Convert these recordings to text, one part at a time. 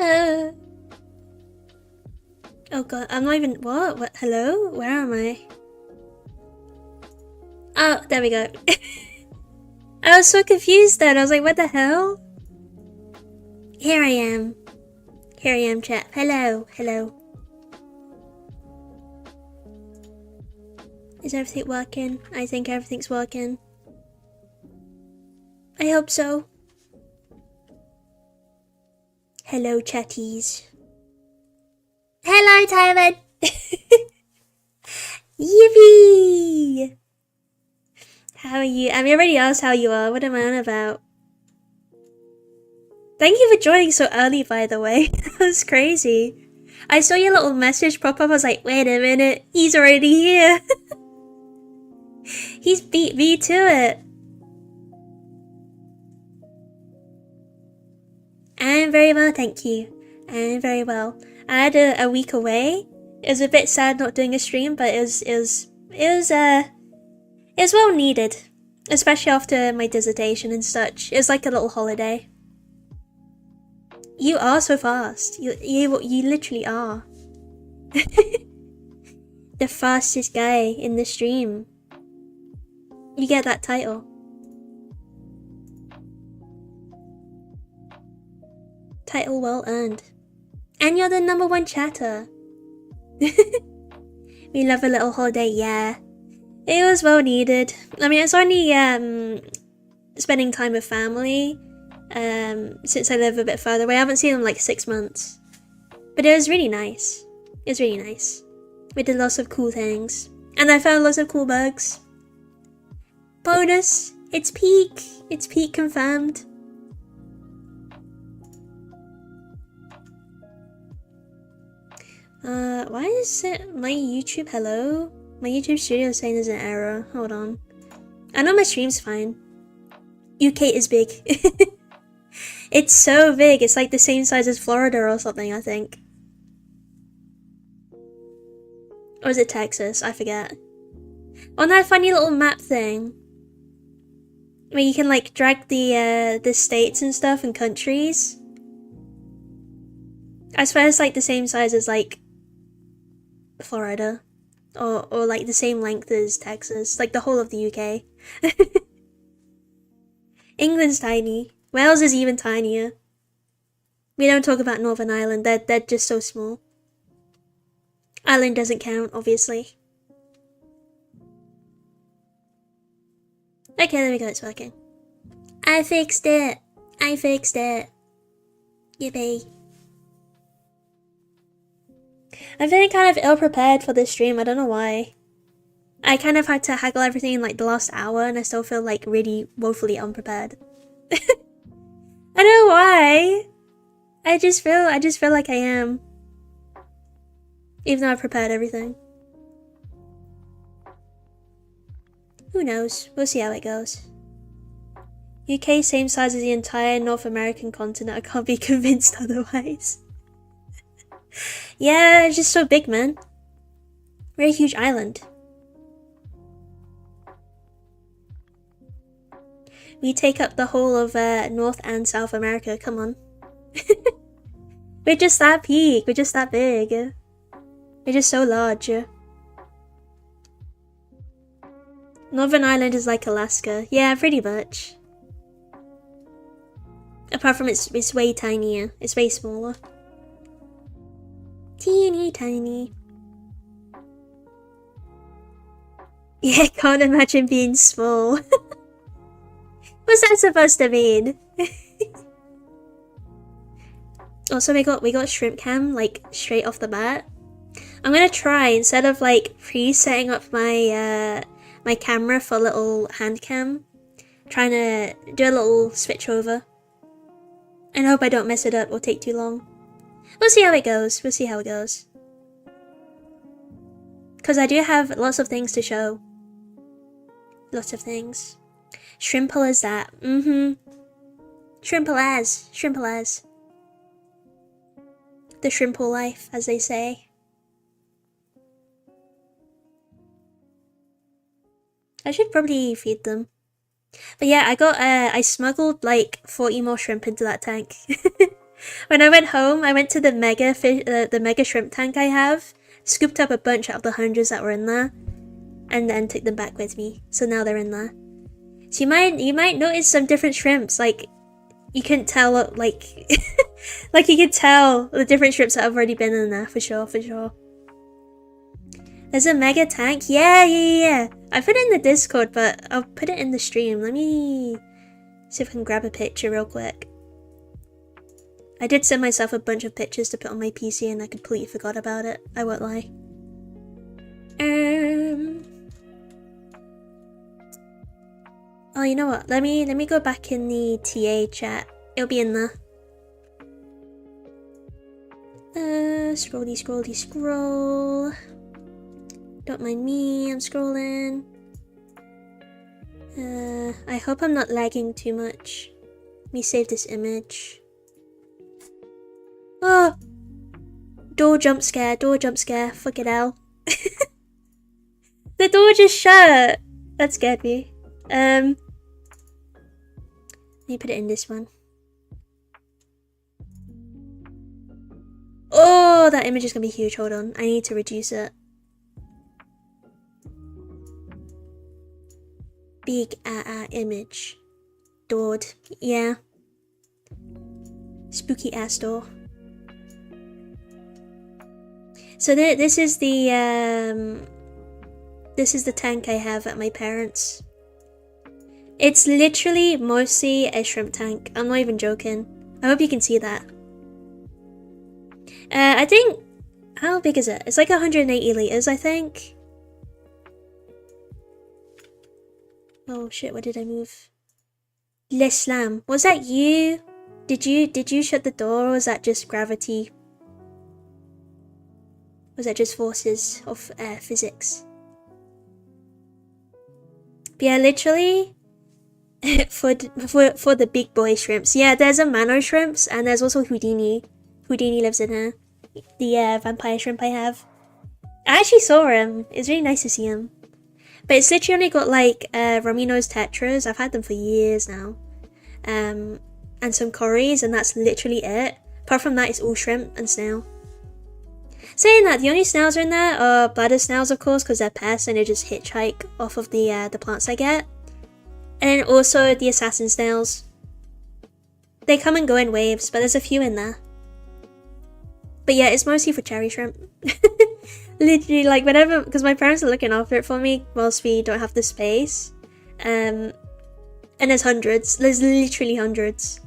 Uh, oh god, I'm not even. What? Hello? Where am I? Oh, there we go. I was so confused then. I was like, what the hell? Here I am. Here I am, chap. Hello. Hello. Is everything working? I think everything's working. I hope so. Hello, chatties. Hello, Tyrant! Yippee! How are you? I mean, I already asked how you are. What am I on about? Thank you for joining so early, by the way. That was crazy. I saw your little message pop up. I was like, wait a minute. He's already here. He's beat me to it. I'm very well, thank you. I'm very well. I had a week away. It was a bit sad not doing a stream, but it was well needed, especially after my dissertation and such. It was like a little holiday. You are so fast. You literally are. The fastest guy in the stream. You get that title. Title well earned. And you're the #1 chatter. We love a little holiday, yeah. It was well needed. I mean, it's only spending time with family since I live a bit further away. I haven't seen them like 6 months. But it was really nice. It was really nice. We did lots of cool things. And I found lots of cool bugs. Bonus! It's peak! It's peak confirmed. Why is it my YouTube? Hello? My YouTube studio is saying there's an error. Hold on. I know my stream's fine. UK is big. It's so big. It's like the same size as Florida or something, I think. Or is it Texas? I forget. On that funny little map thing, where you can like drag the states and stuff and countries. I swear it's like the same size as like Florida. Or like the same length as Texas. Like the whole of the UK. England's tiny. Wales is even tinier. We don't talk about Northern Ireland. They're just so small. Ireland doesn't count, obviously. Okay, there we go, it's working. I fixed it! I fixed it! Yippee. I'm feeling kind of ill-prepared for this stream, I don't know why. I kind of had to haggle everything in like the last hour and I still feel like really woefully unprepared. I don't know why! I just feel like I am. Even though I've prepared everything. Who knows? We'll see how it goes. UK same size as the entire North American continent. I can't be convinced otherwise. Yeah, it's just so big, man. We're a huge island. We take up the whole of North and South America, come on. We're just that big, we're just that big. We're just so large. Northern Ireland is like Alaska. Yeah, pretty much. Apart from it's way tinier. It's way smaller. Teeny tiny. Yeah, can't imagine being small. What's that supposed to mean? Also, we got shrimp cam like straight off the bat. I'm gonna try, instead of like pre-setting up my my camera for a little hand cam, trying to do a little switch over. And I hope I don't mess it up or take too long. We'll see how it goes. We'll see how it goes. Because I do have lots of things to show. Lots of things. Shrimple as that. Shrimple as. Shrimple as. The shrimple life, as they say. I should probably feed them. But yeah, I smuggled like 40 more shrimp into that tank. When I went home, I went to the mega fish, the mega shrimp tank I have, scooped up a bunch out of the hundreds that were in there, and then took them back with me. So now they're in there. So you might notice some different shrimps. Like you can tell, like like you can tell the different shrimps that have already been in there for sure, for sure. There's a mega tank. Yeah. I put it in the Discord, but I'll put it in the stream. Let me see if I can grab a picture real quick. I did send myself a bunch of pictures to put on my PC and I completely forgot about it. I won't lie. Oh, you know what? Let me go back in the TA chat. It'll be in there. Scroll. Don't mind me, I'm scrolling. I hope I'm not lagging too much. Let me save this image. Oh! Door jump scare, fuck it out. The door just shut! That scared me. Let me put it in this one. Oh, that image is gonna be huge, hold on. I need to reduce it. Big image. Doored. Yeah. Spooky ass door. So this is the tank I have at my parents'. It's literally mostly a shrimp tank. I'm not even joking. I hope you can see that. I think, how big is it? It's like 180 liters, I think. Oh shit, what did I move? L'Islam, was that you? Did you shut the door, or was that just gravity? Was that just forces of physics? But yeah, literally, for the big boy shrimps. Yeah, there's a Mano shrimps, and there's also Houdini. Houdini lives in here. The vampire shrimp I have. I actually saw him. It's really nice to see him. But it's literally only got like Romino's tetras. I've had them for years now. And some curries, and that's literally it. Apart from that, it's all shrimp and snail. Saying that, the only snails are in there are bladder snails, of course, because they're pests and they just hitchhike off of the plants I get. And also the assassin snails. They come and go in waves, but there's a few in there. But yeah, it's mostly for cherry shrimp. Literally, like whenever, because my parents are looking after it for me whilst we don't have the space. And there's hundreds. There's literally hundreds.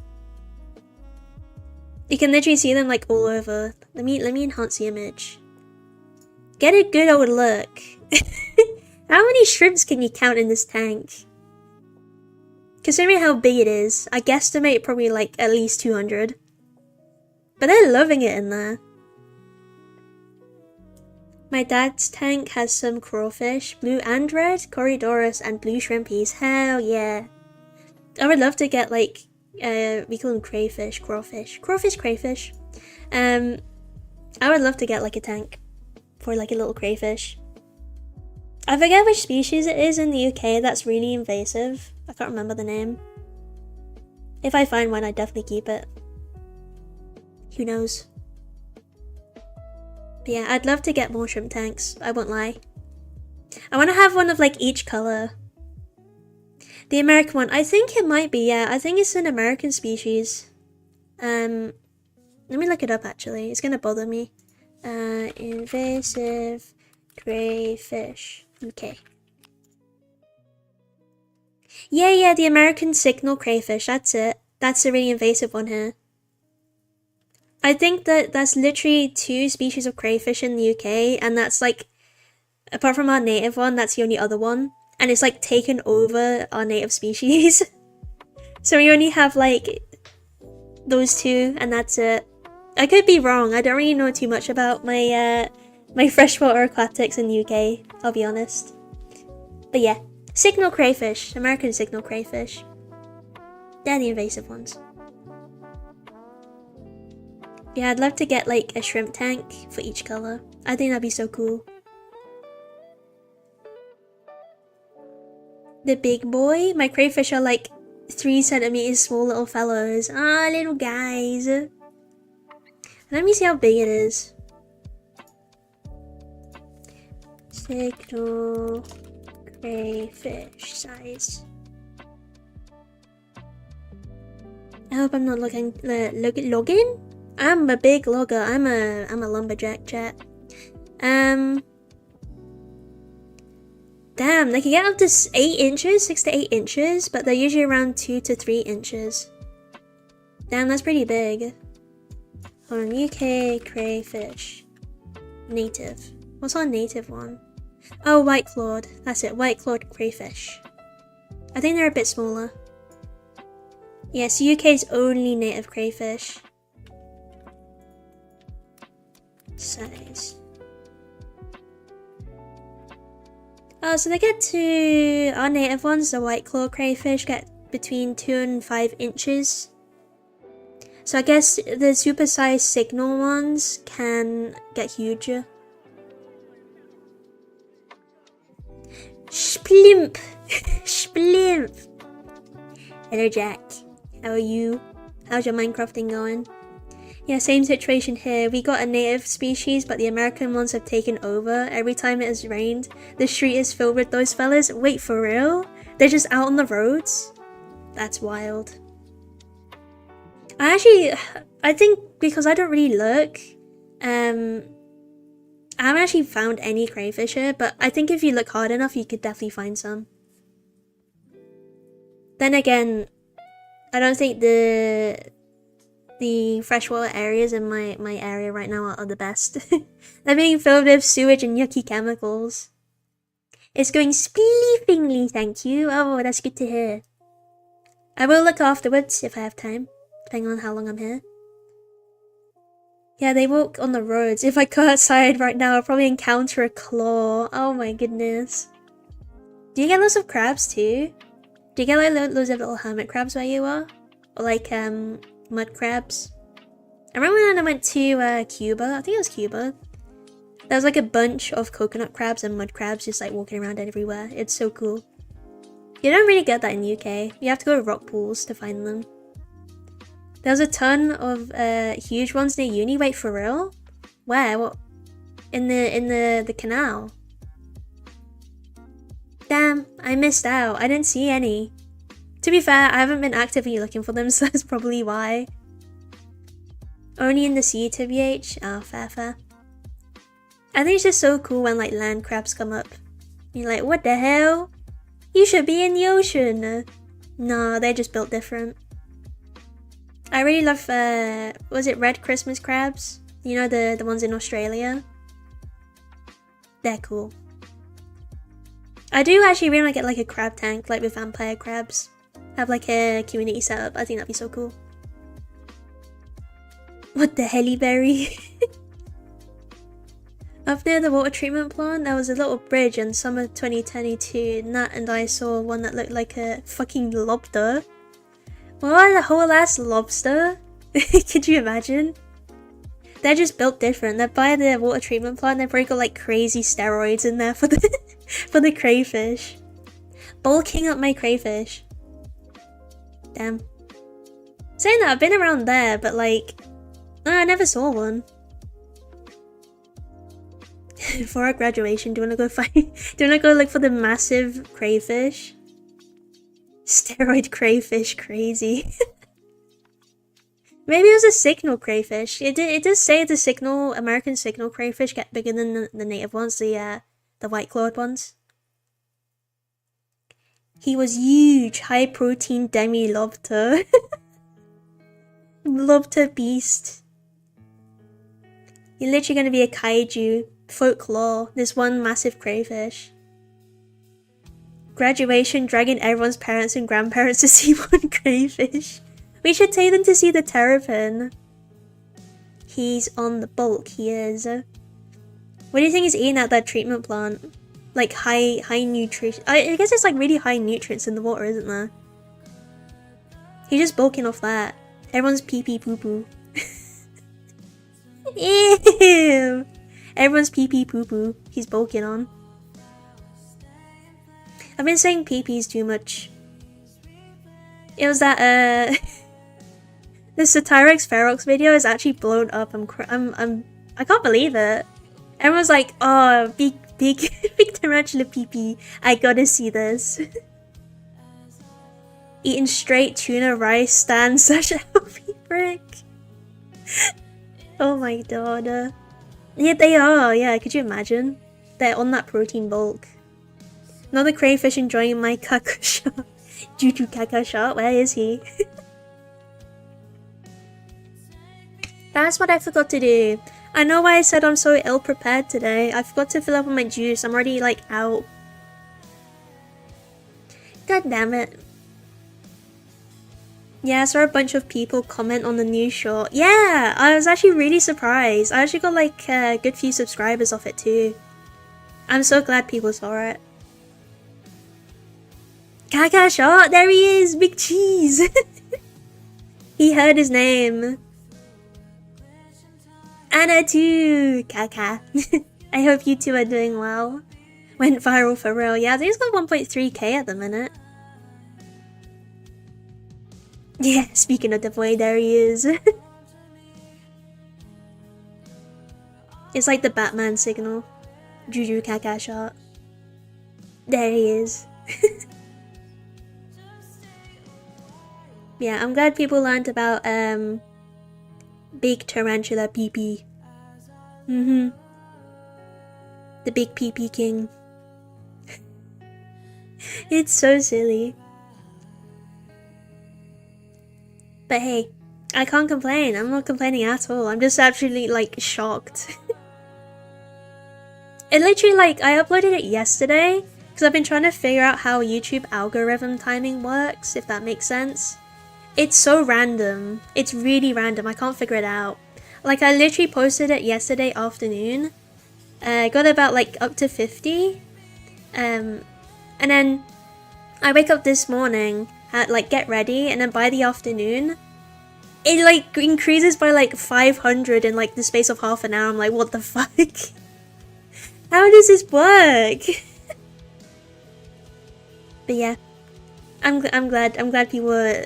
You can literally see them like all over. Let me enhance the image. Get a good old look. How many shrimps can you count in this tank? Considering how big it is, I guesstimate probably like at least 200. But they're loving it in there. My dad's tank has some crawfish, blue and red, Corydorus, and blue shrimpies. Hell yeah. I would love to get like, we call them crayfish. I would love to get like a tank for like a little crayfish. I forget which species it is in the UK that's really invasive. I can't remember the name. If I find one, I'd definitely keep it. Who knows? But yeah, I'd love to get more shrimp tanks, I won't lie. I want to have one of like each colour. The American one, I think it might be, yeah. I think it's an American species. Let me look it up actually, it's gonna bother me. Invasive crayfish, okay. Yeah, the American signal crayfish, that's it. That's the really invasive one here. I think that's literally 2 species of crayfish in the UK, and that's like, apart from our native one, that's the only other one. And it's like taken over our native species. So we only have like those 2, and that's it. I could be wrong, I don't really know too much about my my freshwater aquatics in the UK, I'll be honest. But yeah, signal crayfish, American signal crayfish. They're the invasive ones. Yeah, I'd love to get like a shrimp tank for each colour. I think that'd be so cool. The big boy? My crayfish are like 3 centimeters small little fellows. Ah, little guys. Let me see how big it is. Signal crayfish size. I hope I'm not logging. I'm a big logger. I'm a lumberjack, chat. Damn, they can get up to 8 inches, 6 to 8 inches, but they're usually around 2 to 3 inches. Damn, that's pretty big. Hold on, UK crayfish. Native. What's our native one? Oh, white clawed. That's it, white clawed crayfish. I think they're a bit smaller. Yes, UK's only native crayfish. Size. Oh, so they get to... Our native ones, the white claw crayfish, get between 2 and 5 inches. So I guess the supersized signal ones can get huger. Splimp! Splimp! Hello Jack. How are you? How's your Minecrafting going? Yeah, same situation here. We got a native species, but the American ones have taken over. Every time it has rained, the street is filled with those fellas. Wait, for real? They're just out on the roads? That's wild. I think because I don't really look, I haven't actually found any crayfish here, but I think if you look hard enough, you could definitely find some. Then again, I don't think the freshwater areas in my area right now are the best. They're being filled with sewage and yucky chemicals. It's going spliffingly, thank you. Oh, that's good to hear. I will look afterwards if I have time, depending on how long I'm here. Yeah, they walk on the roads. If I go outside right now, I'll probably encounter a claw. Oh my goodness. Do you get lots of crabs too? Do you get like loads of little hermit crabs where you are? Or like mud crabs? I remember when I went to Cuba, I think it was Cuba. There was like a bunch of coconut crabs and mud crabs just like walking around everywhere. It's so cool. You don't really get that in the UK. You have to go to rock pools to find them. There's a ton of huge ones near uni. Wait, for real? Where? What? In the canal? Damn, I missed out. I didn't see any. To be fair, I haven't been actively looking for them, so that's probably why. Only in the sea, TBH? Oh, fair. I think it's just so cool when like land crabs come up. You're like, what the hell? You should be in the ocean. No, they're just built different. I really love, was it red Christmas crabs? You know, the ones in Australia? They're cool. I do actually really want to get like a crab tank, like with vampire crabs. Have like a community setup. I think that'd be so cool. What the helly berry? Up near the water treatment plant, there was a little bridge in summer 2022. Nat and I saw one that looked like a fucking lobster. What? A whole ass lobster? Could you imagine? They're just built different. They're by the water treatment plant. They've probably got like crazy steroids in there for the for the crayfish. Bulking up my crayfish. Damn. Saying that, I've been around there, but like, I never saw one. For our graduation, do you wanna go find? Do you wanna go look for the massive crayfish? Steroid crayfish, crazy. Maybe it was a signal crayfish. It does say the signal American signal crayfish get bigger than the native ones, the white clawed ones. He was huge, high protein demi lobster. Lobster beast. You're literally gonna be a kaiju. Folklore. This one massive crayfish. Graduation, dragging everyone's parents and grandparents to see one crayfish. We should take them to see the terrapin. He's on the bulk, he is. What do you think he's eating at that treatment plant? Like high nutrition. I guess it's like really high nutrients in the water, isn't there? He's just bulking off that. Everyone's pee pee poo poo. Ew! Everyone's pee pee poo poo. He's bulking on. I've been saying pee pees too much. It was that The Satyrex Ferox video is actually blown up. I can't believe it. Everyone's like, oh, big big tarantula pee-pee. I gotta see this. Eating straight tuna rice stands such a healthy brick. Oh my god. Yeah, they are. Yeah, could you imagine? They're on that protein bulk. Another crayfish enjoying my caca shot. Juju caca shot. Where is he? That's what I forgot to do. I know why I said I'm so ill-prepared today. I forgot to fill up on my juice. I'm already, like, out. God damn it. Yeah, I saw a bunch of people comment on the new short. Yeah, I was actually really surprised. I actually got, like, a good few subscribers off it, too. I'm so glad people saw it. Kaka shot! There he is! Big cheese! He heard his name. Anna too! Kaka. I hope you two are doing well. Went viral for real. Yeah, I think it's got 1.3k at the minute. Yeah, speaking of the boy, there he is. It's like the Batman signal. Juju Kaka shot. There he is. Yeah, I'm glad people learned about big tarantula pee-pee. The big pee-pee king. It's so silly. But hey, I can't complain. I'm not complaining at all. I'm just actually like shocked. It literally like, I uploaded it yesterday because I've been trying to figure out how YouTube algorithm timing works, if that makes sense. It's so random. It's really random. I can't figure it out. Like, I literally posted it yesterday afternoon. Got about like up to 50. And then I wake up this morning, had like get ready, and then by the afternoon, it like increases by like 500 in like the space of half an hour. I'm like, what the fuck? How does this work? But yeah. I'm glad people are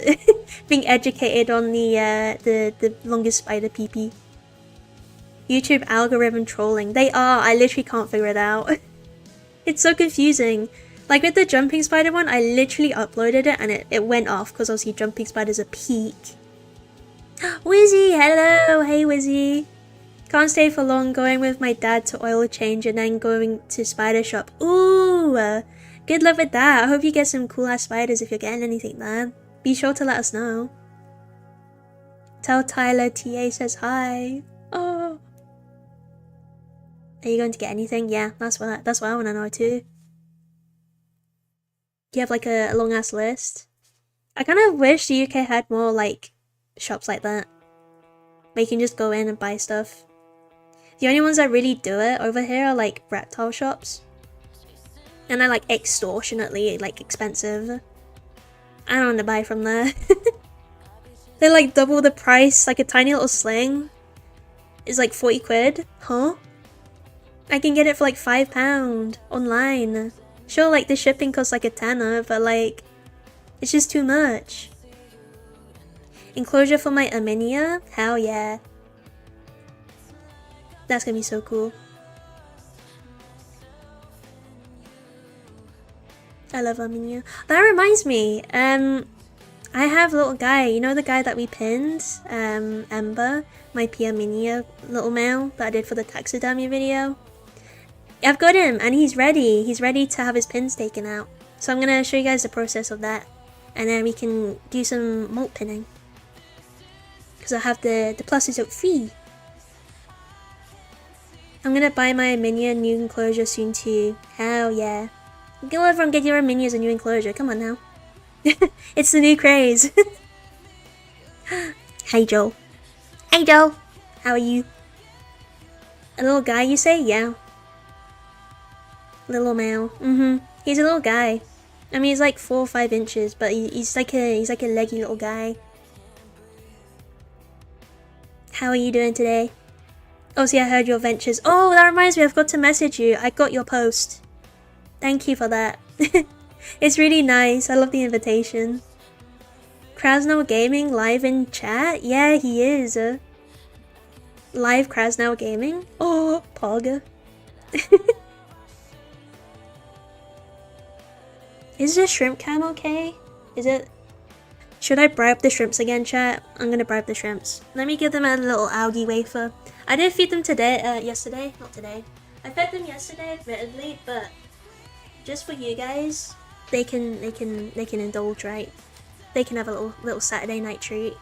being educated on the longest spider pee-pee. YouTube algorithm trolling. They are. I literally can't figure it out. It's so confusing. Like with the jumping spider one, I literally uploaded it and it went off because obviously jumping spiders are peak. Wizzy, hello, hey Wizzy. Can't stay for long. Going with my dad to oil change and then going to spider shop. Ooh. Good luck with that. I hope you get some cool ass spiders if you're getting anything there. Be sure to let us know. Tell Tyler TA says hi. Oh. Are you going to get anything? Yeah, that's what I want to know too. Do you have like a long ass list? I kind of wish the UK had more like shops like that, where you can just go in and buy stuff. The only ones that really do it over here are like reptile shops. And they're like extortionately like expensive. I don't want to buy from there. They're like double the price. Like a tiny little sling is like 40 quid. Huh? I can get it for like £5 online. Sure, like the shipping costs like a tenner, but like it's just too much. Enclosure for my Arminia? Hell yeah. That's gonna be so cool. I love Arminia. That reminds me, I have a little guy, you know the guy that we pinned? Ember, my P. Arminia little male that I did for the taxidermy video. I've got him and he's ready. He's ready to have his pins taken out. So I'm gonna show you guys the process of that. And then we can do some molt pinning. Because I have the pluses out free. I'm gonna buy my Arminia new enclosure soon too. Hell yeah. Go over and get your Arminia as a new enclosure. Come on now. It's the new craze. Hey Joe. Hey Joe. How are you? A little guy you say? Yeah. Little male. He's a little guy. I mean he's like 4 or 5 inches, but he's like a leggy little guy. How are you doing today? Oh, see, I heard your ventures. Oh, that reminds me, I forgot to message you. I got your post. Thank you for that. It's really nice. I love the invitation. Krasno Gaming live in chat? Yeah, he is. Live Krasno Gaming? Oh, Pog. Is the shrimp cam okay? Is it? Should I bribe the shrimps again, chat? I'm gonna bribe the shrimps. Let me give them a little algae wafer. I didn't feed them today, yesterday, not today. I fed them yesterday, admittedly, but just for you guys, they can indulge, right? They can have a little Saturday night treat.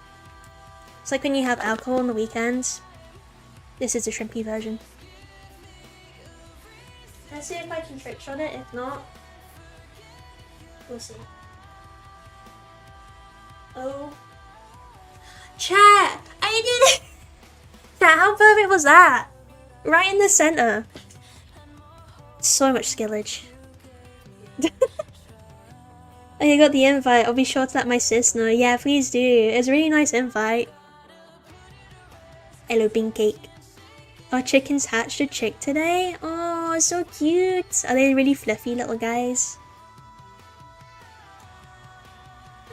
It's like when you have alcohol on the weekends. This is the shrimpy version. Let's see if I can trick shot it. If not, we'll see. Oh, chat! I did it! Chat, how perfect was that? Right in the center. So much skillage. I got the invite. I'll be sure to let my sis know. Yeah, please do. It's a really nice invite. Hello, bean cake. Our chickens hatched a chick today. Oh, so cute. Are they really fluffy little guys?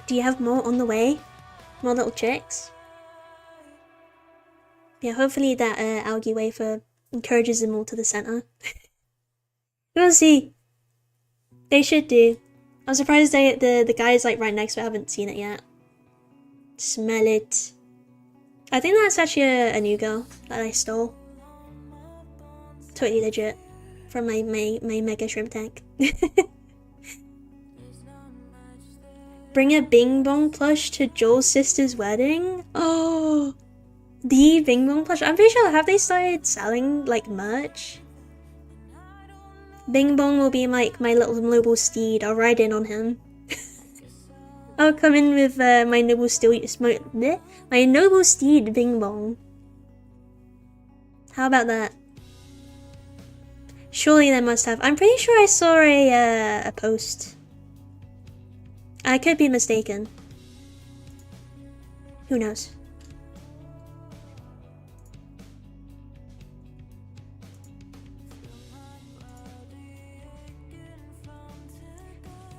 Do you have more on the way? More little chicks? Yeah, hopefully that algae wafer encourages them all to the center. We'll see. They should do. I'm surprised the guys like right next to it haven't seen it yet. Smell it. I think that's actually a new girl that I stole. Totally legit. From my mega shrimp tank. Bring a Bing Bong plush to Joel's sister's wedding? Oh, the Bing Bong plush. I'm pretty sure, have they started selling like merch? Bing Bong will be like my little noble steed. I'll ride in on him. I'll come in with my noble steed, my noble steed Bing Bong. How about that? Surely they must have. I'm pretty sure I saw a post. I could be mistaken. Who knows?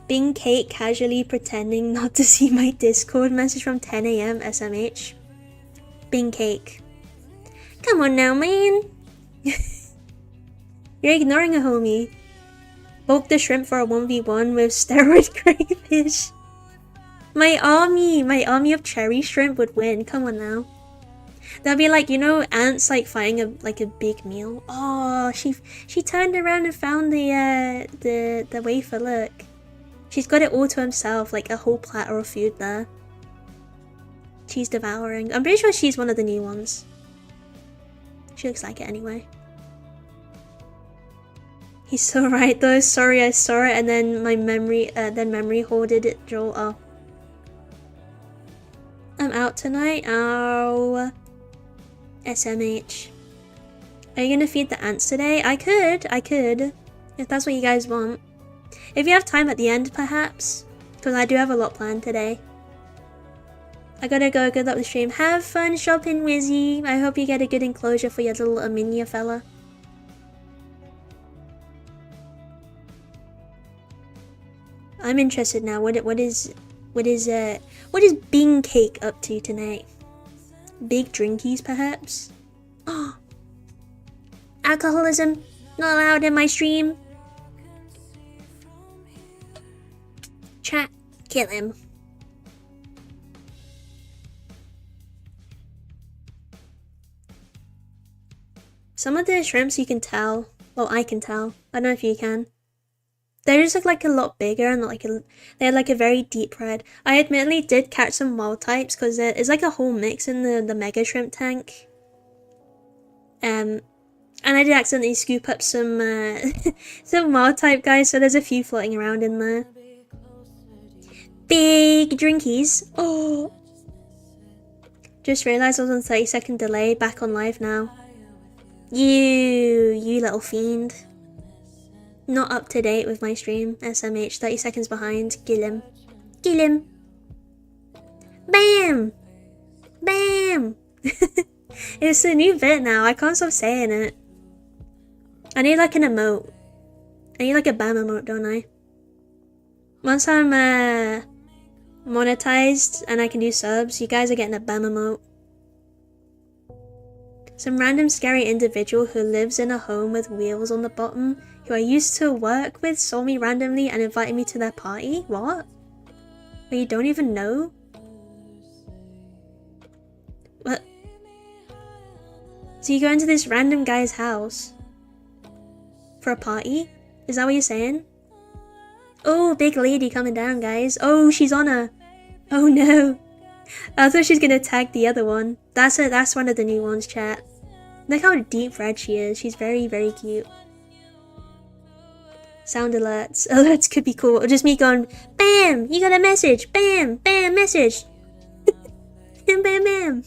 Bing Kate casually pretending not to see my Discord message from 10 AM SMH. Bing Cake. Come on now, man. You're ignoring a homie. Poke the shrimp for a 1v1 with steroid crayfish. My army of cherry shrimp would win. Come on now. That'd be like, you know, ants like fighting a big meal. Oh, she turned around and found the wafer. Look, she's got it all to herself, like a whole platter of food there. She's devouring. I'm pretty sure she's one of the new ones. She looks like it anyway. He's so right though. Sorry, I saw it and then my memory hoarded it. Joel. Oh, I'm out tonight. Ow. SMH. Are you gonna feed the ants today? I could. If that's what you guys want. If you have time at the end, perhaps. Because I do have a lot planned today. I gotta go. Good luck with the stream. Have fun shopping, Wizzy. I hope you get a good enclosure for your little Aminia fella. I'm interested now. What is Bing Cake up to tonight? Big drinkies, perhaps? Oh, alcoholism not allowed in my stream. Chat, kill him. Some of the shrimps you can tell. Well, I can tell. I don't know if you can. They just look like a lot bigger and they had like a very deep red. I admittedly did catch some wild types because it's like a whole mix in the mega shrimp tank. And I did accidentally scoop up some some wild type guys, so there's a few floating around in there. Big drinkies. Oh, just realised I was on 30-second delay. Back on live now. You little fiend. Not up to date with my stream. SMH, 30 seconds behind. Kill him. Kill him. Bam! Bam! It's a new bit now. I can't stop saying it. I need like an emote. I need like a BAM emote, don't I? Once I'm monetized and I can do subs, you guys are getting a BAM emote. Some random scary individual who lives in a home with wheels on the bottom, who I used to work with, saw me randomly and invited me to their party? What? But you don't even know? What? So you go into this random guy's house for a party? Is that what you're saying? Oh, big lady coming down, guys. Oh, she's on her. Oh no. I thought she was gonna tag the other one. That's one of the new ones, chat. Look how deep red she is. She's very, very cute. Sound alerts. Alerts could be cool. Or just me going, BAM! You got a message! BAM! BAM! Message! Bam! Bam! Bam!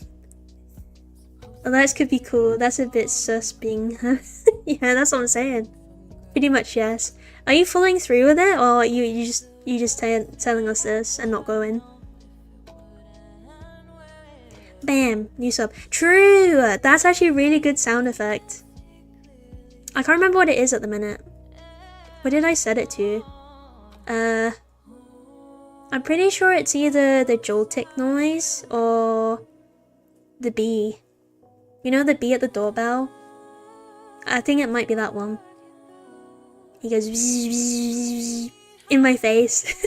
Alerts could be cool. That's a bit sus being... Yeah, that's what I'm saying. Pretty much, yes. Are you following through with it? Or you just telling us this and not going? Bam! New sub. True! That's actually a really good sound effect. I can't remember what it is at the minute. What did I set it to? I'm pretty sure it's either the joltic noise or the bee. You know the bee at the doorbell? I think it might be that one. He goes in my face.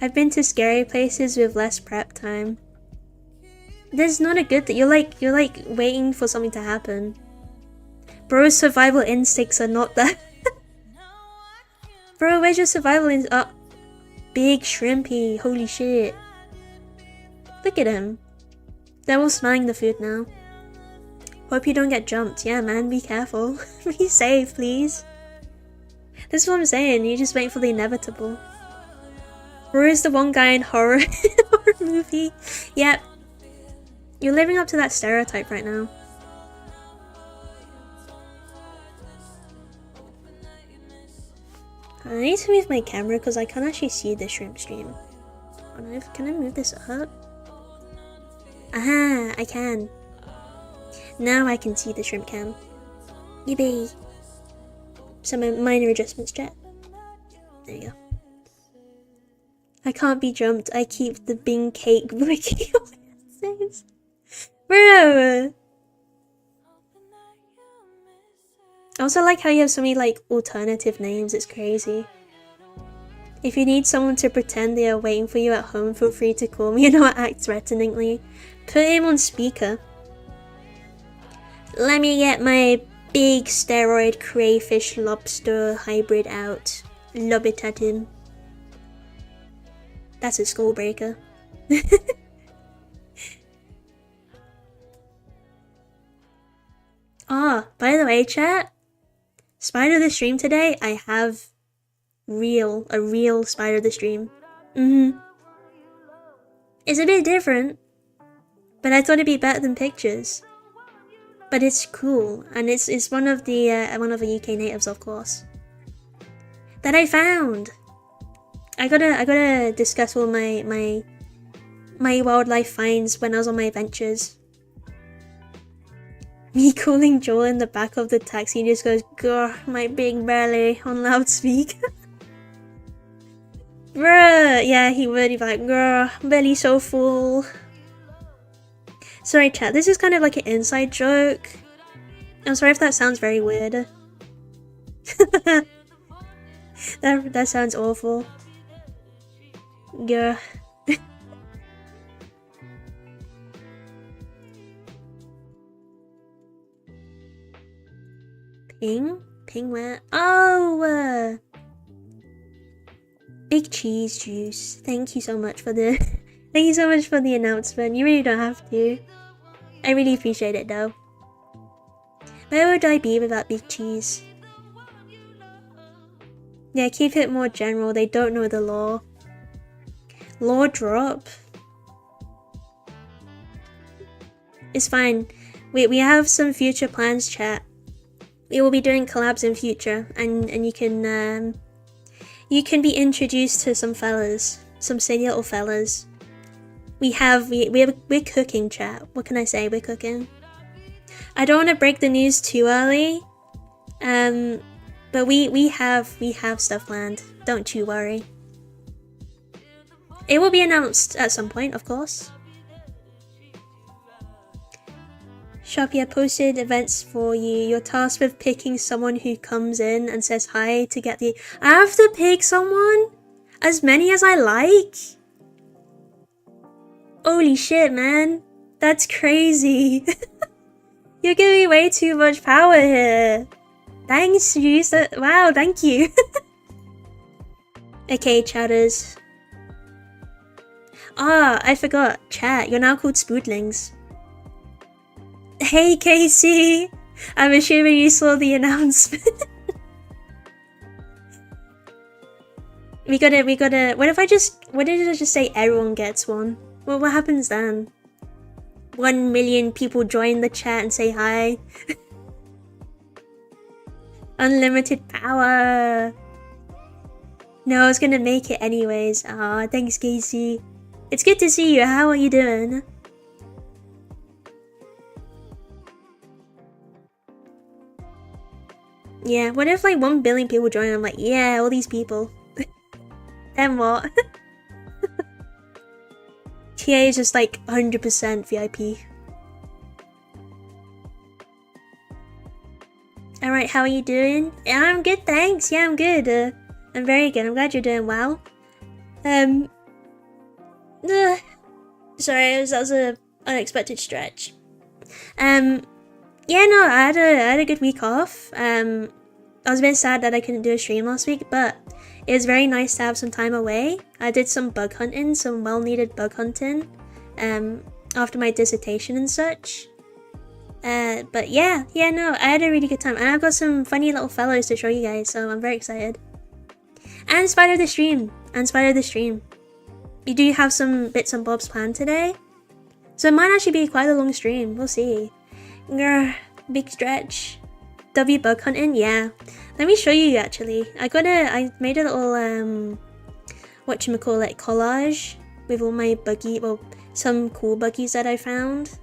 I've been to scary places with less prep time. This is not a good thing. You're like waiting for something to happen. Bro's survival instincts are not that. Bro, where's your survival instincts? Oh, big shrimpy. Holy shit. Look at him. They're all smelling the food now. Hope you don't get jumped. Yeah, man, be careful. Be safe, please. This is what I'm saying. You're just waiting for the inevitable. Bro is the one guy in horror movie. Yep. You're living up to that stereotype right now. I need to move my camera because I can't actually see the shrimp stream. Oh no, can I move this up? Aha, I can. Now I can see the shrimp cam. Yippee. Some minor adjustments, chat. There you go. I can't be jumped. I keep the Bing cake breaking things. Bro! I also like how you have so many like alternative names, it's crazy. If you need someone to pretend they are waiting for you at home, feel free to call me and not act threateningly. Put him on speaker. Let me get my big steroid crayfish lobster hybrid out. Lob it at him. That's a skull breaker. Ah, by the way, chat. Spider of the stream today, I have a real spider of the stream. It's a bit different, but I thought it'd be better than pictures. But it's cool, and it's one of the UK natives, of course, that I found. I gotta discuss all my wildlife finds when I was on my adventures. Me calling Joel in the back of the taxi and just goes, "Grr, my big belly," on loudspeaker. Bruh, yeah, he would. He'd be like, "Grr, belly so full." Sorry, chat. This is kind of like an inside joke. I'm sorry if that sounds very weird. that sounds awful. Yeah. Ping where? Oh! Big cheese juice. Thank you so much for the... Thank you so much for the announcement. You really don't have to. I really appreciate it though. Where would I be without big cheese? Yeah, keep it more general. They don't know the law. Law drop. It's fine. We have some future plans, chat. We will be doing collabs in future, and you can be introduced to some fellas, some silly little fellas. We're cooking, chat. What can I say? We're cooking. I don't want to break the news too early, but we have stuff planned. Don't you worry. It will be announced at some point, of course. Shopee, I posted events for you. You're tasked with picking someone who comes in and says hi to get the... I have to pick someone? As many as I like? Holy shit, man. That's crazy. You're giving me way too much power here. Thanks, you. Wow, thank you. Okay, chatters. Ah, I forgot. Chat, you're now called Spoodlings. Hey, Casey. I'm assuming you saw the announcement. we gotta, what did I just say everyone gets one? Well, what happens then? 1 million people join the chat and say hi. Unlimited power. No, I was gonna make it anyways. Aw, thanks, Casey. It's good to see you. How are you doing? Yeah, what if like 1 billion people join? I'm like, yeah, all these people. Then what? TA is just like 100% VIP. Alright, how are you doing? Yeah, I'm good, thanks. Yeah, I'm good. I'm very good. I'm glad you're doing well. Sorry, that was a unexpected stretch. Yeah, no, I had a good week off. I was a bit sad that I couldn't do a stream last week, but it was very nice to have some time away. I did some bug hunting, some well-needed bug hunting, after my dissertation and such. But yeah, no, I had a really good time, and I've got some funny little fellows to show you guys, so I'm very excited. And Spider the stream, We do have some bits and bobs planned today, so it might actually be quite a long stream. We'll see. Grr, big stretch. W bug hunting, yeah. Let me show you actually. I made a little whatchamacallit collage with all my some cool buggies that I found.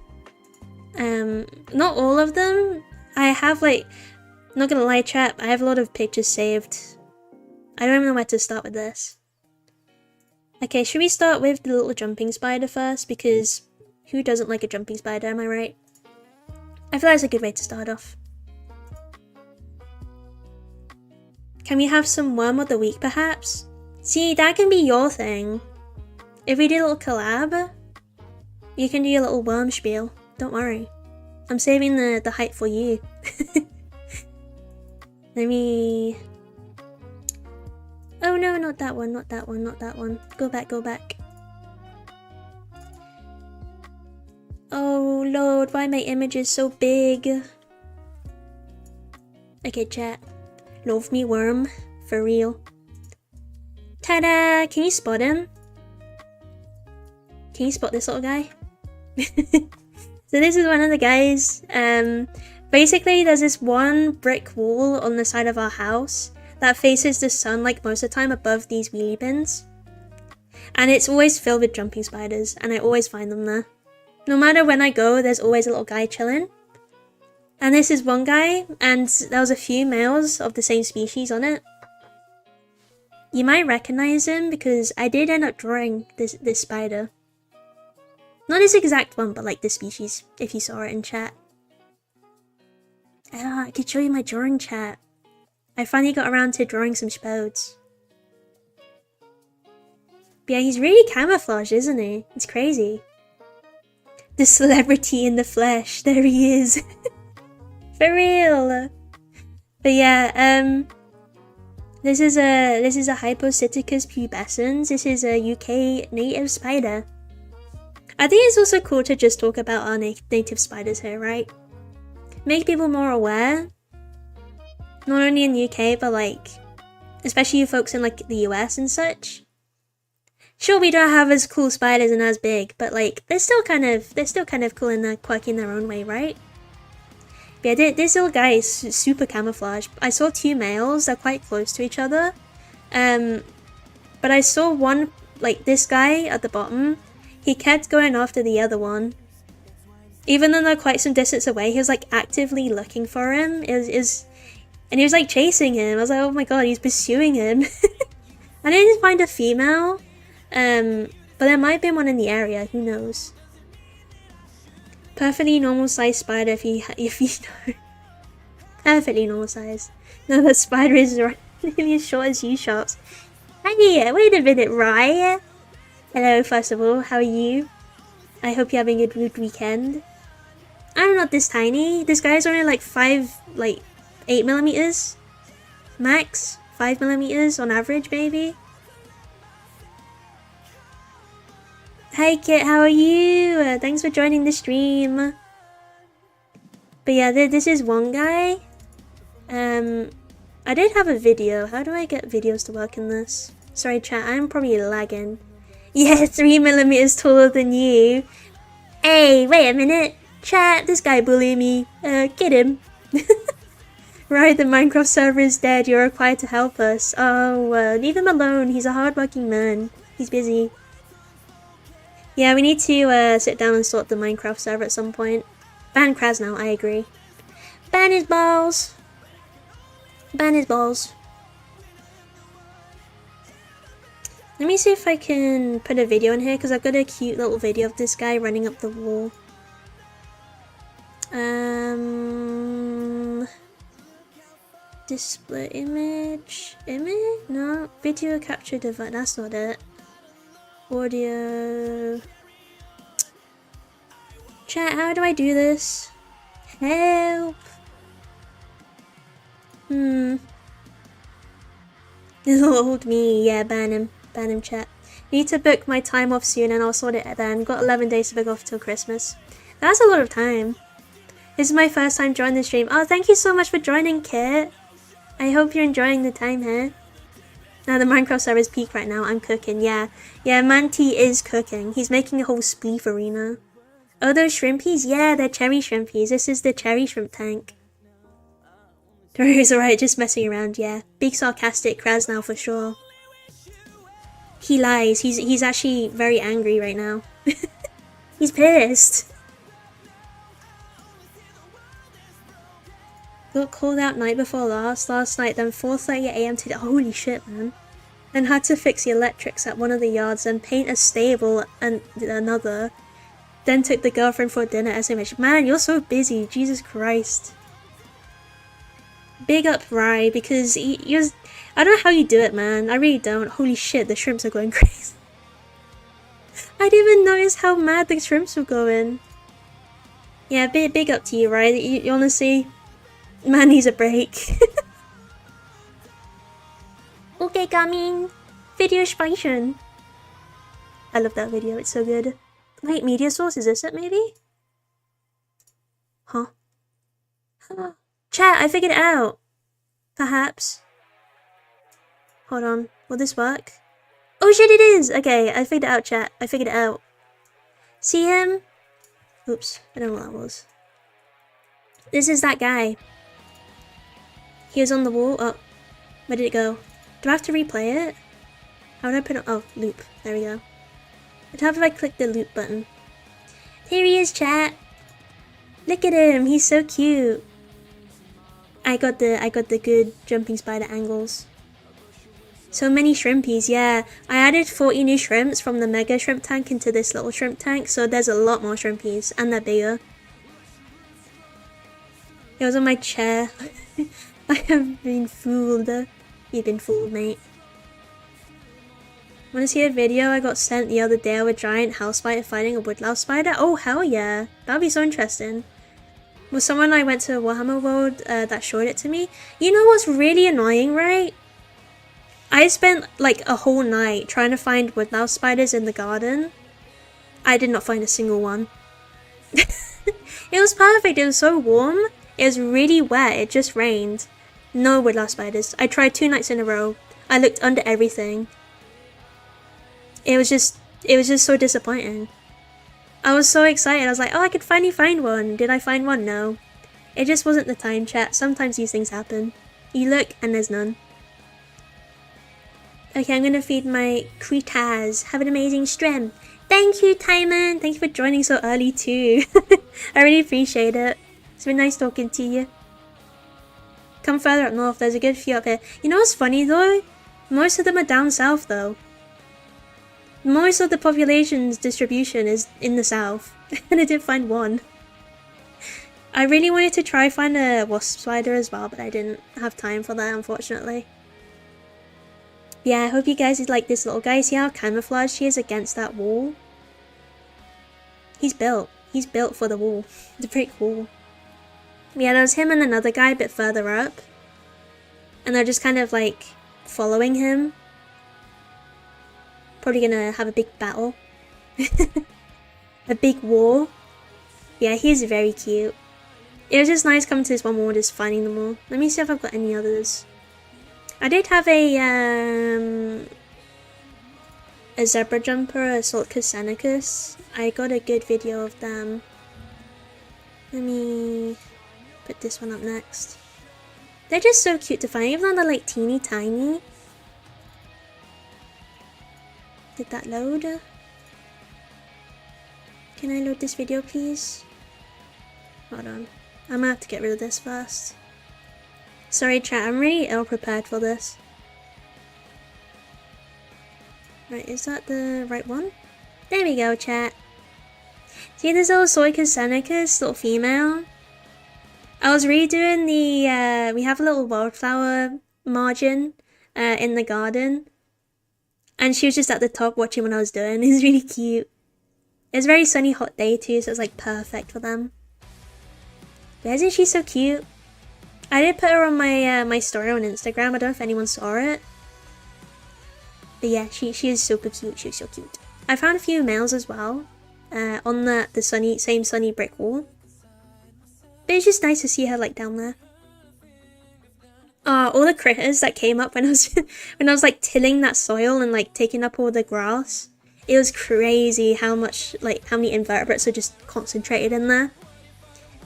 Not all of them. I have like, not gonna lie chat, I have a lot of pictures saved. I don't even know where to start with this. Okay, should we start with the little jumping spider first? Because who doesn't like a jumping spider, am I right? I feel like it's a good way to start off. Can we have some worm of the week perhaps? See, that can be your thing. If we do a little collab, you can do your little worm spiel. Don't worry. I'm saving the hype for you. Let me... Oh no, not that one, not that one, not that one. Go back, go back. Oh lord, why are my images so big? Okay, chat. Love me worm, for real. Ta-da! Can you spot him? Can you spot this little guy? So this is one of the guys. Basically there's this one brick wall on the side of our house that faces the sun like most of the time above these wheelie bins. And it's always filled with jumping spiders, and I always find them there. No matter when I go, there's always a little guy chilling. And this is one guy, and there was a few males of the same species on it. You might recognize him because I did end up drawing this spider. Not this exact one, but like this species, if you saw it in chat. I could show you my drawing chat. I finally got around to drawing some spodes. But yeah, he's really camouflaged, isn't he? It's crazy. The celebrity in the flesh, there he is. For real. But yeah, this is a Hypocyticus pubescens. This is a UK native spider. I think it's also cool to just talk about our native spiders here, right? Make people more aware. Not only in the UK, but like, especially you folks in like the US and such. Sure, we don't have as cool spiders and as big, but like, they're still kind of cool and they're quirky in their own way, right? But yeah, this little guy is super camouflaged. I saw two males, they're quite close to each other. But I saw one, like this guy at the bottom, he kept going after the other one. Even though they're quite some distance away, he was like actively looking for him. And he was like chasing him. I was like, oh my god, he's pursuing him. I didn't find a female. But there might have been one in the area, who knows. Perfectly normal size spider if you know. Perfectly normal size. No, that spider is nearly as short as you shots. Hey, wait a minute, Rye. Hello, first of all, how are you? I hope you're having a good weekend. I'm not this tiny. This guy's only like 8 millimeters. Max, 5 millimeters on average, maybe. Hey Kit, how are you? Thanks for joining the stream. But yeah, this is one guy. I did have a video. How do I get videos to work in this? Sorry chat, I'm probably lagging. Yeah, 3 millimeters taller than you. Hey, wait a minute. Chat, this guy bullied me. Get him. Right, the Minecraft server is dead. You're required to help us. Oh, leave him alone. He's a hardworking man. He's busy. Yeah, we need to sit down and sort the Minecraft server at some point. Ban Kraz now, I agree. Ban his balls. Ban his balls. Let me see if I can put a video in here, because I've got a cute little video of this guy running up the wall. Display image. Image? No. Video capture device. That's not it. Audio. Chat, how do I do this? Help! Old me. Yeah, ban him. Ban him, chat. Need to book my time off soon and I'll sort it then. Got 11 days to book off till Christmas. That's a lot of time. This is my first time joining the stream. Oh, thank you so much for joining, Kit. I hope you're enjoying the time here. Now the Minecraft server is peak right now. I'm cooking, yeah. Yeah, Manti is cooking. He's making a whole spleef arena. Oh, those shrimpies? Yeah, they're cherry shrimpies. This is the cherry shrimp tank. It's alright, just messing around, yeah. Big sarcastic Kraz now for sure. He lies. He's actually very angry right now. He's pissed. Got called out night before last night, then 4:30 AM to holy shit, man. Then had to fix the electrics at one of the yards, then paint a stable and another. Then took the girlfriend for dinner as I mentioned. Man, you're so busy, Jesus Christ. Big up Rye, because you're... I don't know how you do it, man. I really don't. Holy shit, the shrimps are going crazy. I didn't even notice how mad the shrimps were going. Yeah, big up to you, Rye. You honestly... Man needs a break. Okay, coming. Video station. I love that video, it's so good. Wait, media source, is this it maybe? Huh? Chat, I figured it out. Perhaps. Hold on, will this work? Oh shit, it is! Okay, I figured it out, chat. I figured it out. See him? Oops, I don't know what that was. This is that guy. He was on the wall. Oh, where did it go? Do I have to replay it? How would I put it? Oh, loop. There we go. What happens if I click the loop button? Here he is, chat. Look at him. He's so cute. I got the good jumping spider angles. So many shrimpies, yeah. I added 40 new shrimps from the mega shrimp tank into this little shrimp tank, so there's a lot more shrimpies, and they're bigger. It was on my chair. I have been fooled. You've been fooled, mate. Wanna see a video I got sent the other day of a giant house spider fighting a woodlouse spider? Oh, hell yeah. That'd be so interesting. Was someone I went to Warhammer World that showed it to me. You know what's really annoying, right? I spent like a whole night trying to find woodlouse spiders in the garden. I did not find a single one. It was perfect. It was so warm. It was really wet. It just rained. No woodlouse spiders. I tried 2 nights in a row. I looked under everything. It was just so disappointing. I was so excited. I was like, oh, I could finally find one. Did I find one? No. It just wasn't the time, chat. Sometimes these things happen. You look and there's none. Okay, I'm gonna feed my creatures. Have an amazing stream. Thank you, Timon. Thank you for joining so early too. I really appreciate it. It's been nice talking to you. Come further up north. There's a good few up here. You know what's funny though? Most of them are down south though. Most of the population's distribution is in the south, and I didn't find one. I really wanted to try find a wasp spider as well, but I didn't have time for that, unfortunately. Yeah, I hope you guys like this little guy. See how camouflaged he is against that wall? He's built for the wall. It's pretty cool. Yeah, there was him and another guy a bit further up. And they're just kind of like following him. Probably gonna have a big battle. A big war. Yeah, he's very cute. It was just nice coming to this one wall and just finding them all. Let me see if I've got any others. I did have a zebra jumper, a SHENANIGANS. I got a good video of them. Let me put this one up next. They're just so cute to find, even though they're like teeny tiny. Did that load? Can I load this video, please? Hold on. I'm gonna have to get rid of this first. Sorry chat, I'm really ill prepared for this. Right, is that the right one? There we go, chat. See this little SHENANIGANS, little female? I was redoing the, we have a little wildflower margin in the garden. And she was just at the top watching what I was doing. It was really cute. It was a very sunny, hot day too, so it was like perfect for them. But isn't she so cute? I did put her on my my story on Instagram. I don't know if anyone saw it. But yeah, she is super cute. She's so cute. I found a few males as well on the same sunny brick wall. But it's just nice to see her like down there. All the critters that came up when I was when I was like tilling that soil and like taking up all the grass. It was crazy how many invertebrates are just concentrated in there.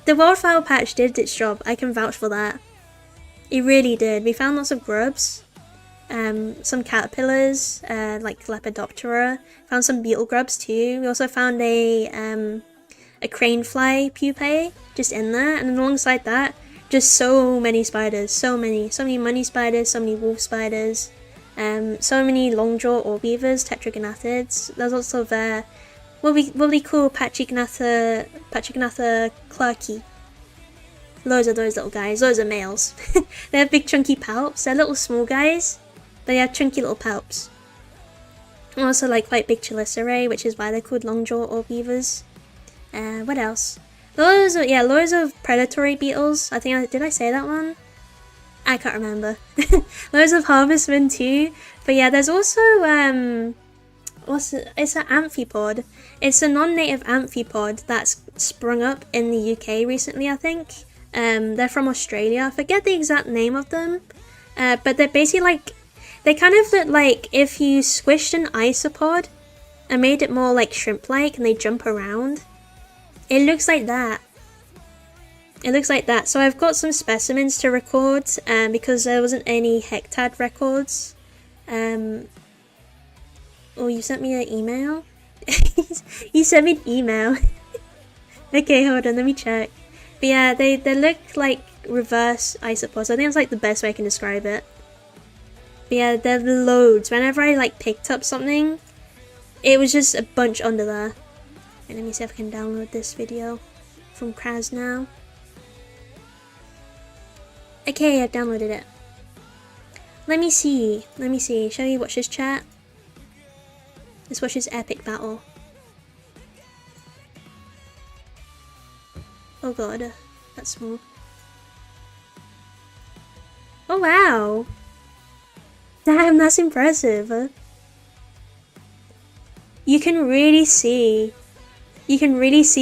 The wildflower patch did its job. I can vouch for that. It really did. We found lots of grubs, some caterpillars, like Lepidoptera. Found some beetle grubs too. We also found a crane fly pupae just in there, and alongside that, just so many spiders. So many money spiders, so many wolf spiders, so many longjaw orb weavers, tetragonathids. There's also what we call Pachygnatha clarkii. Loads of those little guys, loads of males. They have big chunky palps. They're little small guys, but they have chunky little palps. And also like quite big chelicerae, which is why they're called longjaw orb weavers. What else? Loads of predatory beetles. Did I say that one? I can't remember. Loads of harvestmen too. But yeah, there's also it's an amphipod. It's a non-native amphipod that's sprung up in the UK recently, I think. They're from Australia. I forget the exact name of them. But they're basically like, they kind of look like if you squished an isopod and made it more like shrimp-like and they jump around. It looks like that. It looks like that. So I've got some specimens to record because there wasn't any hectad records. Oh, you sent me an email? You sent me an email. Okay, hold on, let me check. But yeah, they look like reverse isopods. I think that's like the best way I can describe it. But yeah, there are loads. Whenever I like picked up something, it was just a bunch under there. And let me see if I can download this video from Kraz now. Okay, I've downloaded it. Let me see. Shall we watch this chat? Let's watch this epic battle. Oh god, that's small. Oh wow! Damn, that's impressive. You can really see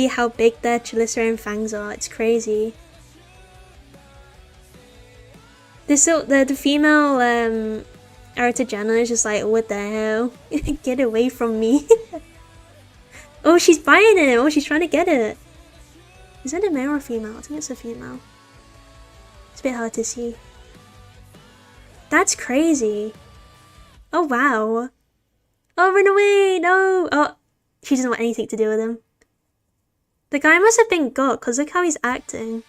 how big their chelicerae fangs are. It's crazy. The female Eritogena is just like, what the hell? Get away from me. Oh, she's biting it. Oh, she's trying to get it. Is that a male or a female? I think it's a female. It's a bit hard to see. That's crazy. Oh, wow. Oh, run away. No. Oh, she doesn't want anything to do with him. The guy must have been got because look how he's acting.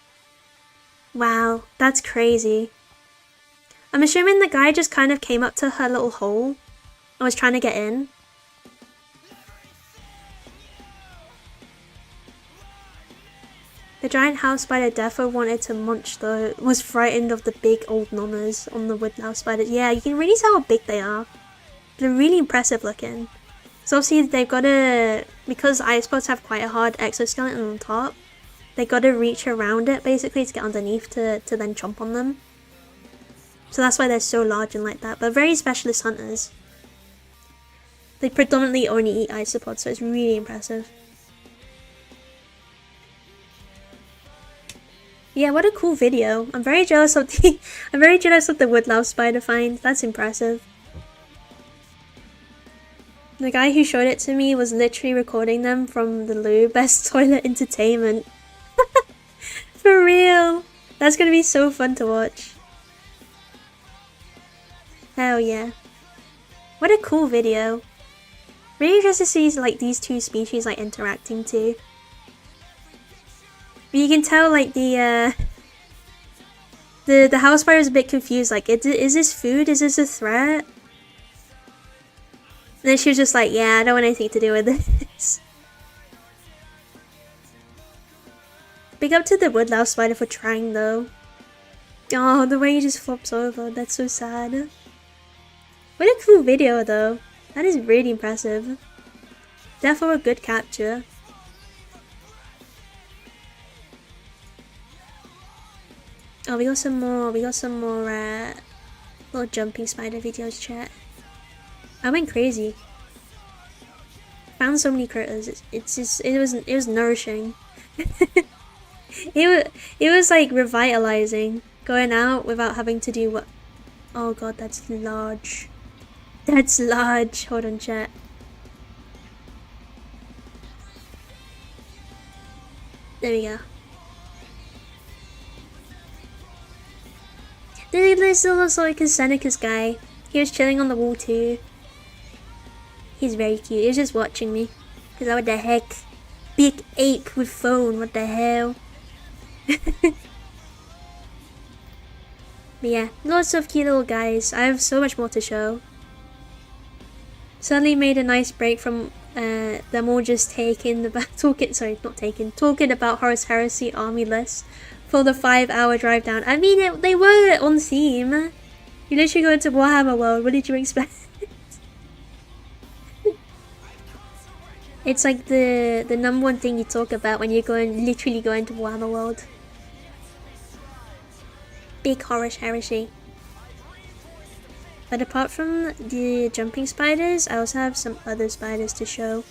Wow, that's crazy. I'm assuming the guy just kind of came up to her little hole and was trying to get in. The giant house spider defo wanted to munch though, was frightened of the big old nomas on the woodlouse spiders. Yeah, you can really tell how big they are. They're really impressive looking. So obviously they've got to, because icepods have quite a hard exoskeleton on top, they got to reach around it basically to get underneath to then chomp on them. So that's why they're so large and like that, but very specialist hunters. They predominantly only eat isopods, so it's really impressive. Yeah, what a cool video. I'm very jealous of the woodlouse spider find. That's impressive. The guy who showed it to me was literally recording them from the loo. Best toilet entertainment. For real. That's gonna be so fun to watch. Hell yeah. What a cool video. Really interested to see like these two species like interacting too. But you can tell like the house spider is a bit confused, like is this food? Is this a threat? And then she was just like, yeah, I don't want anything to do with this. Big up to the woodlouse spider for trying though. Oh, the way he just flops over, that's so sad. What a cool video though. That is really impressive. Therefore a good capture. Oh, we got some more little jumping spider videos, chat. I went crazy. Found so many critters. It was nourishing. it was like revitalizing. Going out without having to do what. Oh god, that's large. That's large. Hold on, chat. There we go. This looks like a Seneca's guy. He was chilling on the wall too. He's very cute. He was just watching me. Cause what the heck? Big ape with phone. What the hell? But yeah, lots of cute little guys. I have so much more to show. Suddenly made a nice break from them all just talking about Horus Heresy army lists for the 5-hour drive down. I mean, they were on theme. You literally go into Warhammer World. What did you expect? It's like the number one thing you talk about when you're literally going to Warhammer World. Big Horus Heresy. But apart from the jumping spiders, I also have some other spiders to show.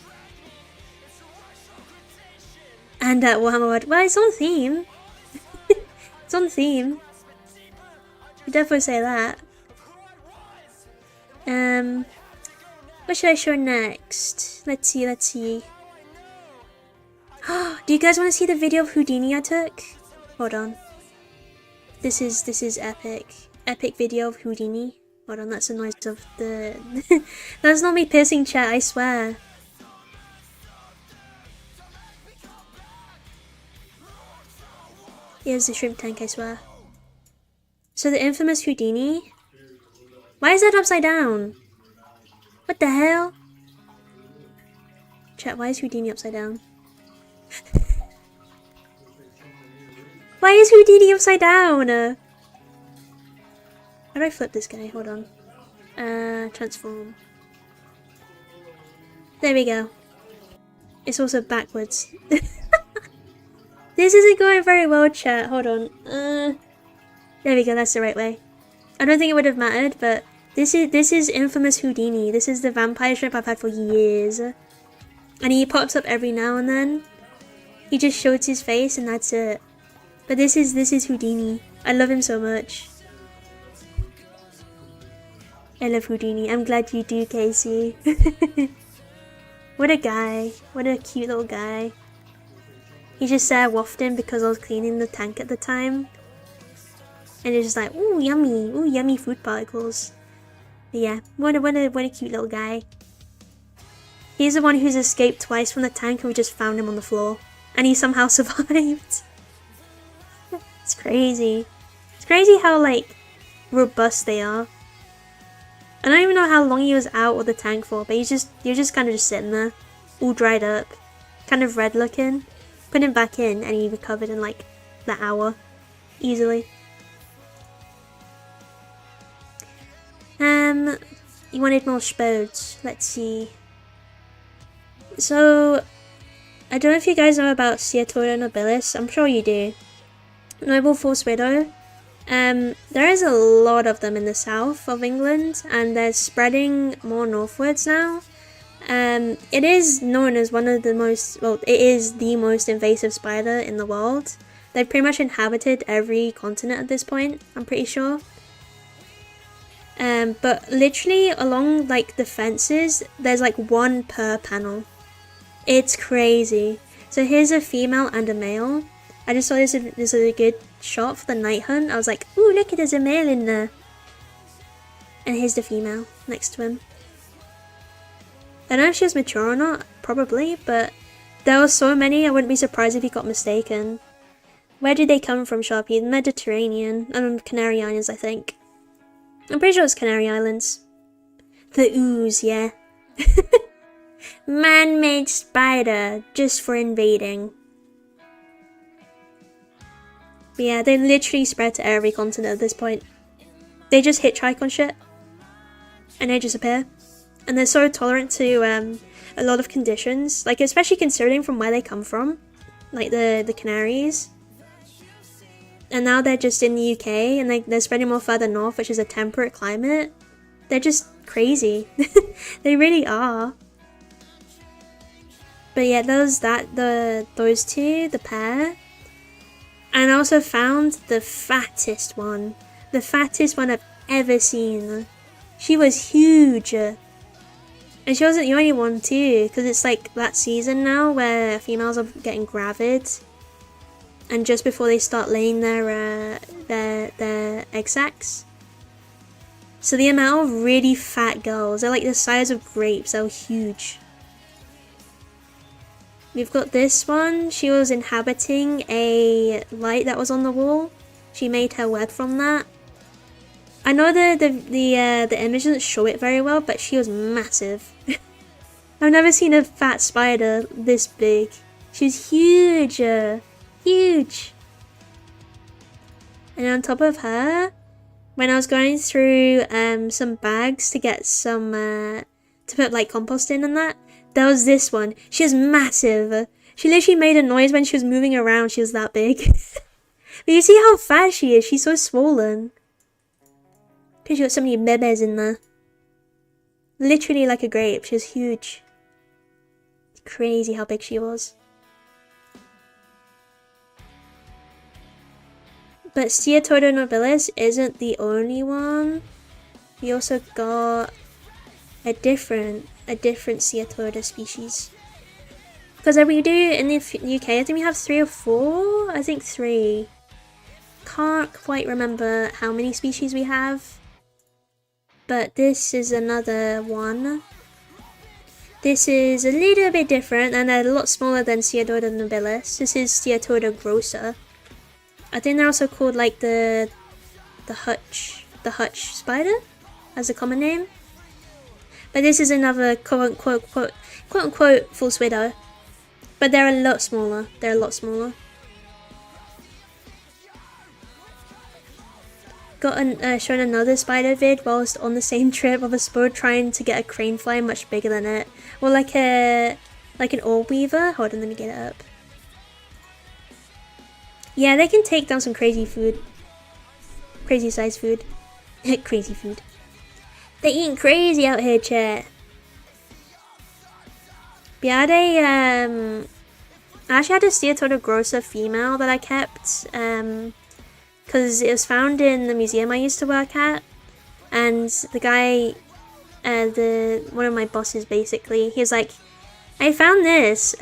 And at Warhammer World, well, it's on theme. It's on theme. You definitely say that. What should I show next? Let's see. Do you guys want to see the video of Houdini I took? Hold on. This is epic. Epic video of Houdini. Hold on, that's the noise of the... That's not me piercing chat, I swear. Here's the shrimp tank, I swear. So the infamous Houdini... Why is that upside down? What the hell? Chat, why is Houdini upside down? Why is Houdini upside down? How do I flip this guy? Hold on. Transform. There we go. It's also backwards. This isn't going very well, chat. Hold on. There we go. That's the right way. I don't think it would have mattered, but this is infamous Houdini. This is the vampire shrimp I've had for years, and he pops up every now and then. He just shows his face, and that's it. But this is Houdini. I love him so much. I love Houdini. I'm glad you do, Casey. What a guy. What a cute little guy. He just wafted because I was cleaning the tank at the time. And it's just like, ooh, yummy. Ooh, yummy food particles. But yeah, what a cute little guy. He's the one who's escaped twice from the tank and we just found him on the floor. And he somehow survived. It's crazy. It's crazy how, like, robust they are. I don't even know how long he was out of the tank for, but you're just kind of just sitting there, all dried up, kind of red looking. Put him back in and he recovered in like the hour. Easily. You wanted more spodes. Let's see. So, I don't know if you guys know about Steatoda nobilis. I'm sure you do. Noble False Widow. There is a lot of them in the south of England, and they're spreading more northwards now. It is known as one of the most, well, it is the most invasive spider in the world. They've pretty much inhabited every continent at this point, I'm pretty sure. But literally along like the fences, there's like one per panel. It's crazy. So here's a female and a male. I just saw this is a good shot for the night hunt. I was like, ooh, look, there's a male in there. And here's the female next to him. I don't know if she was mature or not, probably, but there were so many, I wouldn't be surprised if he got mistaken. Where did they come from, Sharpie? The Mediterranean, Canary Islands, I think. I'm pretty sure it's Canary Islands. The ooze, yeah. Man-made spider, just for invading. But yeah, they literally spread to every continent at this point. They just hitchhike on shit. And they just appear. And they're so tolerant to a lot of conditions. Like, especially considering from where they come from. Like the Canaries. And now they're just in the UK, and they're spreading more further north, which is a temperate climate. They're just crazy. They really are. But yeah, those two, the pair. And I also found the fattest one. The fattest one I've ever seen. She was huge. And she wasn't the only one too, because it's like that season now where females are getting gravid. And just before they start laying their egg sacs. So the amount of really fat girls, they're like the size of grapes, they're huge. We've got this one, she was inhabiting a light that was on the wall. She made her web from that. I know the image doesn't show it very well, but she was massive. I've never seen a fat spider this big. She's huge. Huge. And on top of her, when I was going through some bags to get some to put like compost in and that, there was this one. She was massive. She literally made a noise when she was moving around. She was that big. But you see how fat she is. She's so swollen. Because she got so many bebes in there. Literally like a grape. She was huge. It's crazy how big she was. But Steatoda nobilis isn't the only one. We also got a different Steatoda species. Because we do in the UK, I think we have 3 or 4. I think 3. Can't quite remember how many species we have. But this is another one. This is a little bit different and a lot smaller than Steatoda nobilis. This is Steatoda grossa. I think they're also called like the hutch spider as a common name. But this is another quote unquote false widow. But they're a lot smaller. They're a lot smaller. Got shown another spider vid whilst on the same trip of a spode trying to get a crane fly much bigger than it. Or like an orb weaver. Hold on, let me get it up. Yeah, they can take down some crazy food. Crazy size food. Crazy food. They eating crazy out here, chat. But yeah, I actually had a Steatoda grossa female that I kept. Because it was found in the museum I used to work at. And the guy, one of my bosses basically, he was like, I found this,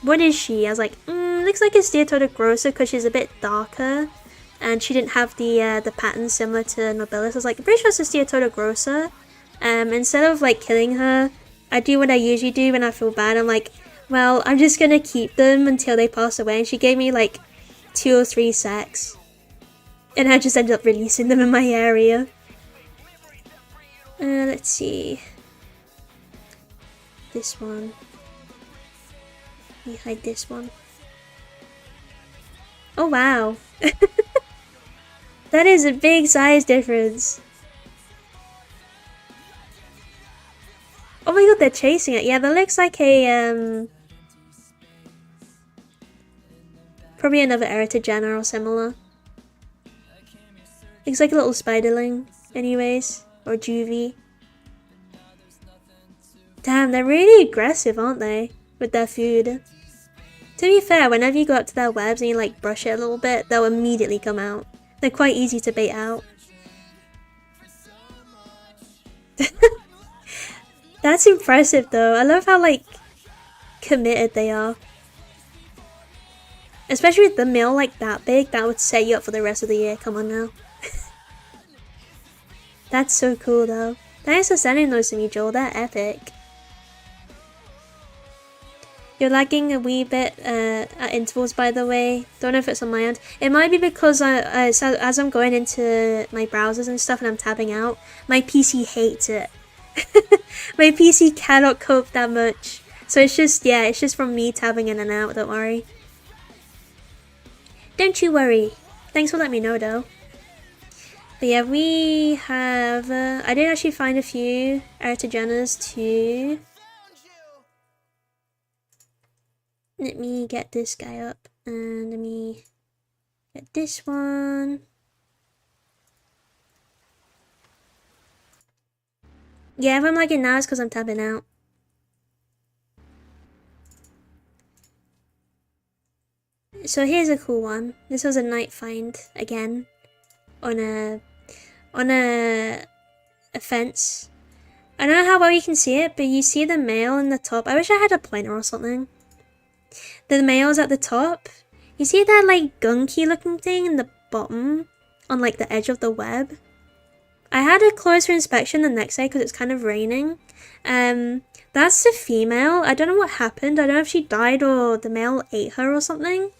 what is she? I was like, looks like a Steatoda grossa because she's a bit darker. And she didn't have the pattern similar to nobilis. I was like, I'm pretty sure it's a Steatoda grossa. Instead of like killing her, I do what I usually do when I feel bad. I'm like, well, I'm just gonna keep them until they pass away. And she gave me like 2 or 3 sacs. And I just ended up releasing them in my area. Let's see. This one. We hide this one. Oh wow. That is a big size difference. Oh my god, they're chasing it. Yeah, that looks like a probably another Eritogena or similar. Looks like a little spiderling, anyways. Or juvie. Damn, they're really aggressive, aren't they? With their food. To be fair, whenever you go up to their webs and you like brush it a little bit, they'll immediately come out. They're quite easy to bait out. That's impressive though. I love how like committed they are. Especially with the male like that big, that would set you up for the rest of the year. Come on now. That's so cool though. Thanks for sending those to me, Joel. They're epic. You're lagging a wee bit at intervals, by the way. Don't know if it's on my end. It might be because as I'm going into my browsers and stuff and I'm tabbing out, my PC hates it. My PC cannot cope that much. So it's just, yeah, it's just from me tabbing in and out, don't worry. Don't you worry. Thanks for letting me know though. But yeah, we have, I did actually find a few Eritogenas too. Let me get this guy up and let me get this one. Yeah, if I'm lagging now, it's because I'm tabbing out. So here's a cool one. This was a night find again on a fence. I don't know how well you can see it, but you see the male in the top. I wish I had a pointer or something. The male's at the top. You see that like gunky looking thing in the bottom on like the edge of the web? I had a closer inspection the next day because it's kind of raining. That's the female. I don't know what happened. I don't know if she died or the male ate her or something.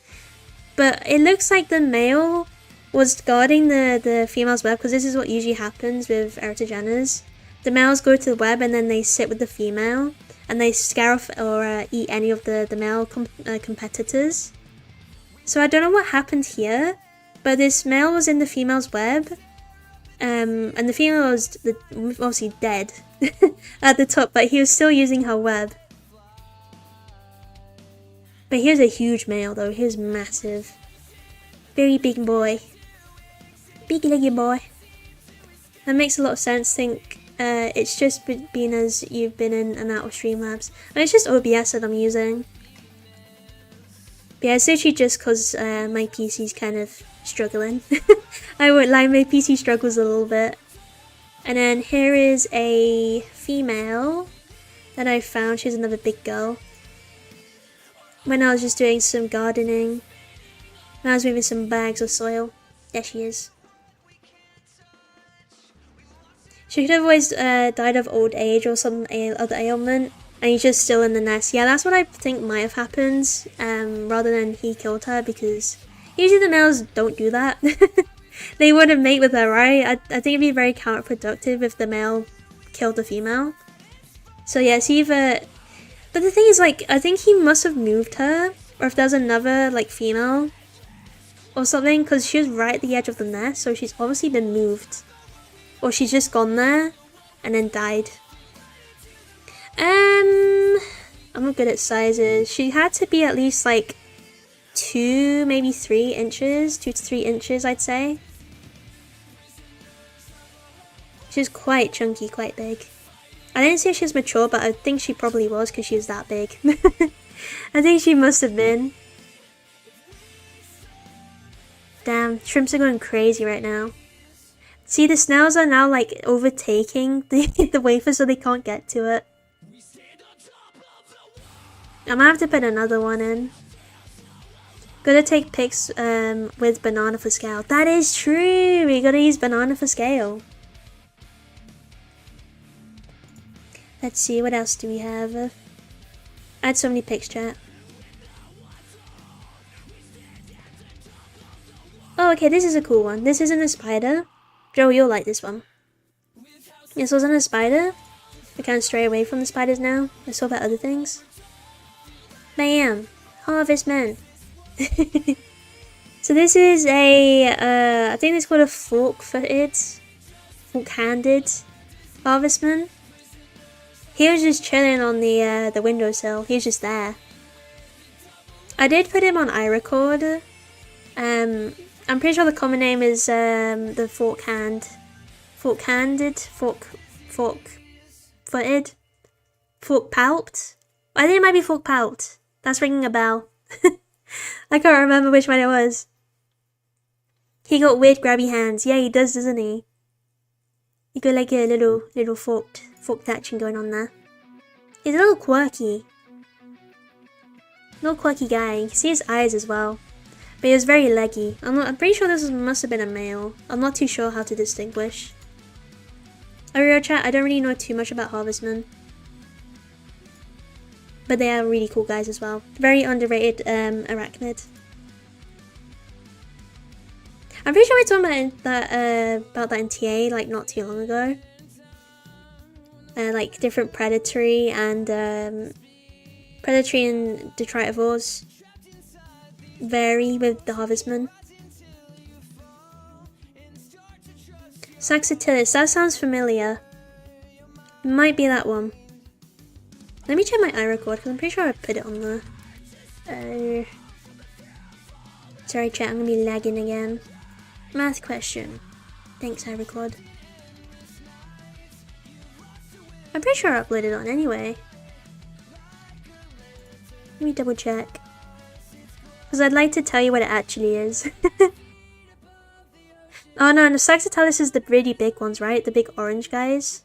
But it looks like the male was guarding the female's web, because this is what usually happens with Eritogenas. The males go to the web and then they sit with the female and they scare off or eat any of the male competitors. So I don't know what happened here, but this male was in the female's web. And the female was obviously dead at the top, but he was still using her web. But here's a huge male though, he's massive. Very big boy. Big leggy boy. That makes a lot of sense. Think it's just been as you've been in and out of Streamlabs. And it's just OBS that I'm using. But yeah, it's literally just because my PC's kind of struggling. I won't lie, my PC struggles a little bit. And then here is a female that I found. She's another big girl. When I was just doing some gardening, when I was moving some bags of soil. There she is. She could have always died of old age or some other ailment, and he's just still in the nest. Yeah, that's what I think might have happened, rather than he killed her, because usually the males don't do that. They wouldn't mate with her, right? I think it'd be very counterproductive if the male killed the female. So yeah, it's either... But the thing is, like, I think he must have moved her, or if there's another, like, female or something, because she was right at the edge of the nest, so she's obviously been moved. Or she's just gone there and then died. I'm not good at sizes. She had to be at least like 2, maybe 3 inches. 2 to 3 inches, I'd say. She's quite chunky, quite big. I didn't say she was mature, but I think she probably was because she was that big. I think she must have been. Damn, shrimps are going crazy right now. See, the snails are now like overtaking the wafer so they can't get to it. I'm gonna have to put another one in. Gotta take pics with banana for scale. That is true! We gotta use banana for scale. Let's see, what else do we have? I had so many pics, chat. Oh, okay, this is a cool one. This isn't a spider. Joe, you'll like this one. This wasn't a spider. I can't stray away from the spiders now. Let's talk about other things. Bam! Harvest man. So this is a, I think it's called a fork-handed harvestman. He was just chilling on the windowsill. He was just there. I did put him on iRecord. I'm pretty sure the common name is the fork-footed, fork-palped. I think it might be fork-palped. That's ringing a bell. I can't remember which one it was. He got weird grabby hands. Yeah, he does, doesn't he? He got like a little forked action going on there. He's a little quirky. Little quirky guy. You can see his eyes as well. But he was very leggy. I'm pretty sure this must have been a male. I'm not too sure how to distinguish. Real chat, I don't really know too much about harvestmen. But they are really cool guys as well. Very underrated arachnid. I'm pretty sure we talked about that in TA like not too long ago. Like different predatory and detritivores vary with the harvestman. Saxatilis, that sounds familiar. It might be that one. Let me check my iRecord because I'm pretty sure I put it on there. Sorry chat, I'm gonna be lagging again. Math question. Thanks iRecord. I'm pretty sure I uploaded it on anyway. Let me double check. Because I'd like to tell you what it actually is. Oh no, the Saxatilis is the really big ones, right? The big orange guys.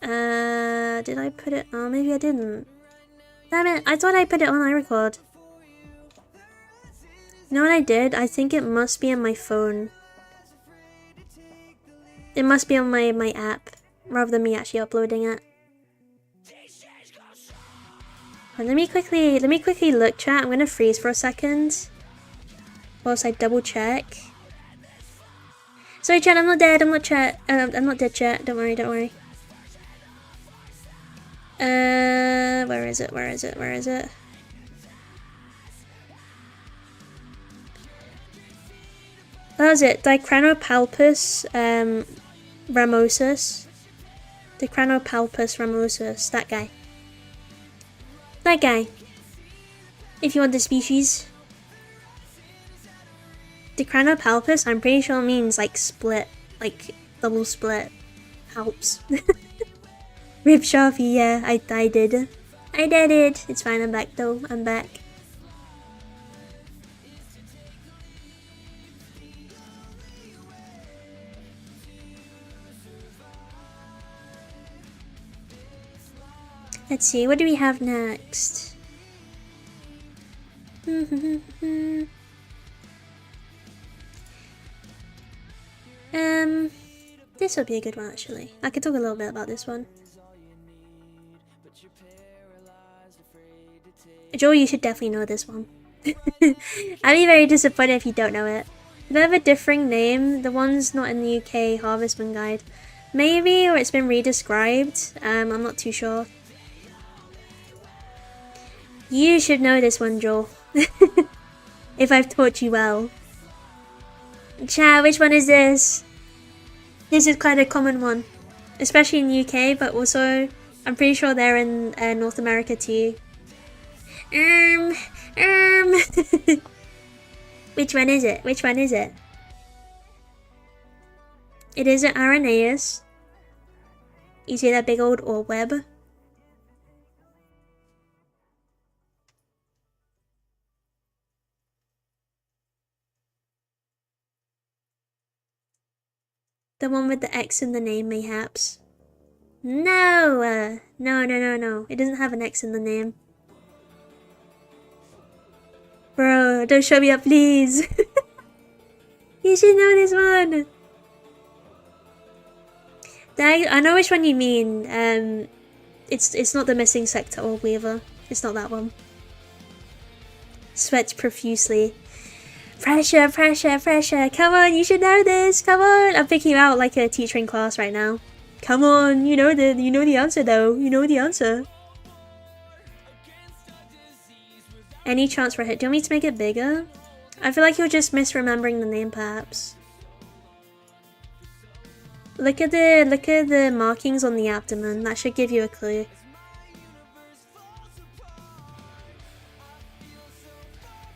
Did I put it? Oh, maybe I didn't. Damn it, I thought I put it on iRecord. You know what I did? I think it must be on my phone. It must be on my app, rather than me actually uploading it. Let me quickly look, chat. I'm gonna freeze for a second. Whilst I double check. Sorry chat, I'm not dead, I'm not dead chat, don't worry. Where is it? That was it, Dicranopalpus ramosus. Dicranopalpus ramosus, that guy. That guy. If you want the species. Dicranopalpus, I'm pretty sure means like split, like double split palps. Rip Sharpie, yeah, I did. I did it. It's fine, I'm back though. I'm back. Let's see, what do we have next? This will be a good one actually. I could talk a little bit about this one. Joel, you should definitely know this one. I'd be very disappointed if you don't know it. They have a differing name. The one's not in the UK Harvestman Guide. Maybe, or it's been redescribed. I'm not too sure. You should know this one, Joel. If I've taught you well. Chat, which one is this? This is quite a common one. Especially in the UK, but also I'm pretty sure they're in North America too. Which one is it? Which one is it? It is an Arenaeus. You see that big old orb web? The one with the X in the name, mayhaps. No! No. It doesn't have an X in the name. Bro, don't show me up, please. You should know this one. I know which one you mean. It's not the missing sector or weaver. It's not that one. Sweats profusely. Pressure. Come on, you should know this. Come on. I'm picking you out like a teacher in class right now. Come on, you know the answer though. You know the answer. Any chance for a hit? Do you want me to make it bigger? I feel like you're just misremembering the name, perhaps. Look at the markings on the abdomen. That should give you a clue.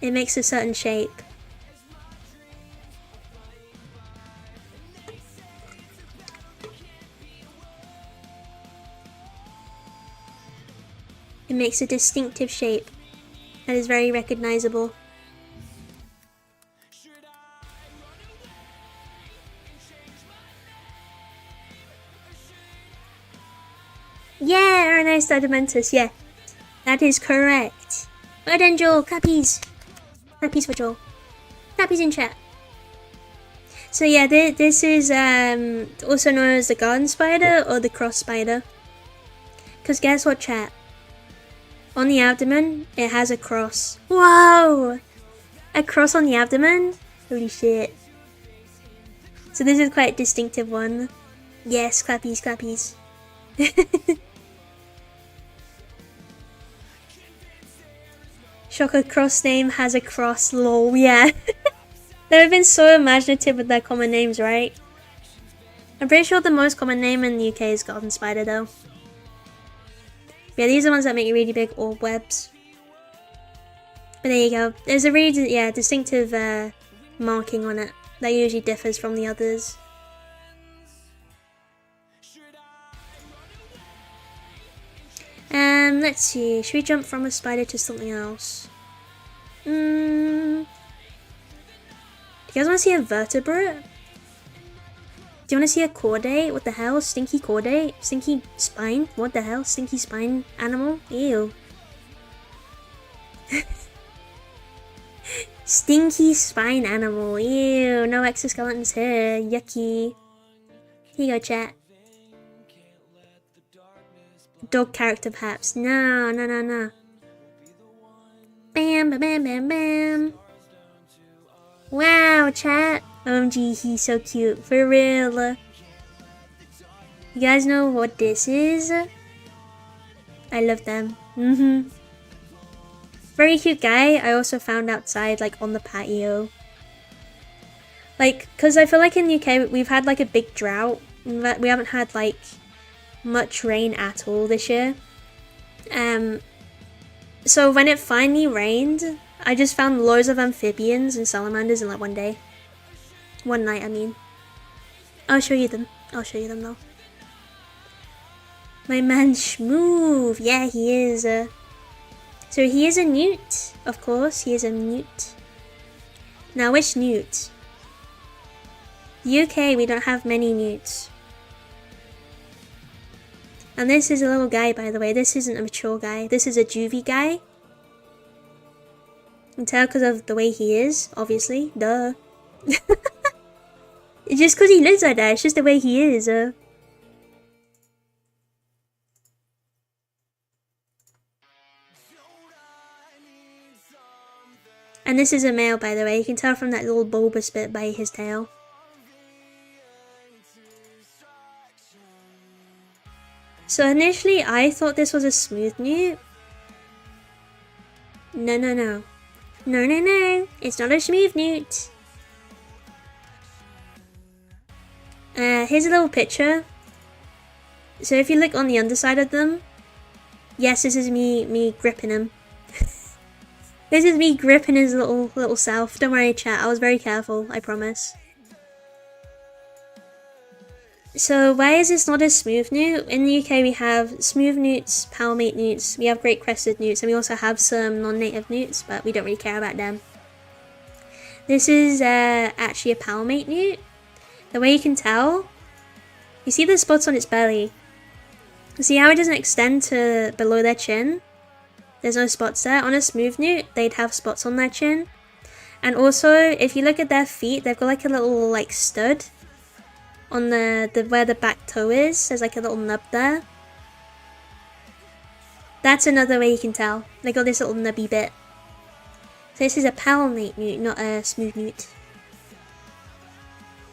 It makes a certain shape. It makes a distinctive shape that is very recognizable. Yeah, Aranais Diamantus, yeah. That is correct. Well done, Joel. Clappies. Clappies for Joel. Clappies in chat. So yeah, this is also known as the garden spider or the cross spider. Because guess what, chat? On the abdomen, it has a cross. Whoa! A cross on the abdomen? Holy shit. So this is quite a distinctive one. Yes, clappies, clappies. Shocker cross name has a cross, lol, yeah. They've been so imaginative with their common names, right? I'm pretty sure the most common name in the UK is garden spider though. Yeah, these are the ones that make really big orb webs. But there you go. There's a really distinctive marking on it that usually differs from the others. Let's see. Should we jump from a spider to something else? Do you guys want to see a vertebrate? Do you want to see a chordate? What the hell? Stinky chordate? Stinky spine? What the hell? Stinky spine animal? Ew. Stinky spine animal. Ew. No exoskeletons here. Yucky. Here you go, chat. Dog character perhaps. No, no, no, no. Bam, bam, bam, bam, bam. Wow, chat. OMG, he's so cute. For real. You guys know what this is? I love them. Very cute guy. I also found outside, like, on the patio. Like, because I feel like in the UK, we've had, like, a big drought. We haven't had, like, much rain at all this year. So when it finally rained, I just found loads of amphibians and salamanders in like one day. One night, I mean. I'll show you them. I'll show you them though. My man Schmoove. Yeah, he is. So he is a newt, of course. He is a newt. Now, which newt? The UK, we don't have many newts. And this is a little guy, by the way. This isn't a mature guy. This is a juvie guy. You can tell because of the way he is, obviously. Duh. It's just because he lives like that. It's just the way he is. And this is a male, by the way. You can tell from that little bulbous bit by his tail. So initially, I thought this was a smooth newt. No, no, no. No, no, no. It's not a smooth newt. Here's a little picture. So if you look on the underside of them, yes, this is me gripping him. This is me gripping his little self. Don't worry, chat. I was very careful. I promise. So why is this not a smooth newt? In the UK we have smooth newts, palmate newts, we have great crested newts, and we also have some non-native newts, but we don't really care about them. This is actually a palmate newt. The way you can tell, you see the spots on its belly. See how it doesn't extend to below their chin? There's no spots there. On a smooth newt, they'd have spots on their chin. And also, if you look at their feet, they've got like a little like stud on the where the back toe is. There's like a little nub there. That's another way you can tell. They got this little nubby bit. So this is a palmate newt, not a smooth newt.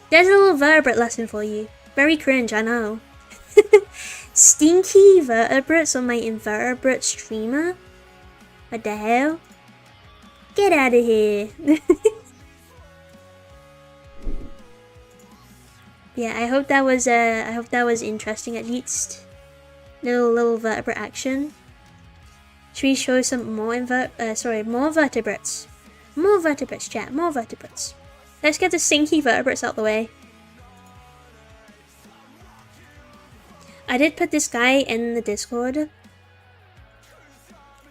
There's a little vertebrate lesson for you. Very cringe, I know. Stinky vertebrates on my invertebrate streamer? What the hell? Get out of here. Yeah, I hope that was interesting at least. Little vertebrate action. Should we show some more more vertebrates? More vertebrates, chat, more vertebrates. Let's get the stinky vertebrates out the way. I did put this guy in the Discord,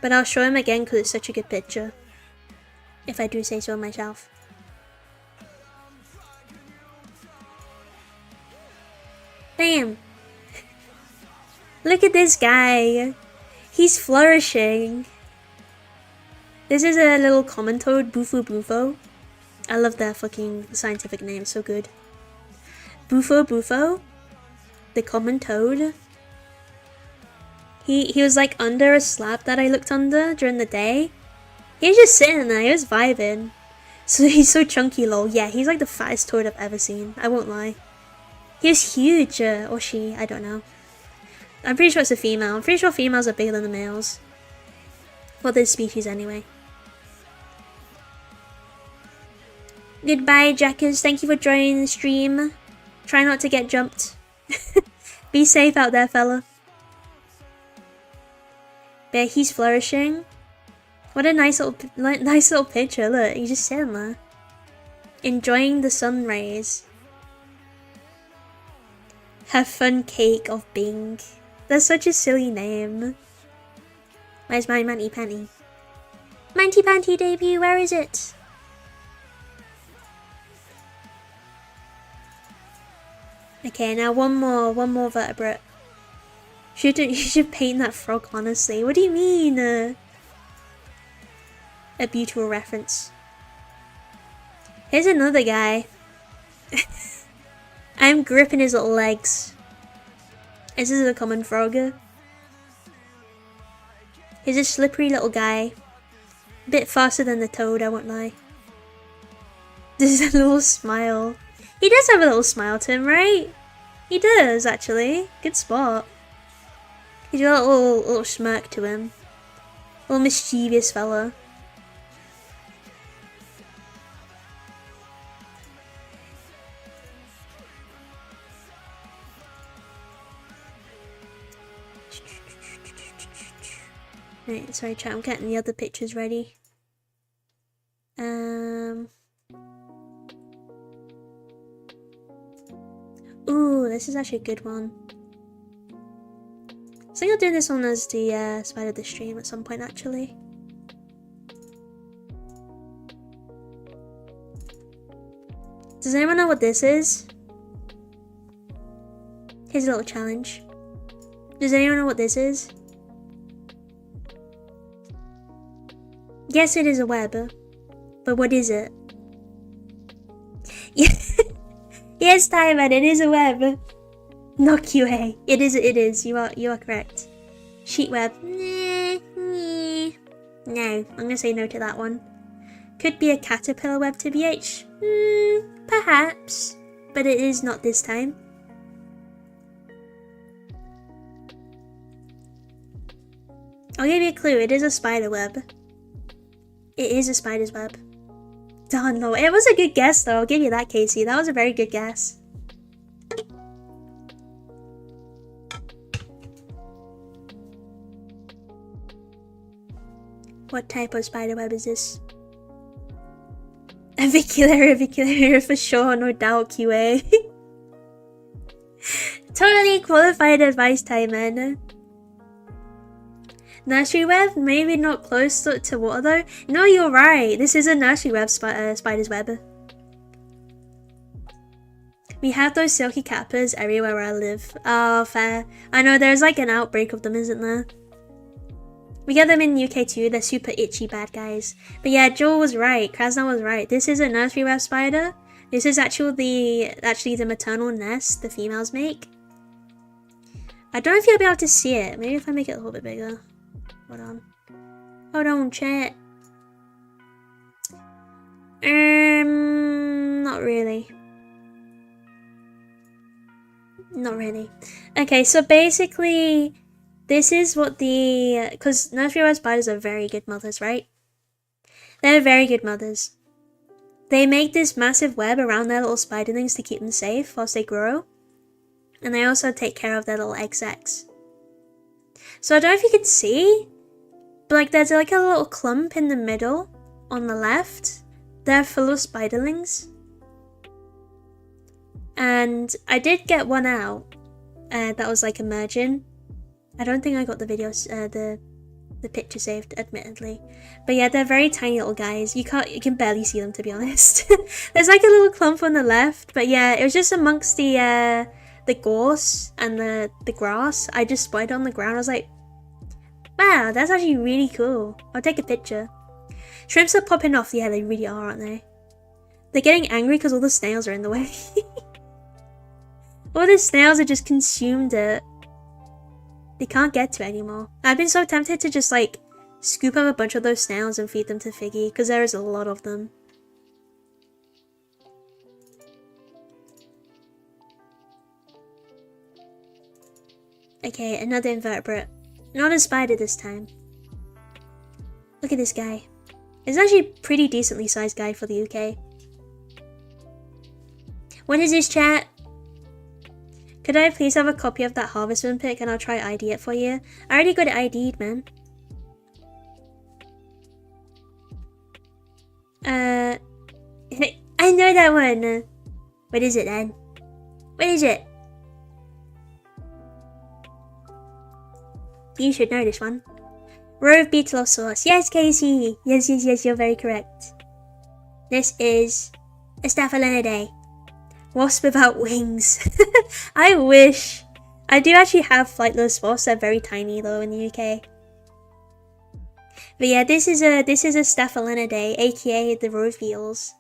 but I'll show him again because it's such a good picture, if I do say so myself. Bam! Look at this guy! He's flourishing! This is a little common toad, Bufo Bufo. I love their fucking scientific name, so good. Bufo Bufo, the common toad. He was like under a slab that I looked under during the day. He was just sitting there, he was vibing. So he's so chunky, lol. Yeah, he's like the fattest toad I've ever seen, I won't lie. He was huge, or she, I don't know. I'm pretty sure it's a female. I'm pretty sure females are bigger than the males. For this species anyway. Goodbye, Jackers. Thank you for joining the stream. Try not to get jumped. Be safe out there, fella. But he's flourishing. What a nice little picture. Look, he's just sitting there, enjoying the sun rays. Have fun, cake of Bing. That's such a silly name. Where's my Manty Panty? Manty Panty debut, where is it? Okay, now one more vertebrate. You should paint that frog, honestly. What do you mean? A beautiful reference. Here's another guy. I'm gripping his little legs. This is a common frog. He's a slippery little guy. A bit faster than the toad, I won't lie. This is a little smile. He does have a little smile to him, right? He does, actually. Good spot. He's got a little smirk to him. A little mischievous fella. Right, sorry chat, I'm getting the other pictures ready. Ooh, this is actually a good one. I think I'll do this one as the spider of the stream at some point, actually. Does anyone know what this is? Here's a little challenge. Does anyone know what this is? Yes, it is a web, but what is it? Yes, Tyman, it is a web. Not QA. It is. You are correct. Sheet web. No, I'm gonna say no to that one. Could be a caterpillar web to BH. Perhaps, but it is not this time. I'll give you a clue. It is a spider web. It is a spider's web. Oh no, it was a good guess though, I'll give you that, Casey. That was a very good guess. What type of spider web is this? Avicularia for sure, no doubt, QA. Totally qualified advice, Tyman. Nursery web? Maybe not close to water though. No, you're right. This is a nursery web, spider's web. We have those silky cappers everywhere where I live. Oh, fair. I know, there's like an outbreak of them, isn't there? We get them in UK too. They're super itchy bad guys. But yeah, Joel was right. Krasna was right. This is a nursery web spider. This is actually the maternal nest the females make. I don't know if you'll be able to see it. Maybe if I make it a little bit bigger. Hold on, chat. Not really. Not really. Okay, so basically, this is what because nursery web spiders are very good mothers, right? They're very good mothers. They make this massive web around their little spiderlings to keep them safe whilst they grow. And they also take care of their little egg sacs. So I don't know if you can see, but like there's like a little clump in the middle on the left. They're full of spiderlings. And I did get one out that was like emerging. I don't think I got the videos, the picture saved, admittedly. But yeah, they're very tiny little guys. You can barely see them, to be honest. There's like a little clump on the left, but yeah, it was just amongst the gorse and the grass. I just spotted it on the ground. I was like, wow, that's actually really cool. I'll take a picture. Shrimps are popping off. Yeah, they really are, aren't they? They're getting angry because all the snails are in the way. All the snails have just consumed it. They can't get to it anymore. I've been so tempted to just like scoop up a bunch of those snails and feed them to Figgy, because there is a lot of them. Okay, another invertebrate. Not a spider this time. Look at this guy. It's actually a pretty decently sized guy for the UK. What is this, chat? Could I please have a copy of that Harvestman pic and I'll try ID it for you? I already got it ID'd, man. I know that one. What is it then? What is it? You should know this one. Rove beetle sauce. Yes, Casey. Yes, you're very correct. This is a Staphylinidae. Wasp without wings. I wish. I do actually have flightless wasps. They're very tiny though in the UK. But yeah, this is a Staphylinidae, aka the rove beetles.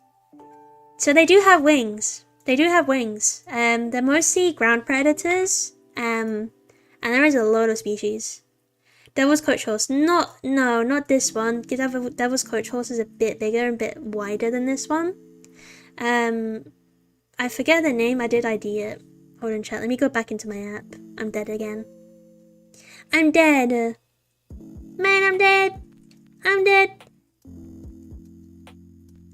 So they do have wings. They do have wings. They're mostly ground predators. And there is a lot of species. Devil's coach horse. No, not this one. Devil's coach horse is a bit bigger and a bit wider than this one. I forget the name. I did ID it. Hold on, chat. Let me go back into my app. I'm dead again. I'm dead. Man, I'm dead. I'm dead.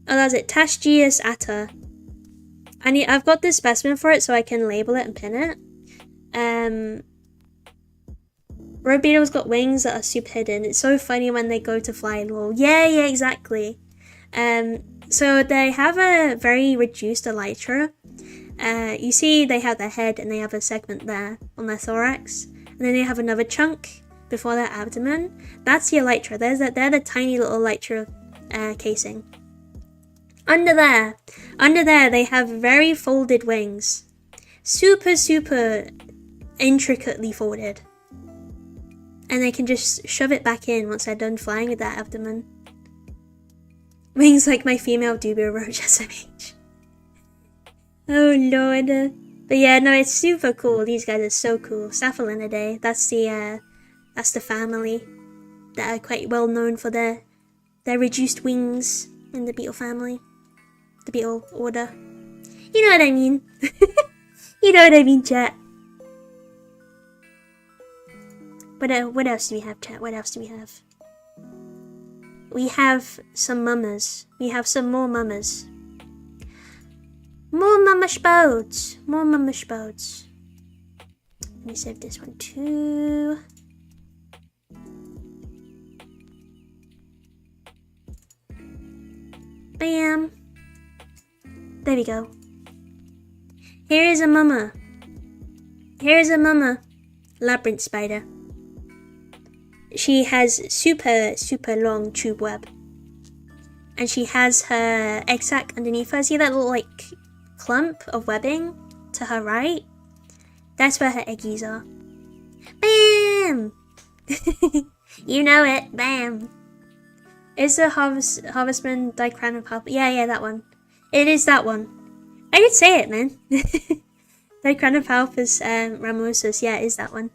Oh, that's it. Tashgias atta. I've got this specimen for it so I can label it and pin it. Rove beetles got wings that are super hidden. It's so funny when they go to fly, lol. Yeah, exactly. So they have a very reduced elytra. You see they have their head and they have a segment there on their thorax. And then they have another chunk before their abdomen. That's the elytra. They're the tiny little elytra casing. Under there they have very folded wings. Super intricately folded. And they can just shove it back in once they're done flying with that abdomen. Wings like my female dubia roach SMH. Oh lord. But yeah, no, it's super cool. These guys are so cool. Staphylinidae, that's the family that are quite well known for their reduced wings in the beetle family. The beetle order. You know what I mean. You know what I mean, chat. What else do we have, chat? What else do we have? We have some mummers. We have some more mummers. More mummer spodes. More mummer spodes. Let me save this one too. Bam. There we go. Here is a mummer. Here is a mummer. Labyrinth spider. She has super long tube web. And she has her egg sac underneath her. See that little like clump of webbing to her right? That's where her eggies are. Bam! You know it. Bam! Is the Harvestman Dicranopalpus? Yeah, that one. It is that one. I could say it, man. Dicranopalpus ramosus. Yeah, it is that one.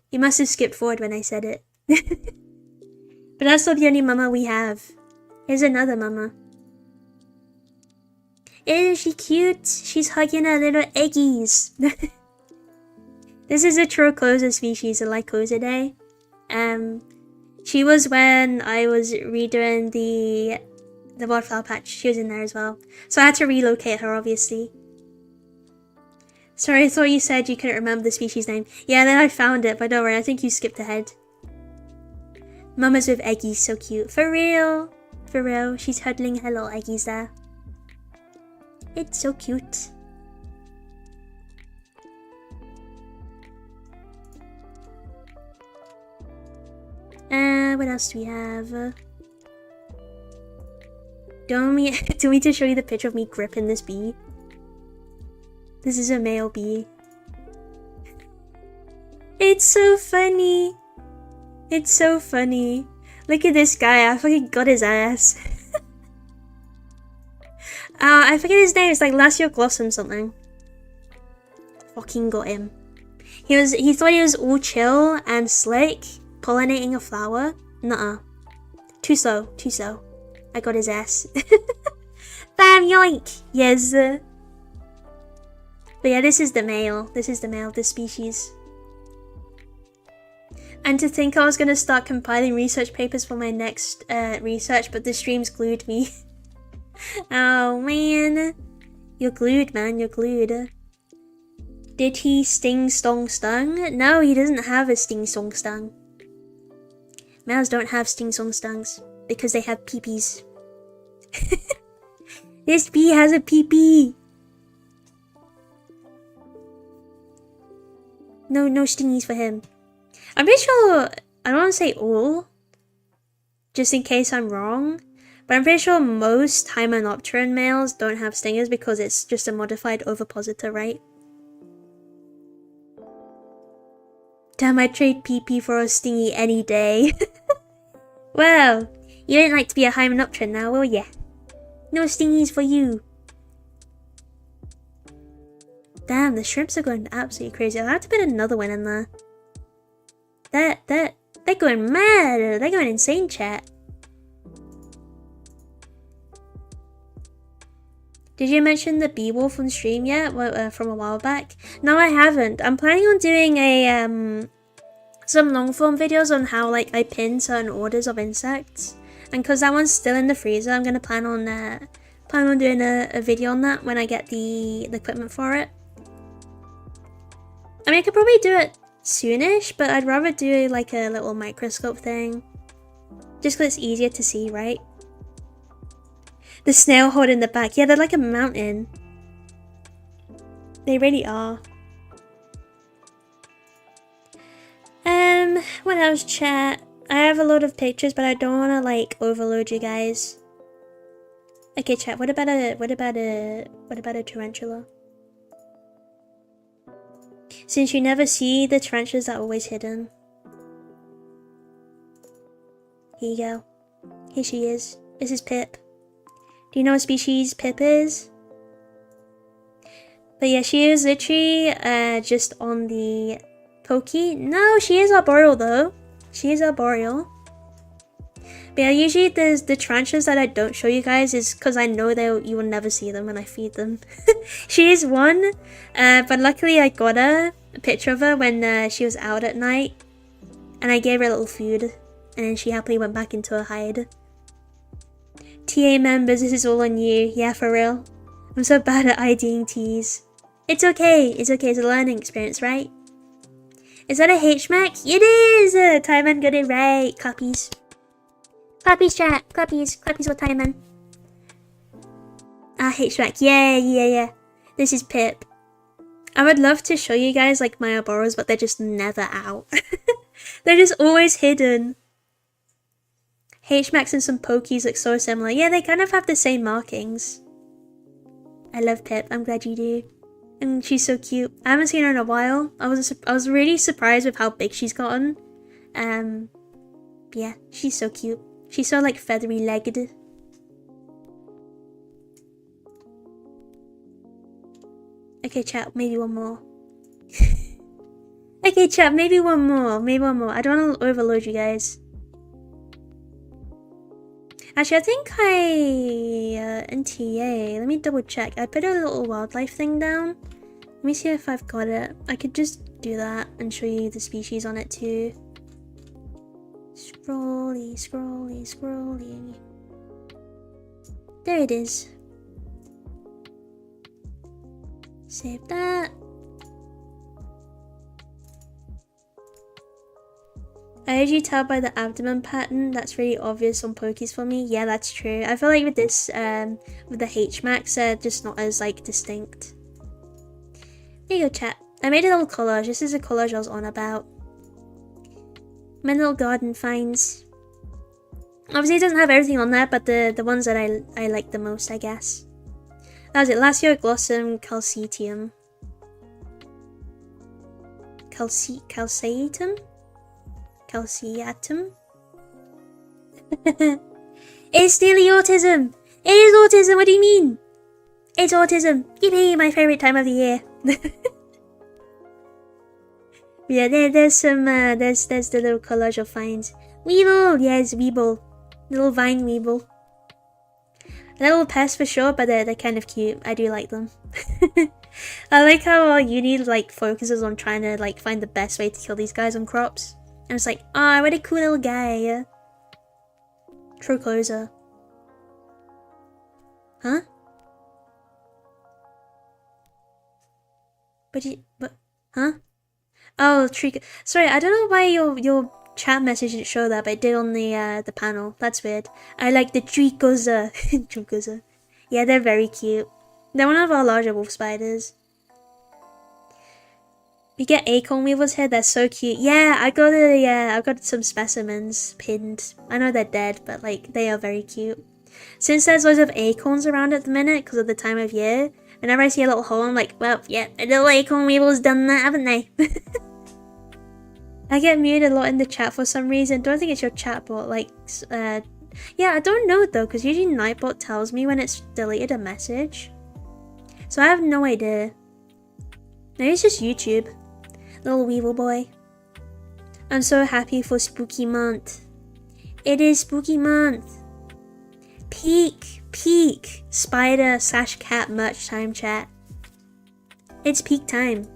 You must have skipped forward when I said it. But that's not the only mama we have. Here's another mama. Isn't she cute? She's hugging her little eggies. This is a Trochosa species, a Lycosidae. She was when I was redoing the wildflower patch. She was in there as well. So I had to relocate her, obviously. Sorry, I thought you said you couldn't remember the species name. Yeah, then I found it, but don't worry, I think you skipped ahead. Mamas with eggies, so cute. For real. For real. She's huddling her little eggies there. It's so cute. What else do we have? Do you want me to show you the picture of me gripping this bee? This is a male bee. It's so funny. It's so funny. Look at this guy. I fucking got his ass. I forget his name. It's like Lasio Glossom something. Fucking got him. He thought he was all chill and slick, pollinating a flower. Nuh-uh. Too slow. Too slow. I got his ass. Bam! Yoink! Yes. But yeah, this is the male. This is the male of this species. And to think I was going to start compiling research papers for my next research, but the streams glued me. Oh man. You're glued, man. You're glued. Did he sting, stong, stung? No, he doesn't have a sting, stong, stung. Males don't have sting, stong, stungs because they have peepees. This bee has a peepee. No stingies for him. I'm pretty sure, I don't want to say all, just in case I'm wrong, but I'm pretty sure most Hymenopteran males don't have stingers because it's just a modified ovipositor, right? Damn, I'd trade PP for a stingy any day. Well, you don't like to be a Hymenopteran now, will ya? No stingies for you. Damn, the shrimps are going absolutely crazy. I'll have to put another one in there. They're going mad. They're going insane, chat. Did you mention the bee wolf on stream yet? From a while back? No, I haven't. I'm planning on doing a some long form videos on how like I pin certain orders of insects, and because that one's still in the freezer, I'm gonna plan on doing a video on that when I get the equipment for it. I mean, I could probably do it soonish, but I'd rather do like a little microscope thing, just because it's easier to see, right? The snail hole in the back, yeah, they're like a mountain. They really are. What else, chat? I have a lot of pictures, but I don't want to like overload you guys. Okay, chat. What about a tarantula? Since you never see the tarantulas that are always hidden. Here you go. Here she is. This is Pip. Do you know what species Pip is? But yeah, she is literally just on the pokey. No, she is arboreal though. She is arboreal. But yeah, usually there's the tarantulas that I don't show you guys is because I know you will never see them when I feed them. She is one, but luckily I got a picture of her when she was out at night, and I gave her a little food, and then she happily went back into her hide. TA members, this is all on you. Yeah, for real. I'm so bad at IDing Ts. It's okay. It's okay. It's a learning experience, right? Is that a HMAC? It is! Tieman got it right. Copies. Clappies, chat. Clappies. Clappies with Tieman. Ah, HMAC. Yeah. This is Pip. I would love to show you guys like my arboros, but they're just never out. They're just always hidden. HMAX and some pokies look so similar. Yeah, they kind of have the same markings. I love Pip. I'm glad you do. And she's so cute. I haven't seen her in a while. I was really surprised with how big she's gotten. Yeah, she's so cute. She's so like feathery legged. Okay, chat, maybe one more. Okay, chat, maybe one more. I don't want to overload you guys. Actually, I think NTA, let me double check. I put a little wildlife thing down. Let me see if I've got it. I could just do that and show you the species on it too. Scrolly, scrolly, scrolly. There it is. Save that. I usually tell by the abdomen pattern. That's really obvious on pokies for me. Yeah, that's true. I feel like with this, with the H-Max, just not as like distinct. There you go, chat. I made a little collage. This is a collage I was on about. My little garden finds. Obviously, it doesn't have everything on there, but the ones that I like the most, I guess. That was it. Lasioglossum calceatium. Calceatum? Calceatum? It's nearly autism! It is autism, what do you mean? It's autism! Yippee, my favourite time of the year. Yeah, there's some, there's the little collage of finds. Weeble! Yes, Weeble. Little vine Weeble. Little pests for sure, but they're kind of cute. I do like them. I like how uni like focuses on trying to like find the best way to kill these guys on crops. And it's like, oh, what a cool little guy, yeah. Trocosa. Huh? Huh? Oh, sorry, I don't know why your chat message didn't show that, but it did on the panel. That's weird. I like the Tricosa. Tricosa. Yeah, they're very cute. They're one of our larger wolf spiders. We get acorn weevils here. They're so cute. Yeah, I've got some specimens pinned. I know they're dead, but like they are very cute. Since there's loads of acorns around at the minute because of the time of year, whenever I see a little hole, I'm like, well, yeah, a little acorn weevil's done that, haven't they? I get muted a lot in the chat for some reason. Don't think it's your chatbot. Like, yeah, I don't know though, because usually Nightbot tells me when it's deleted a message. So I have no idea. Maybe it's just YouTube. Little Weevil boy. I'm so happy for spooky month. It is spooky month. Peak spider/cat merch time, chat. It's peak time.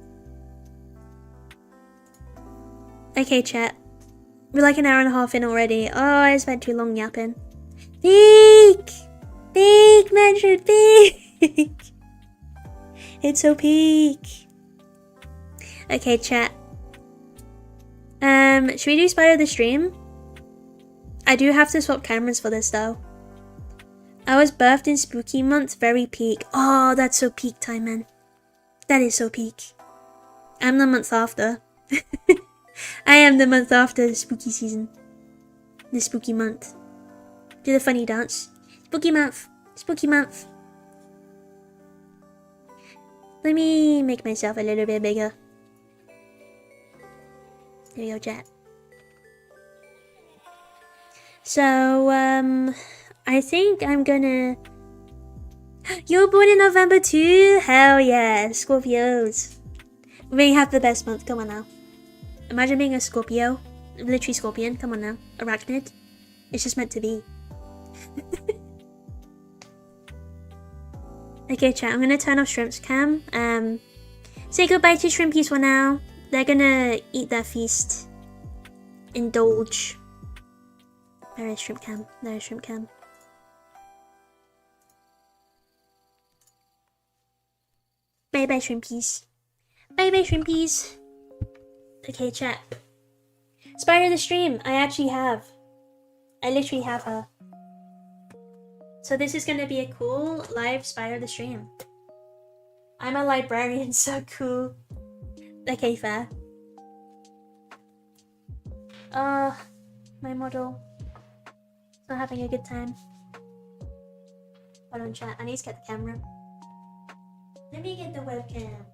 Okay, chat. We're like an hour and a half in already. Oh, I spent too long yapping. Peak mentioned peak. It's so peak. Okay, chat. Should we do Spider the stream? I do have to swap cameras for this though. I was birthed in spooky month, very peak. Oh, that's so peak time, man. That is so peak. I'm the month after. I am the month after the spooky season. The spooky month. Do the funny dance. Spooky month. Spooky month. Let me make myself a little bit bigger. There we go, chat. So, I think I'm gonna... You're born in November too? Hell yeah, Scorpios. We have the best month, come on now. Imagine being a Scorpio. Literally scorpion, come on now. Arachnid. It's just meant to be. Okay, chat, I'm gonna turn off Shrimp's cam. Say goodbye to Shrimpies for now. They're gonna eat their feast. Indulge. There is Shrimp cam. There is Shrimp cam. Bye bye, Shrimpies. Bye bye, Shrimpies. Okay, chat. Spider the stream. I actually have. I literally have her. So this is gonna be a cool live Spider the stream. I'm a librarian, so cool. Okay, fair. My model. Not having a good time. Hold on, chat. I need to get the camera. Let me get the webcam.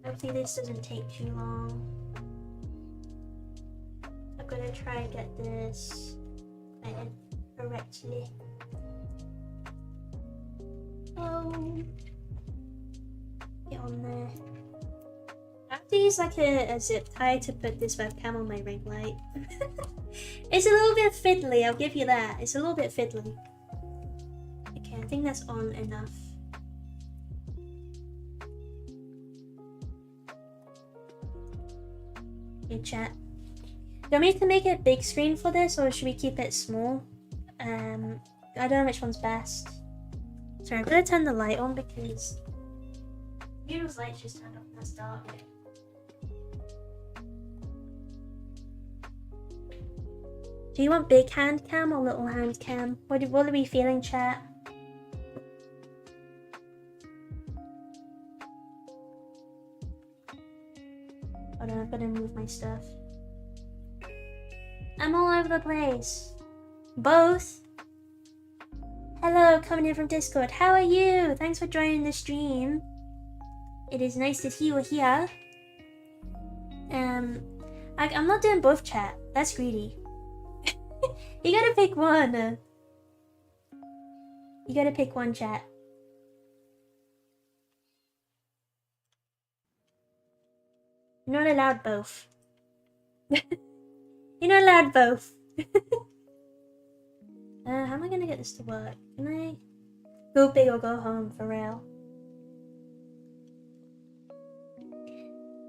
Hopefully this doesn't take too long. I'm gonna try and get this correctly. Oh, get on there. I have to use like a zip tie to put this webcam on my ring light. It's a little bit fiddly, I'll give you that. It's a little bit fiddly. Okay, I think that's on enough. Okay, chat. Do you want me to make it big screen for this, or should we keep it small? I don't know which one's best. Sorry, I'm gonna turn the light on because Noodle's light just turned off and it's dark. Do you want big hand cam or little hand cam? What are we feeling, chat? Hold on, I've got to move my stuff. I'm all over the place. Both. Hello, coming in from Discord. How are you? Thanks for joining the stream. It is nice to see you here. I'm not doing both, chat. That's greedy. You gotta pick one. You gotta pick one, chat. You're not allowed both. You're not allowed both. How am I gonna get this to work? Can I go big or go home for real?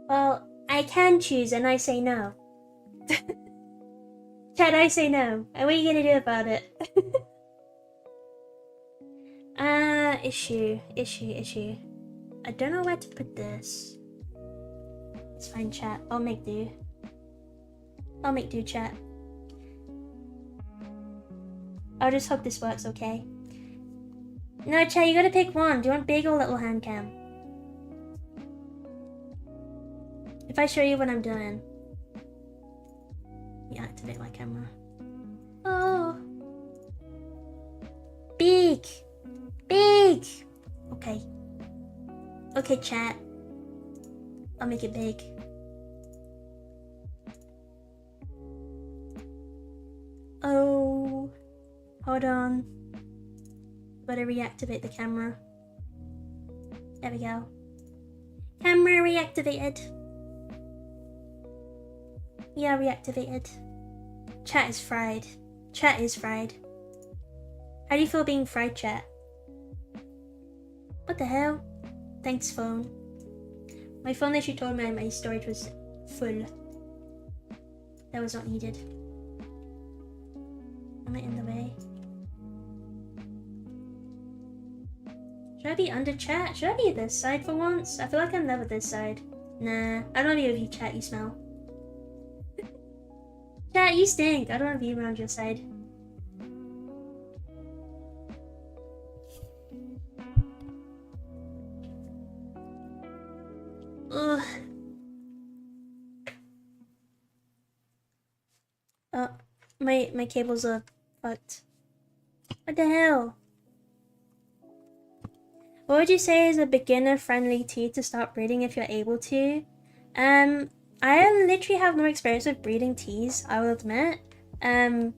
Well, I can choose and I say no. Chad, I say no. And what are you gonna do about it? Issue. I don't know where to put this. It's fine, chat. I'll make do. Chat. I'll just hope this works, okay? No, chat, you gotta pick one. Do you want big or little hand cam? If I show you what I'm doing. Let me activate my camera. Oh. Big. Okay, chat. I'll make it big. Oh. Hold on. Gotta reactivate the camera. There we go. Camera reactivated. Yeah, reactivated. Chat is fried. How do you feel being fried, chat? What the hell? Thanks, phone. My phone literally told me my storage was full. That was not needed. Am I in the way? Should I be under chat? Should I be this side for once? I feel like I'm never this side. Nah, I don't want to be with you, chat, you smell. Chat, you stink. I don't want to be around your side. Ugh. Oh, my cables are fucked. What the hell? What would you say is a beginner-friendly tea to start breeding if you're able to? I literally have no experience with breeding teas, I will admit. I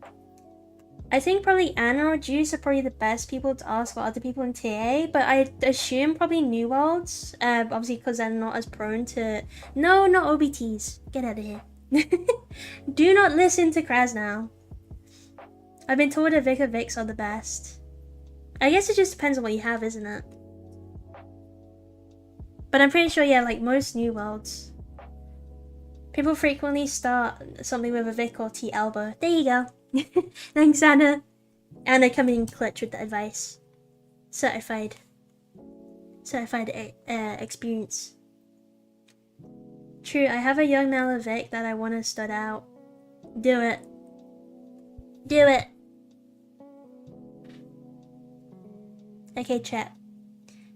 think probably Anna or Juice are probably the best people to ask for other people in TA, but I assume probably New Worlds, obviously because they're not as prone to... No, not OBTs. Get out of here. Do not listen to Kraz now. I've been told that Vics are the best. I guess it just depends on what you have, isn't it? But I'm pretty sure, yeah, like most New Worlds, people frequently start something with a Vic or T elbow. There you go. Thanks, Anna. Anna coming in clutch with the advice. Certified experience. True, I have a young Mala Vic that I want to stud out. Do it. Okay, chat.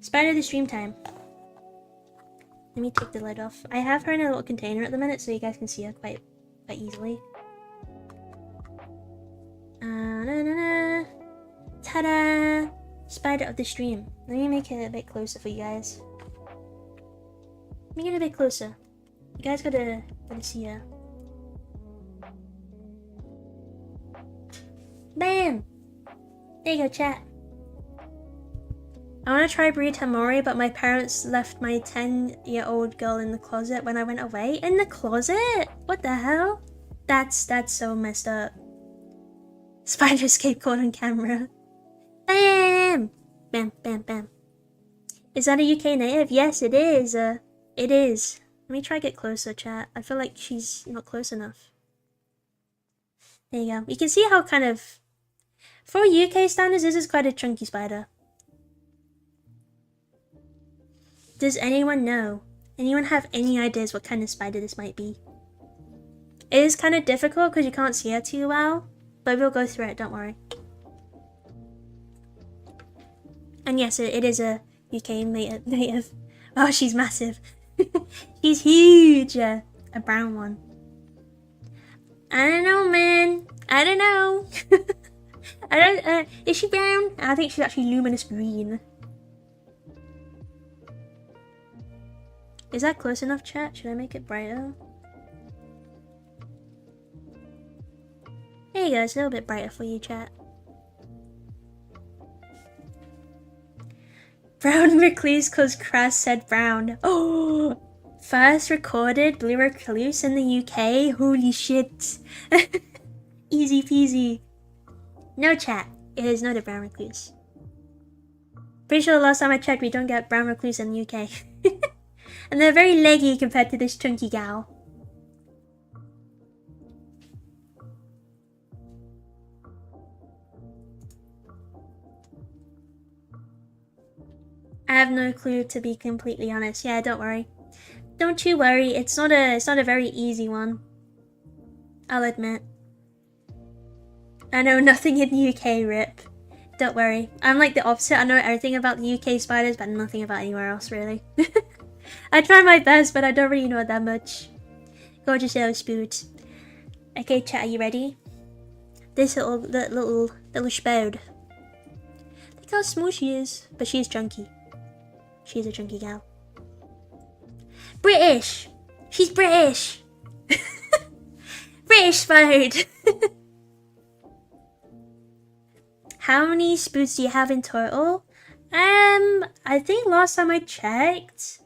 Spider the stream time. Let me take the lid off. I have her in a little container at the minute, so you guys can see her quite easily. Ta-da! Spider of the stream. Let me make it a bit closer for you guys. Let me get a bit closer. You guys gotta see her. Bam! There you go, chat. I want to try breed Hamori, but my parents left my 10-year-old girl in the closet when I went away. In the closet? What the hell? That's so messed up. Spider escape caught on camera. Bam! Bam, bam, bam. Is that a UK native? Yes, it is. It is. Let me try to get closer, chat. I feel like she's not close enough. There you go. You can see how kind of... For UK standards, this is quite a chunky spider. Does anyone know? Anyone have any ideas what kind of spider this might be? It is kind of difficult because you can't see her too well, but we'll go through it, don't worry. And yes, it is a UK native. Oh, she's massive. She's huge. A brown one. I don't know, man. I don't know. I don't. Is she brown? I think she's actually luminous green. Is that close enough, chat? Should I make it brighter? There you go. It's a little bit brighter for you, chat. Brown recluse cause Crass said brown. Oh! First recorded blue recluse in the UK? Holy shit. Easy peasy. No, chat. It is not a brown recluse. Pretty sure the last time I checked we don't get brown recluse in the UK. And they're very leggy compared to this chunky gal. I have no clue, to be completely honest. Yeah, don't worry. Don't you worry, it's not a very easy one. I'll admit. I know nothing in the UK, rip. Don't worry. I'm like the opposite. I know everything about the UK spiders, but nothing about anywhere else, really. I try my best, but I don't really know that much. Gorgeous little spoot. Okay, chat, are you ready? This little spout. Look how smooth she is, but she's chunky. She's a chunky gal. British! She's British! British spout! How many spoots do you have in total? I think last time I checked,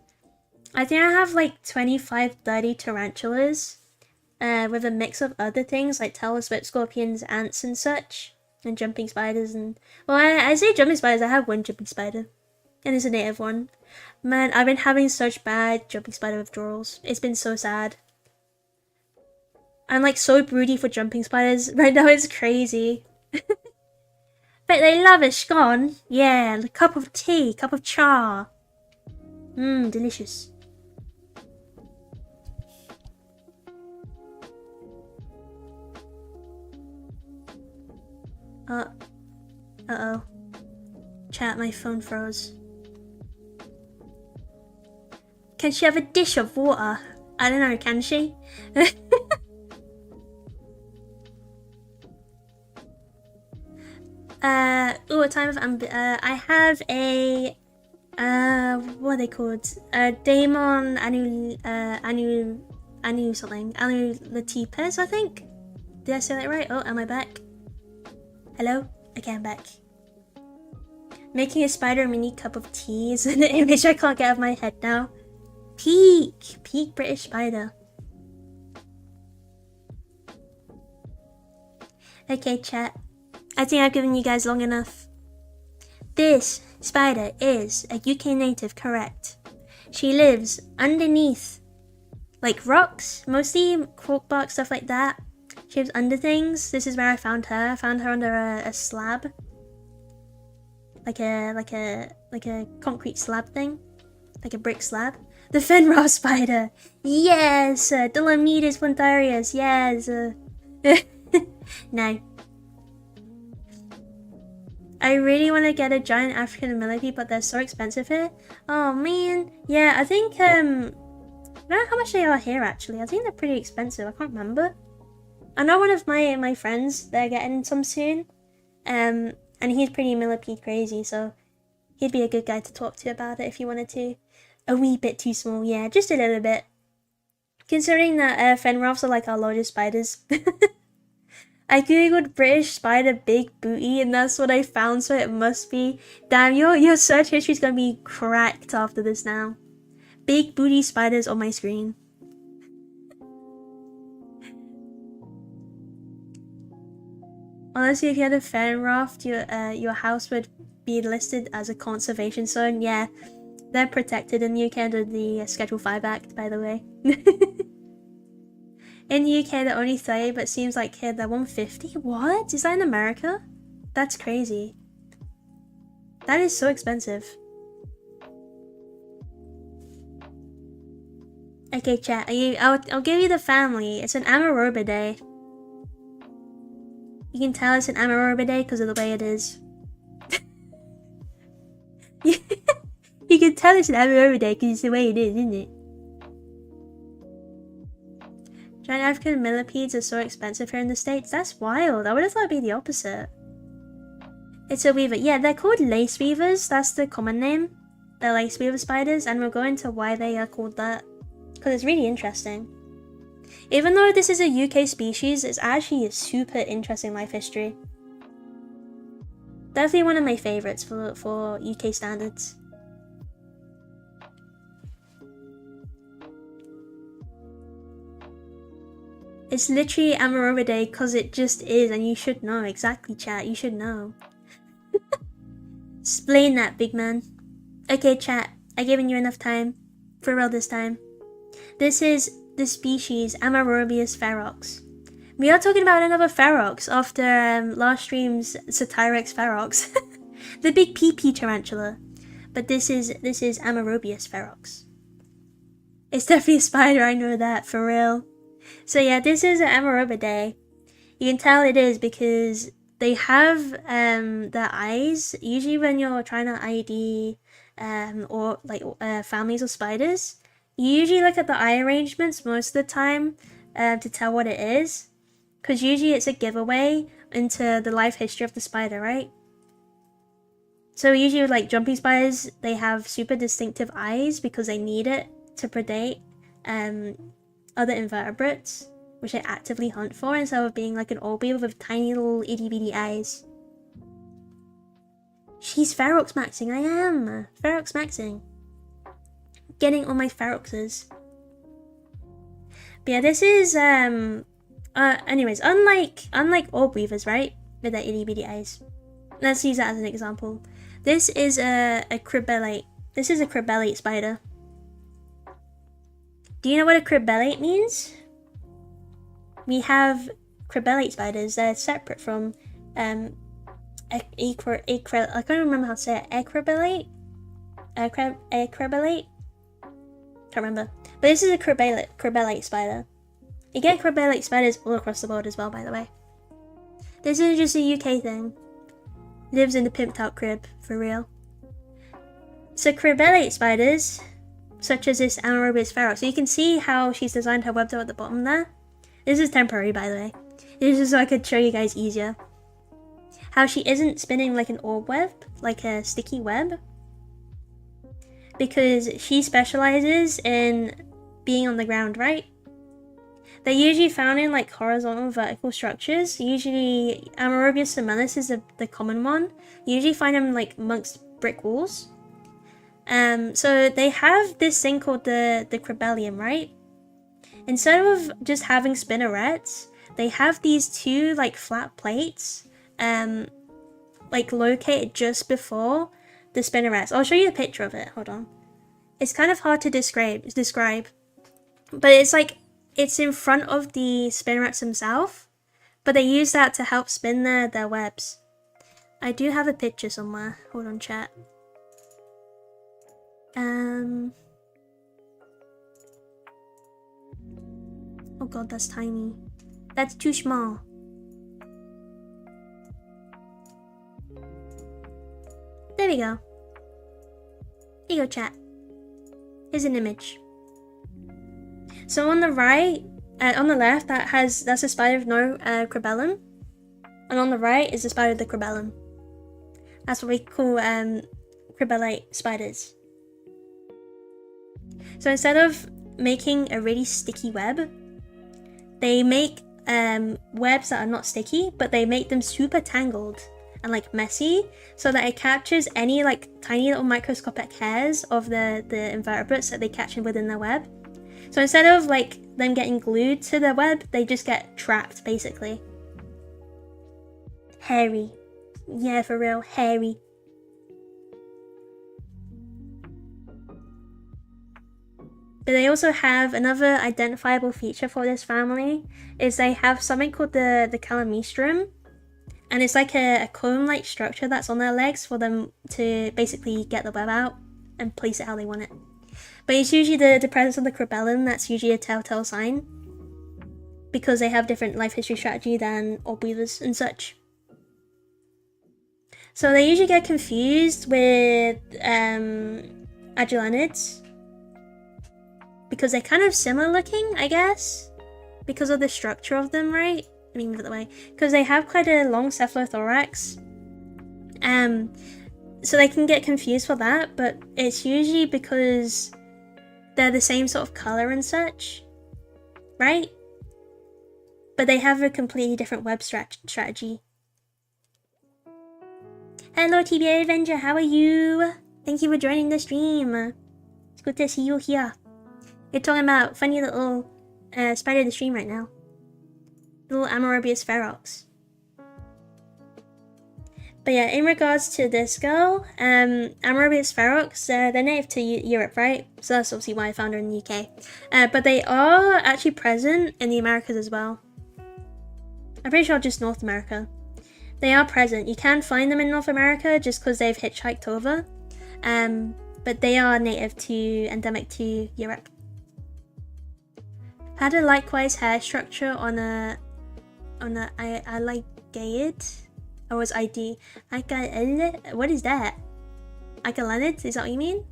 I think I have like 25, 30 tarantulas. With a mix of other things like telescope scorpions, ants and such. And jumping spiders and... Well, I say jumping spiders, I have one jumping spider. And it's a native one. Man, I've been having such bad jumping spider withdrawals. It's been so sad. I'm like so broody for jumping spiders. Right now it's crazy. Bet they love a scone. Yeah, a cup of tea, cup of cha. Mmm, delicious. Uh-oh. Chat, my phone froze. Can she have a dish of water? I don't know, can she? What time of I have a what are they called? Daemon Anu something. Anu Latipes, I think? Did I say that right? Oh, am I back? Hello? Okay, I'm back. Making a spider mini cup of tea is an image I can't get out of my head now. Peak British spider. Okay, chat. I think I've given you guys long enough. This spider is a UK native, correct? She lives underneath, like rocks, mostly cork bark, stuff like that. She lives under things. This is where I found her. I found her under a slab, like a concrete slab thing, like a brick slab. The Fenrir spider. Yes, Dolomites Pontarius. Yes. No. I really want to get a giant African millipede, but they're so expensive here. Oh man. Yeah, I think I don't know how much they are here actually. I think they're pretty expensive. I can't remember. I know one of my friends, they're getting some soon. And he's pretty millipede crazy, so he'd be a good guy to talk to about it if you wanted to. A wee bit too small, yeah, just a little bit. Considering that Fenrir's are like our largest spiders. I googled British spider big booty and that's what I found, so it must be. Damn, your search history's gonna be cracked after this now. Big booty spiders on my screen. Honestly, if you had a Fenrir, your house would be listed as a conservation zone. Yeah, They're protected in the UK under the Schedule 5 Act, by the way. In the UK, they're only 30, but it seems like here they're 150. What? Is that in America? That's crazy. That is so expensive. Okay, chat. I'll give you the family. It's an Anaeroba day. You can tell it's an Anaeroba day because of the way it is. You can tell it's an Anaeroba day because it's the way it is, isn't it? Giant African millipedes are so expensive here in the States. That's wild. I would have thought it'd be the opposite. It's a weaver. Yeah, they're called lace weavers. That's the common name. They're lace weaver spiders, and we'll go into why they are called that. Because it's really interesting. Even though this is a UK species, it's actually a super interesting life history. Definitely one of my favourites for UK standards. It's literally Anaeroba Day because it just is, and you should know. Exactly, chat. You should know. Explain that, big man. Okay, chat. I've given you enough time. For real this time. This is the species Anaerobius ferox. We are talking about another ferox after last stream's Satyrex ferox. The big pee-pee tarantula. But this is Anaerobius ferox. It's definitely a spider, I know that, for real. So yeah, this is an Anaeroba day. You can tell it is because they have their eyes. Usually when you're trying to ID or like families of spiders, you usually look at the eye arrangements most of the time to tell what it is. Because usually it's a giveaway into the life history of the spider, right? So usually with like jumping spiders, they have super distinctive eyes because they need it to predate other invertebrates, which they actively hunt for instead of being like an orb weaver with tiny little itty bitty eyes. She's ferox maxing. I am ferox maxing. Getting all my feroxes. But yeah, this is anyways, unlike orb weavers, right, with their itty bitty eyes. Let's use that as an example. This is a cribellate. This is a cribellate spider. Do you know what a cribellate means? We have cribellate spiders. They're separate from I can't remember how to say it. Acrobellate? Acrobellate? Can't remember. But this is a cribellate spider. You get cribellate spiders all across the world as well, by the way. This isn't just a UK thing. Lives in the pimped out crib, for real. So cribellate spiders, such as this Anaerobius ferox. So you can see how she's designed her web though at the bottom there. This is temporary, by the way. This is so I could show you guys easier. How she isn't spinning like an orb web, like a sticky web. Because she specializes in being on the ground, right? They're usually found in like horizontal vertical structures. Usually Anaerobius similis is the common one. You usually find them like amongst brick walls. So they have this thing called the cribellium, right? Instead of just having spinnerets, they have these two like flat plates, like located just before the spinnerets. I'll show you a picture of it. Hold on. It's kind of hard to describe, but it's like it's in front of the spinnerets themselves, but they use that to help spin their webs. I do have a picture somewhere. Hold on, chat. Oh god, that's tiny. That's too small. There we go. Here you go, chat. Here's an image. So on the right, on the left, that's a spider with no cribellum, and on the right is the spider with the cribellum. That's what we call cribellate spiders. So instead of making a really sticky web, they make webs that are not sticky, but they make them super tangled and like messy, so that it captures any like tiny little microscopic hairs of the invertebrates that they catch within their web. So instead of like them getting glued to the web, they just get trapped basically. Hairy. Yeah, for real, hairy. But they also have another identifiable feature for this family, is they have something called the calamistrum, and it's like a comb-like structure that's on their legs for them to basically get the web out and place it how they want it. But it's usually the presence of the cribellum that's usually a telltale sign, because they have different life history strategy than orb weavers and such. So they usually get confused with agilanids, because they're kind of similar looking, I guess, because of the structure of them, right? I mean, move it that way. Because they have quite a long cephalothorax. So they can get confused for that, but it's usually because they're the same sort of color and such, right? But they have a completely different web strategy. Hello TBA Avenger, how are you? Thank you for joining the stream. It's good to see you here. You're talking about funny little spider of the stream right now. Little Amorobius ferox. But yeah, in regards to this girl, Amorobius ferox, they're native to Europe, right? So that's obviously why I found her in the UK. But they are actually present in the Americas as well. I'm pretty sure just North America. They are present. You can find them in North America just because they've hitchhiked over. But they are native to, endemic to Europe. Had a likewise hair structure on a alligaid. Or was ID? What is that? Icalanid? Is that what you mean?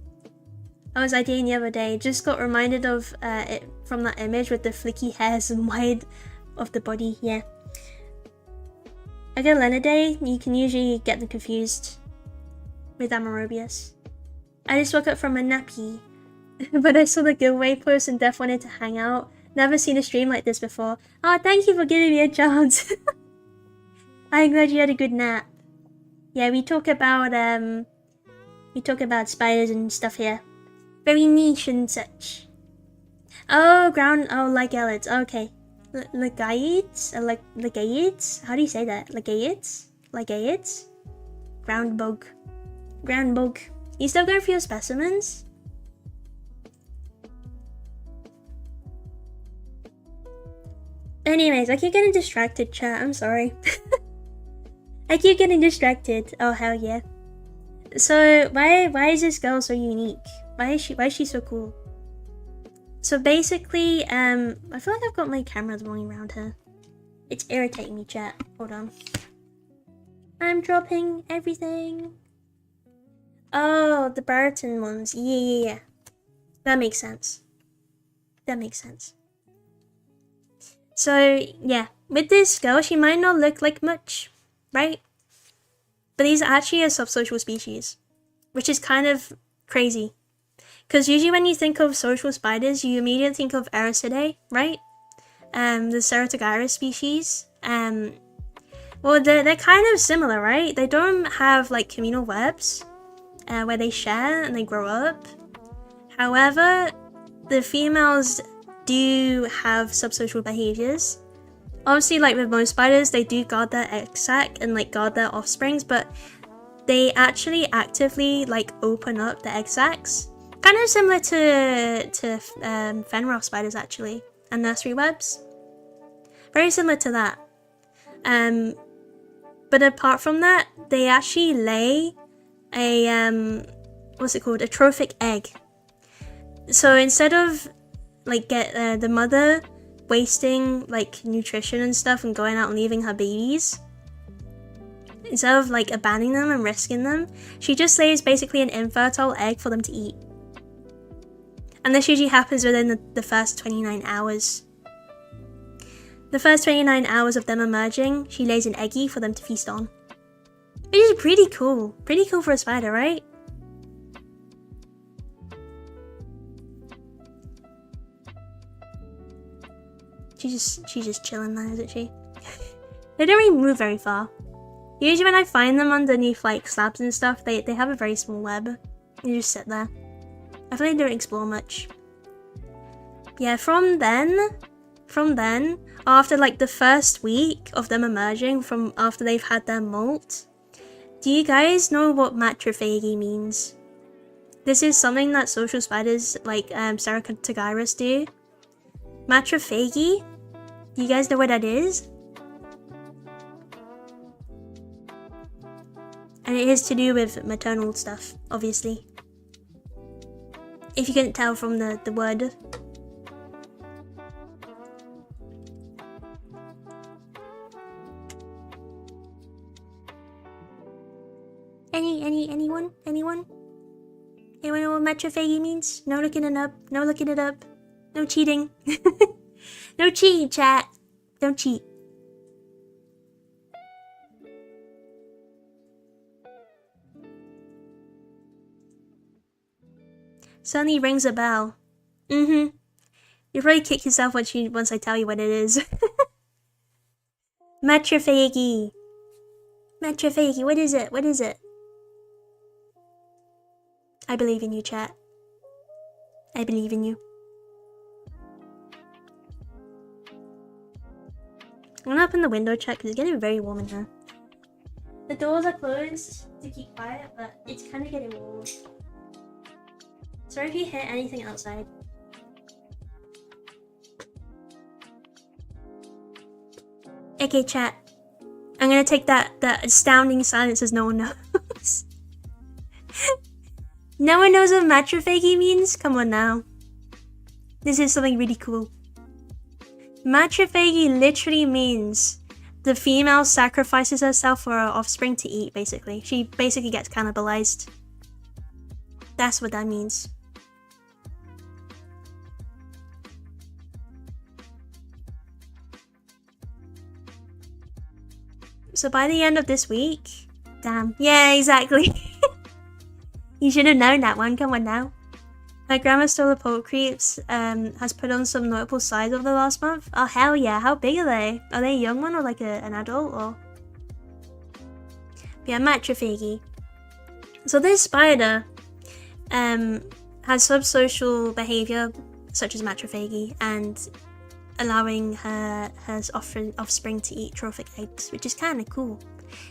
I was IDing the other day. Just got reminded of it from that image with the flicky hairs and wide of the body. Yeah. Icalanide, you can usually get them confused with Amorobius. I just woke up from a nappy, but I saw the giveaway post and Def wanted to hang out. Never seen a stream like this before. Oh, thank you for giving me a chance. I'm glad you had a good nap. Yeah, we talk about spiders and stuff here. Very niche and such. Oh, like Ellids. Okay. Legaids? Legaids? How do you say that? Legaids? Legaids? Ground bug. You still going for your specimens? Anyways, I keep getting distracted, chat. I'm sorry. I keep getting distracted. Oh, hell yeah. So, why is this girl so unique? Why is she so cool? So basically, I feel like I've got my camera rolling around her. It's irritating me, chat. Hold on. I'm dropping everything. Oh, the Baratin ones. Yeah. That makes sense. So, yeah. With this girl, she might not look like much, right? But these are actually a subsocial species, which is kind of crazy. Because usually when you think of social spiders, you immediately think of Ericidae, right? The Ceratogyrus species. Well, they're kind of similar, right? They don't have like communal webs where they share and they grow up. However, the females do have subsocial behaviors. Obviously, like with most spiders, they do guard their egg sac and like guard their offsprings, but they actually actively like open up the egg sacs. Kind of similar to Fenrir spiders actually, and nursery webs. Very similar to that. But apart from that, they actually lay a what's it called? A trophic egg. So instead of like the mother wasting like nutrition and stuff and going out and leaving her babies, instead of like abandoning them and risking them, she just lays basically an infertile egg for them to eat. And this usually happens within the first 29 hours. The first 29 hours of them emerging, she lays an eggie for them to feast on. Which is pretty cool. Pretty cool for a spider, right? She's just chilling there, isn't she? They don't really move very far. Usually when I find them underneath like slabs and stuff, they have a very small web. They just sit there. I feel like they don't explore much. Yeah, from then, after like the first week of them emerging from after they've had their molt, do you guys know what matrophagy means? This is something that social spiders like Saratogairus do. Matrophagy? Do you guys know what that is? And it is to do with maternal stuff, obviously. If you couldn't tell from the word. Anyone? Anyone know what matrophagy means? No looking it up. No looking it up. No cheating. No cheating, chat. Don't cheat. Suddenly rings a bell. You'll probably kick yourself once I tell you what it is. Matrophagy. Matrophagy, what is it? What is it? I believe in you, chat. I believe in you. I'm gonna open the window, chat, because it's getting very warm in here. The doors are closed to keep quiet, but it's kind of getting warm. Sorry if you hear anything outside. Okay, chat. I'm gonna take that astounding silence as no one knows. No one knows what matrophagy means? Come on now. This is something really cool. Matrophagy literally means the female sacrifices herself for her offspring to eat, basically. She basically gets cannibalized. That's what that means. So by the end of this week... Damn. Yeah, exactly. You should have known that one. Come on now. My grandma stole the Pole Creeps has put on some notable size over the last month. Oh hell yeah, how big are they? Are they a young one or like an adult or? Yeah, matrophagy. So this spider has subsocial behaviour such as matrophagy and allowing her offspring to eat trophic eggs, which is kind of cool.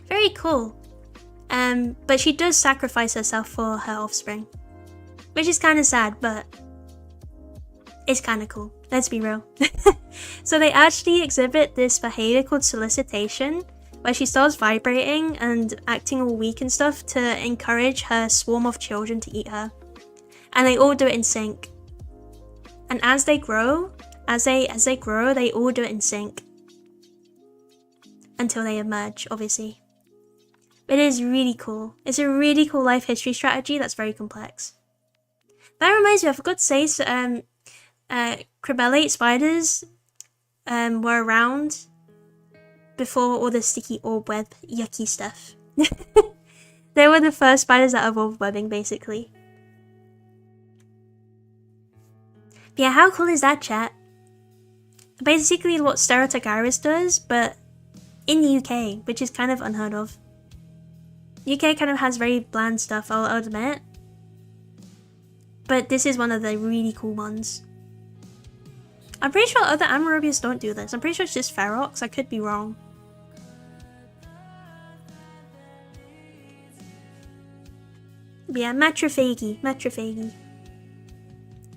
Very cool. But she does sacrifice herself for her offspring. Which is kind of sad, but it's kind of cool. Let's be real. So they actually exhibit this behavior called solicitation, where she starts vibrating and acting all weak and stuff to encourage her swarm of children to eat her. And they all do it in sync. And as they grow, they all do it in sync. Until they emerge, obviously. It is really cool. It's a really cool life history strategy that's very complex. That reminds me, I forgot to say, cribellate spiders were around before all the sticky orb web yucky stuff. They were the first spiders that evolved webbing, basically. But yeah, how cool is that, chat? Basically what Stereotogairus does, but in the UK, which is kind of unheard of. UK kind of has very bland stuff, I'll admit. But this is one of the really cool ones. I'm pretty sure other Anaerobius don't do this. I'm pretty sure it's just Ferox. I could be wrong. But yeah, matrophagy. Matrophagy.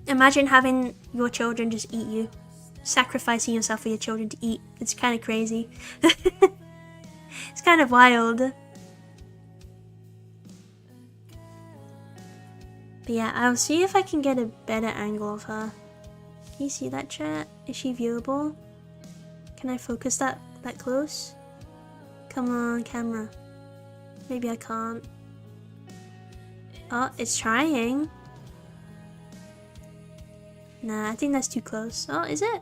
Imagine having your children just eat you. Sacrificing yourself for your children to eat. It's kind of crazy. It's kind of wild. But yeah, I'll see if I can get a better angle of her. Can you see that, chat? Is she viewable? Can I focus that close? Come on, camera. Maybe I can't. Oh, it's trying. Nah, I think that's too close. Oh, is it?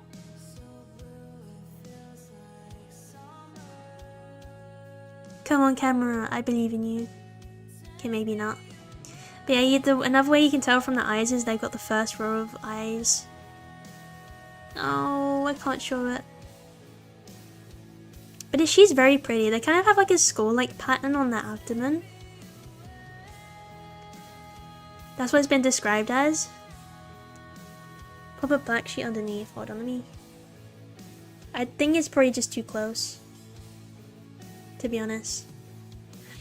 Come on, camera. I believe in you. Okay, maybe not. But yeah, another way you can tell from the eyes is they've got the first row of eyes. Oh, I can't show it. But she's very pretty. They kind of have like a skull-like pattern on their abdomen. That's what it's been described as. Pop a black sheet underneath. Hold on, let me... I think it's probably just too close. To be honest.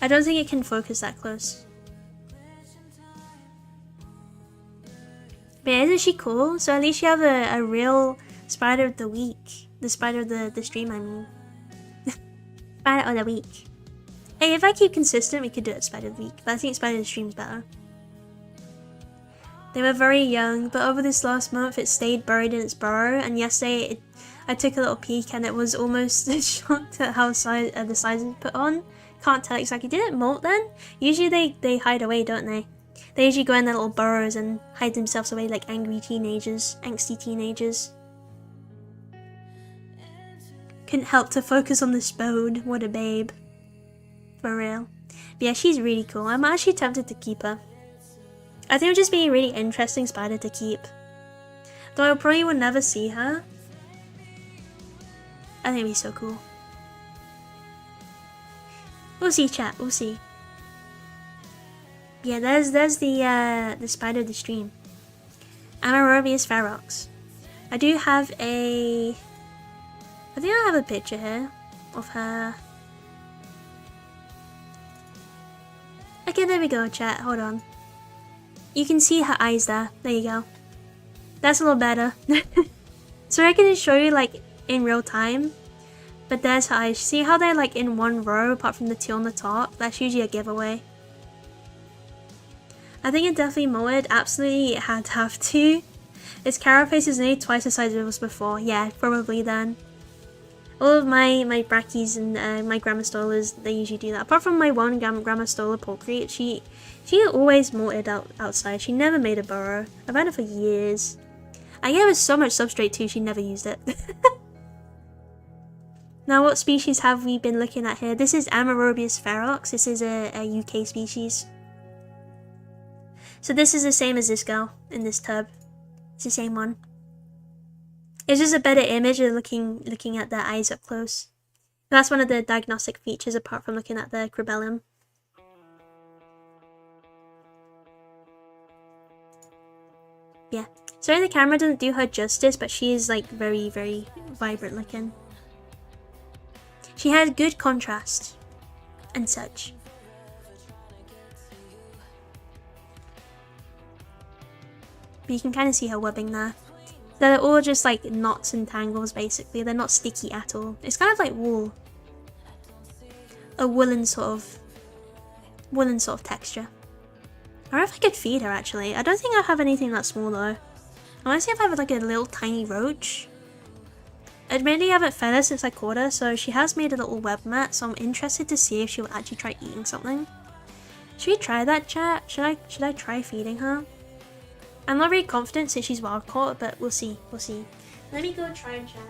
I don't think it can focus that close. But yeah, isn't she cool? So at least you have a real spider of the week. The spider of the stream, I mean. Spider of the week. Hey, if I keep consistent, we could do it spider of the week. But I think spider of the stream's better. They were very young, but over this last month it stayed buried in its burrow, and yesterday I took a little peek and it was almost shocked at how the size it put on. Can't tell exactly. Did it molt then? Usually they hide away, don't they? They usually go in their little burrows and hide themselves away like angry teenagers, angsty teenagers. Couldn't help to focus on this bone. What a babe. For real. But yeah, she's really cool. I'm actually tempted to keep her. I think it would just be a really interesting spider to keep. Though I probably will never see her. I think it'd be so cool. We'll see, chat. We'll see. Yeah, there's the spider of the stream. Amarobius ferox. I do have a... I think I have a picture here of her. Okay, there we go, chat. Hold on. You can see her eyes there. There you go. That's a little better. So I can show you like in real time. But there's her eyes. See how they're like in one row apart from the two on the top? That's usually a giveaway. I think it definitely molted. Absolutely, it had to have to. Its carapace is nearly twice the size it was before. Yeah, probably then. All of my brackies and my grammastolas, they usually do that. Apart from my one grammastola porcrete, she always molted outside. She never made a burrow. I've had it for years. I gave her so much substrate too, she never used it. Now, what species have we been looking at here? This is Amarobius ferox. This is a UK species. So this is the same as this girl in this tub. It's the same one. It's just a better image of looking at their eyes up close. That's one of the diagnostic features apart from looking at the cribellum. Yeah. Sorry the camera doesn't do her justice, but she is like very, very vibrant looking. She has good contrast and such. But you can kind of see her webbing there. They're all just like knots and tangles basically. They're not sticky at all. It's kind of like wool. A woolen sort of texture. I wonder if I could feed her actually. I don't think I have anything that small though. I want to see if I have like a little tiny roach. Admittedly, I haven't fed her since I caught her, so she has made a little web mat, so I'm interested to see if she will actually try eating something. Should we try that, chat? Should I try feeding her? I'm not very confident since she's wild caught, but we'll see. We'll see. Let me go try and chat.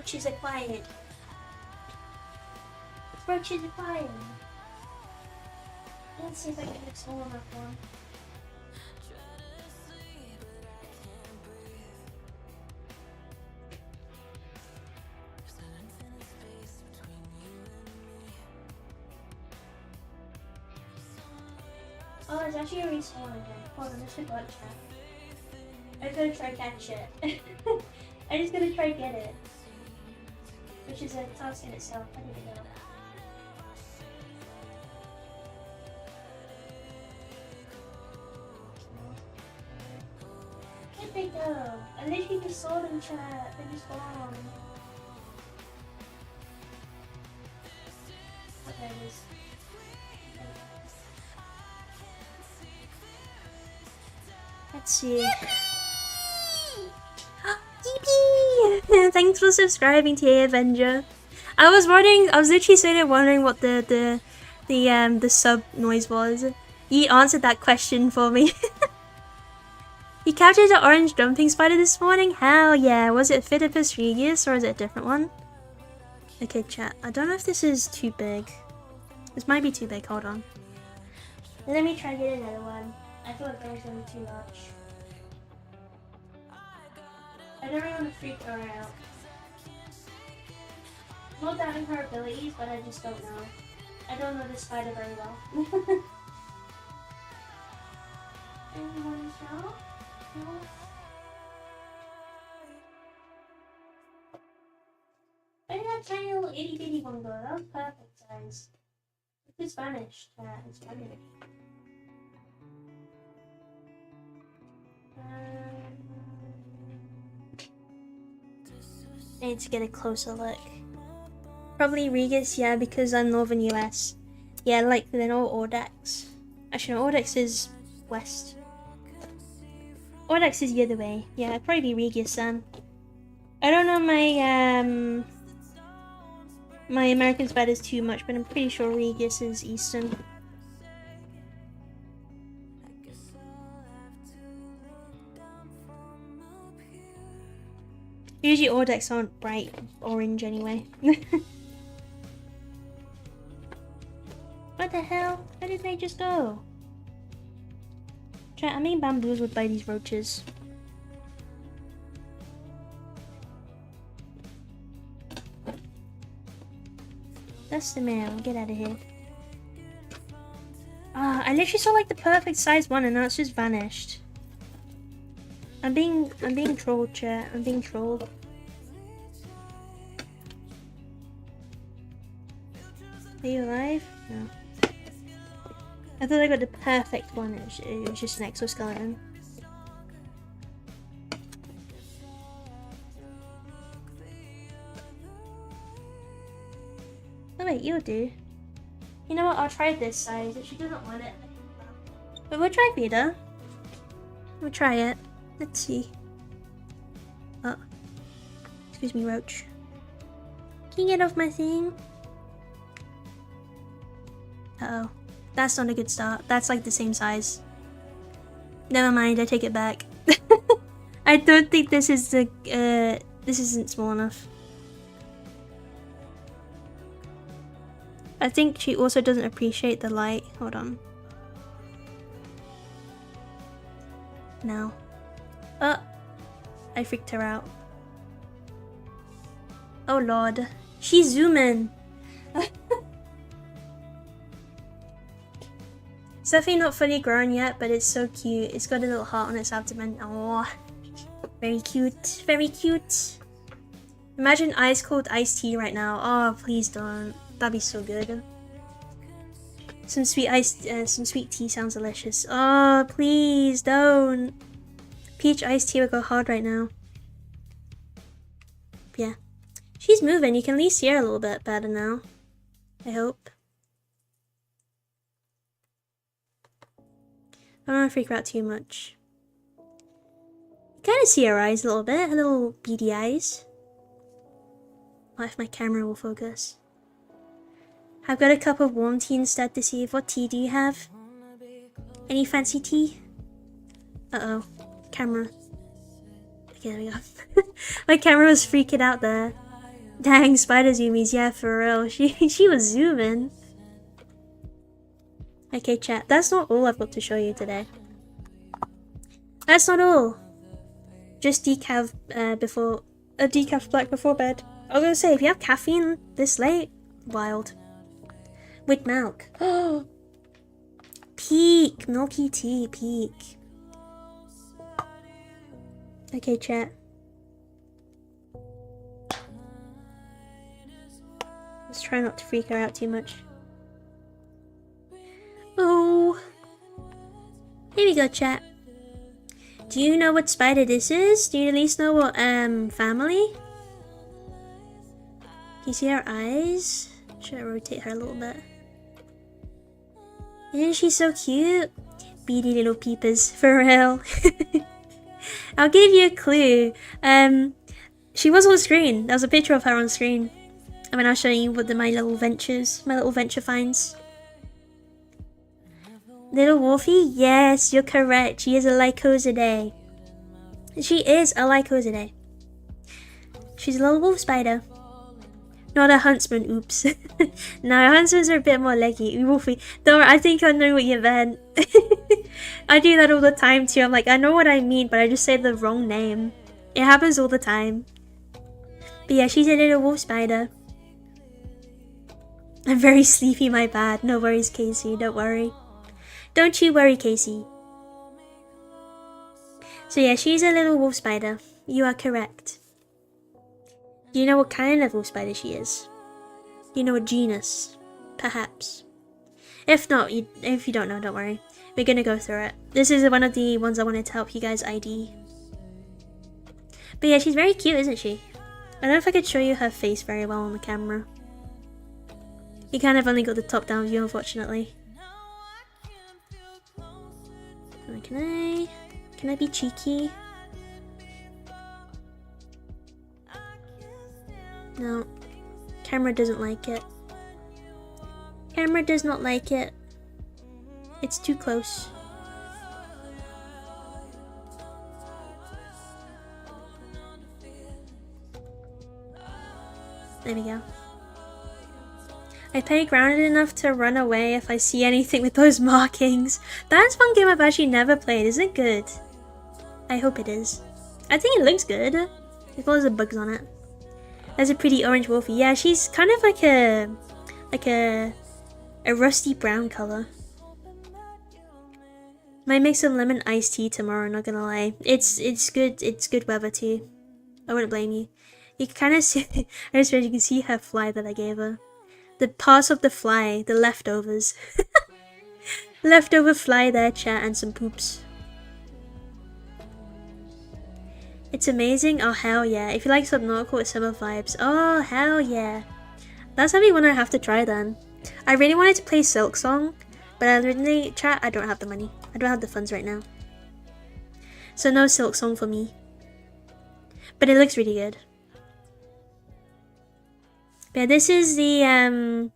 She's acquired. Roaches acquired. Let's see if I can get small enough one. Oh, it's actually already small again. Hold on, let's forgot chat. I'm gonna try catch it. I'm just gonna try get it. Which is a task in itself, I don't even know. Where'd they go? I literally just saw them, chat. They're just gone. Oh, there it is. Let's see. Thanks for subscribing to the Avenger. I was literally sitting there wondering what the sub noise was. You answered that question for me. You captured an orange jumping spider this morning? Hell yeah. Was it Phidippus regius or is it a different one? Okay, chat. I don't know if this is too big. This might be too big. Hold on. Let me try getting another one. I feel like that was going to be too much. I don't really want to freak her out. Not doubting her abilities, but I just don't know. I don't know this spider very well. Anyone else? No? Where did that tiny little itty bitty one go? That was perfect size. It's vanished. It's vanished. I need to get a closer look. Probably Regis, yeah, because I'm northern US. Yeah, like they're not Audax. Actually, no, Audax is west. Audax is the other way. Yeah, it'd probably be Regis then. I don't know my American spiders too much, but I'm pretty sure Regis is eastern. Usually Audax aren't bright orange anyway. What the hell? Where did they just go? Chat, I mean bamboos would buy these roaches. That's the mail. Get out of here. Ah, I literally saw like the perfect size one and now it's just vanished. I'm being trolled, chat. I'm being trolled. Are you alive? No. I thought I got the perfect one. It was just an exoskeleton. Oh wait, you'll do. You know what? I'll try this size. If she doesn't want it, but we'll try Vita. We'll try it. Let's see. Oh, excuse me, Roach. Can you get off my thing? Uh oh, that's not a good start. That's like the same size. Never mind. I take it back. I don't think this is the. This isn't small enough. I think she also doesn't appreciate the light. Hold on. No. Oh, I freaked her out. Oh lord. She's zooming. It's definitely not fully grown yet, but it's so cute. It's got a little heart on its abdomen. Oh, very cute. Very cute. Imagine ice cold iced tea right now. Oh, please don't. That'd be so good. Some sweet tea sounds delicious. Oh, please don't. Peach iced tea would go hard right now. Yeah. She's moving. You can at least see her a little bit better now. I hope. I don't want to freak her out too much. You kind of see her eyes a little bit. Her little beady eyes. What if my camera will focus? I've got a cup of warm tea instead to see. What tea do you have? Any fancy tea? Uh-oh. Camera. Okay, there we go. My camera was freaking out there. Dang, spider zoomies. Yeah, for real. She was zooming. Okay, chat. That's not all I've got to show you today. That's not all. Just decaf decaf black before bed. I was gonna say, if you have caffeine this late, wild. With milk. Oh, peak milky tea, peak. Okay, chat. Let's try not to freak her out too much. Oh, here we go, chat. Do you know what spider this is? Do you at least know what family? Can you see her eyes? Should I rotate her a little bit? Isn't she so cute? Beady little peepers, for real. I'll give you a clue. She was on screen. There was a picture of her on screen. I mean, I'll show you what my little venture finds. Little Wolfie? Yes, you're correct. She is a Lycosidae. She is a Lycosidae. She's a little wolf spider. Not a huntsman, oops. No, huntsmans are a bit more leggy. Wolfie. Don't, I think I know what you meant. I do that all the time too. I'm like, I know what I mean, but I just say the wrong name. It happens all the time. But yeah, she's a little wolf spider. I'm very sleepy, my bad. No worries, Casey, don't worry. Don't you worry, Casey. So yeah, she's a little wolf spider. You are correct. Do you know what kind of wolf spider she is? Do you know what genus? Perhaps. If not, if you don't know, don't worry. We're gonna go through it. This is one of the ones I wanted to help you guys ID. But yeah, she's very cute, isn't she? I don't know if I could show you her face very well on the camera. You kind of only got the top down view, unfortunately. Can I be cheeky? No. Camera doesn't like it. Camera does not like it. It's too close. There we go. I play grounded enough to run away if I see anything with those markings. That's one game I've actually never played. Is it good? I hope it is. I think it looks good. As well as the bugs on it. There's a pretty orange wolfie. Yeah, she's kind of like a rusty brown color. Might make some lemon iced tea tomorrow, not gonna lie. It's good weather too. I wouldn't blame you. You can kind of see, I just realized you can see her fly that I gave her. The parts of the fly, the leftovers. Leftover fly there, chat, and some poops. It's amazing. Oh, hell yeah. If you like Subnautical with summer vibes. Oh, hell yeah. That's something one I have to try then. I really wanted to play Silk Song, but originally, chat, I don't have the money. I don't have the funds right now. So no Silk Song for me. But it looks really good. Yeah, this is the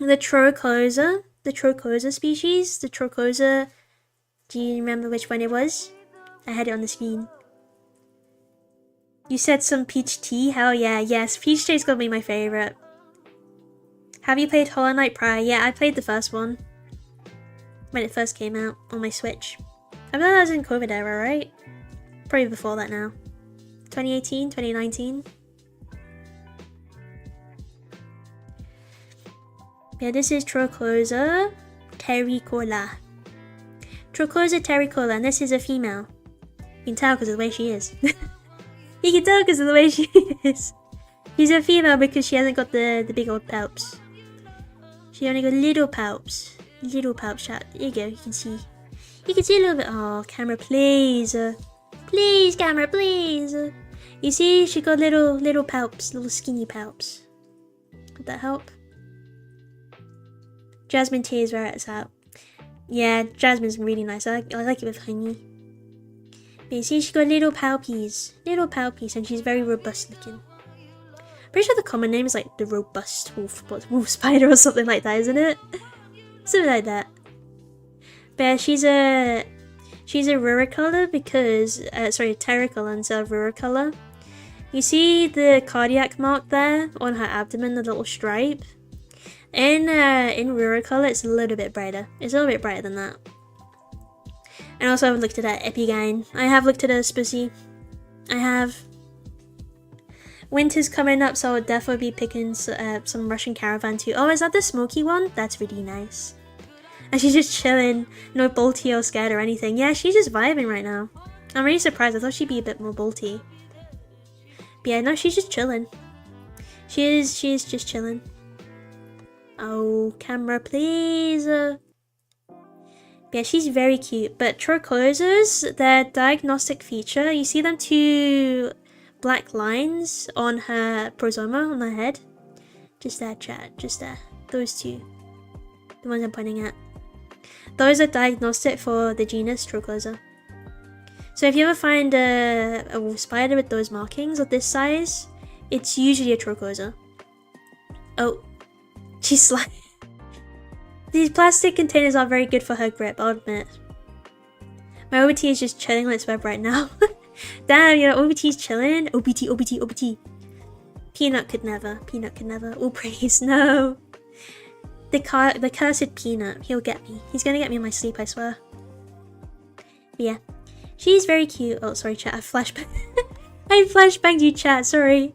Trocosa. The Trocosa species. The Trocosa. Do you remember which one it was? I had it on the screen. You said some peach tea? Hell yeah, yes. Peach tea is gonna be my favorite. Have you played Hollow Knight prior? Yeah, I played the first one. When it first came out on my Switch. I thought that was in COVID era, right? Probably before that now. 2018, 2019. Yeah, this is Trocosa terricola. Trocosa terricola, and this is a female. You can tell because of the way she is. You can tell because of the way she is. She's a female because she hasn't got the big old palps. She only got little palps. Little palp chat. There you go, you can see. You can see a little bit. Oh, camera, please. Please, camera, please. You see, she got little palps, little skinny palps. Would that help? Jasmine tea is where it's at. Yeah, jasmine's really nice. I like it with honey. But you see, she got little palpies, and she's very robust looking. Pretty sure the common name is like the robust wolf spider or something like that, isn't it? Something like that. But yeah, she's a ruricolor because terricolor instead of ruricolor. You see the cardiac mark there on her abdomen, the little stripe. In ruricolor, it's a little bit brighter. It's a little bit brighter than that. And also I've looked at that Epigyne. I have looked at a Spussy. I have. Winter's coming up, so I'll definitely be picking some Russian Caravan too. Oh, is that the smoky one? That's really nice. And she's just chilling, no bolty or scared or anything. Yeah, she's just vibing right now. I'm really surprised. I thought she'd be a bit more bolty. But yeah, no, she's just chilling. She is just chilling. Oh, camera, please. Yeah, she's very cute. But Trocosas, their diagnostic feature, you see them two black lines on her prosoma, on her head? Just there, chat, just there. Those two. The ones I'm pointing at. Those are diagnostic for the genus Trocosa. So if you ever find a wolf spider with those markings of this size, it's usually a Trocosa. Oh, she's sliding. These plastic containers are very good for her grip, I'll admit. My OBT is just chilling on its web right now. Damn, you know, OBT's chilling. OBT, OBT, OBT. Peanut could never. Peanut could never. Oh, praise, no. The cursed Peanut. He'll get me. He's gonna get me in my sleep, I swear. But yeah. She's very cute. Oh, sorry, chat. I flashbanged. I flashbanged you, chat. Sorry.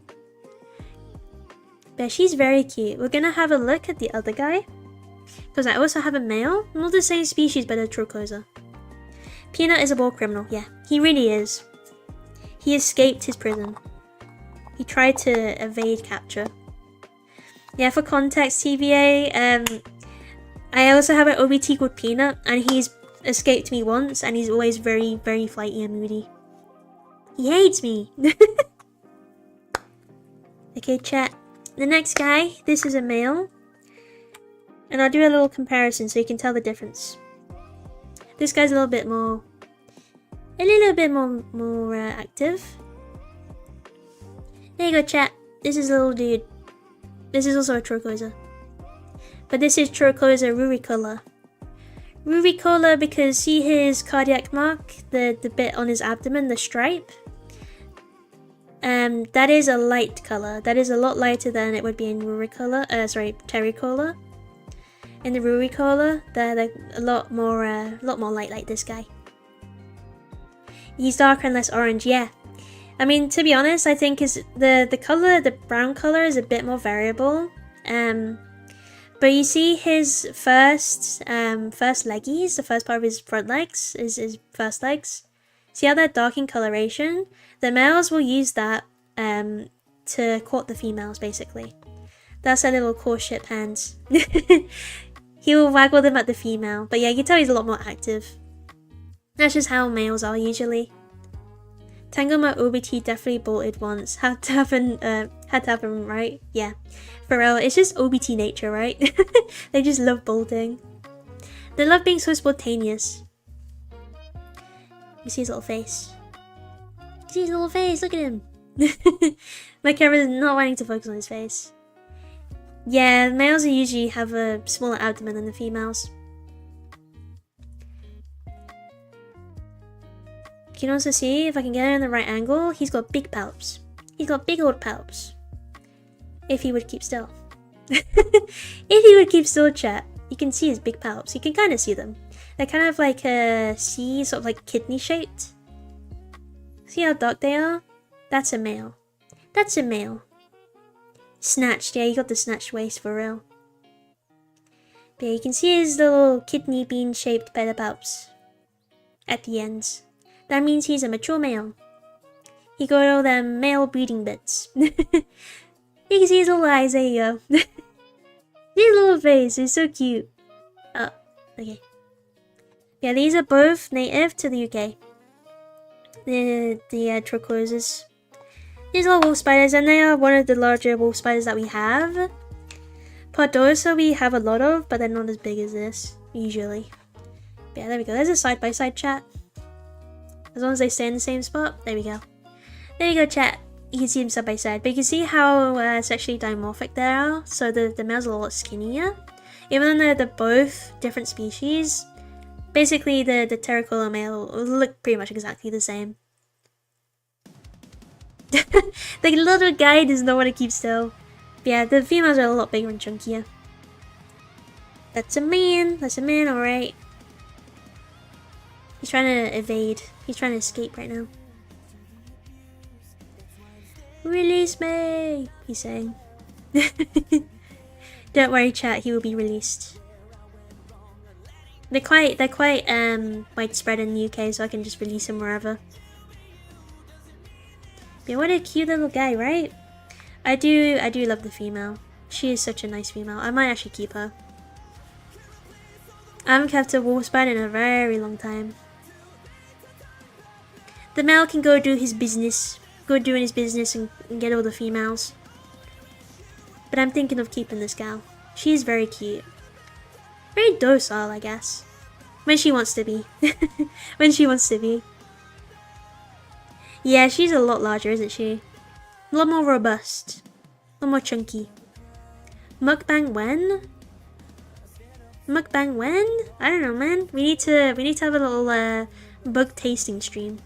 But she's very cute. We're gonna have a look at the other guy. Because I also have a male. Not the same species, but a turquoise. Peanut is a war criminal. Yeah, he really is. He escaped his prison. He tried to evade capture. Yeah, for context, TVA, I also have an OBT called Peanut, and he's escaped me once, and he's always very, very flighty and moody. He hates me! Okay, chat. The next guy, this is a male. And I'll do a little comparison so you can tell the difference. This guy's a little bit more active. There you go, chat. This is a little dude. This is also a turquoise. But this is turquoise ruricola. Ruricola because see his cardiac mark, the bit on his abdomen, the stripe. That is a light color. That is a lot lighter than it would be in terricola. In the ruricola, they're a lot more light like this guy. He's darker and less orange, yeah. I mean, to be honest, I think the brown color is a bit more variable. But you see his first leggies, the first part of his front legs, is his first legs. See how they're dark in coloration? The males will use that to court the females, basically. That's a little courtship hands. He will waggle them at the female. But yeah, you can tell he's a lot more active. That's just how males are usually. Tangoma OBT definitely bolted once. Had to happen, right? Yeah. For real, it's just OBT nature, right? They just love bolting. They love being so spontaneous. You see his little face. You see his little face, look at him. My camera's not wanting to focus on his face. Yeah, males usually have a smaller abdomen than the females. You can also see, if I can get it in the right angle, he's got big palps. He's got big old palps. If he would keep still. If he would keep still, chat, you can see his big palps. You can kind of see them. They're kind of like a C, sort of like kidney shaped. See how dark they are? That's a male. That's a male. Snatched, yeah, you got the snatched waist for real. But yeah, you can see his little kidney bean shaped pedipalps at the ends. That means he's a mature male. He got all them male breeding bits. You can see his little eyes, there you go. His little face is so cute. Oh, okay. Yeah, these are both native to the UK. The turquoises. These are wolf spiders, and they are one of the larger wolf spiders that we have. Pardosa we have a lot of, but they're not as big as this, usually. But yeah, there we go. There's a side-by-side chat. As long as they stay in the same spot, there we go. There you go, chat. You can see them side by side, but you can see how sexually dimorphic they are. So the males are a lot skinnier. Even though they're both different species, basically the terricola male will look pretty much exactly the same. The little guy does not want to keep still. But yeah, the females are a lot bigger and chunkier. That's a man. That's a man, alright. He's trying to evade. He's trying to escape right now. Release me! He's saying. Don't worry, chat. He will be released. They're quite widespread in the UK, so I can just release him wherever. But what a cute little guy, right? I do love the female. She is such a nice female. I might actually keep her. I haven't kept a wolf spider in a very long time. The male can go do his business. Go doing his business and get all the females. But I'm thinking of keeping this gal. She's very cute. Very docile, I guess. When she wants to be. When she wants to be. Yeah, she's a lot larger, isn't she? A lot more robust. A lot more chunky. Mukbang when? Mukbang when? I don't know, man. We need to have a little bug tasting stream.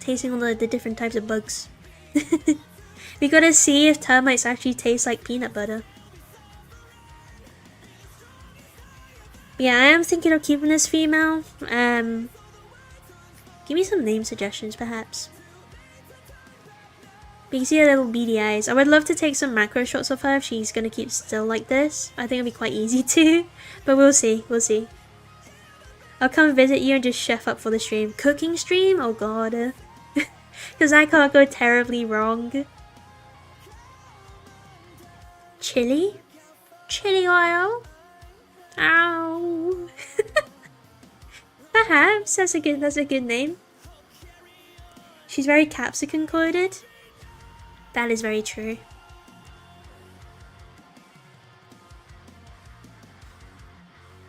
Tasting all the different types of bugs. We gotta see if termites actually taste like peanut butter. Yeah, I am thinking of keeping this female. Give me some name suggestions, perhaps. But you can see her little beady eyes. I would love to take some macro shots of her if she's gonna keep still like this. I think it'd be quite easy to, but we'll see, we'll see. I'll come visit you and just chef up for the stream. Cooking stream? Oh god. Because I can't go terribly wrong. Chili? Chili oil? Ow. Perhaps that's a good name. She's very capsicum coated. That is very true.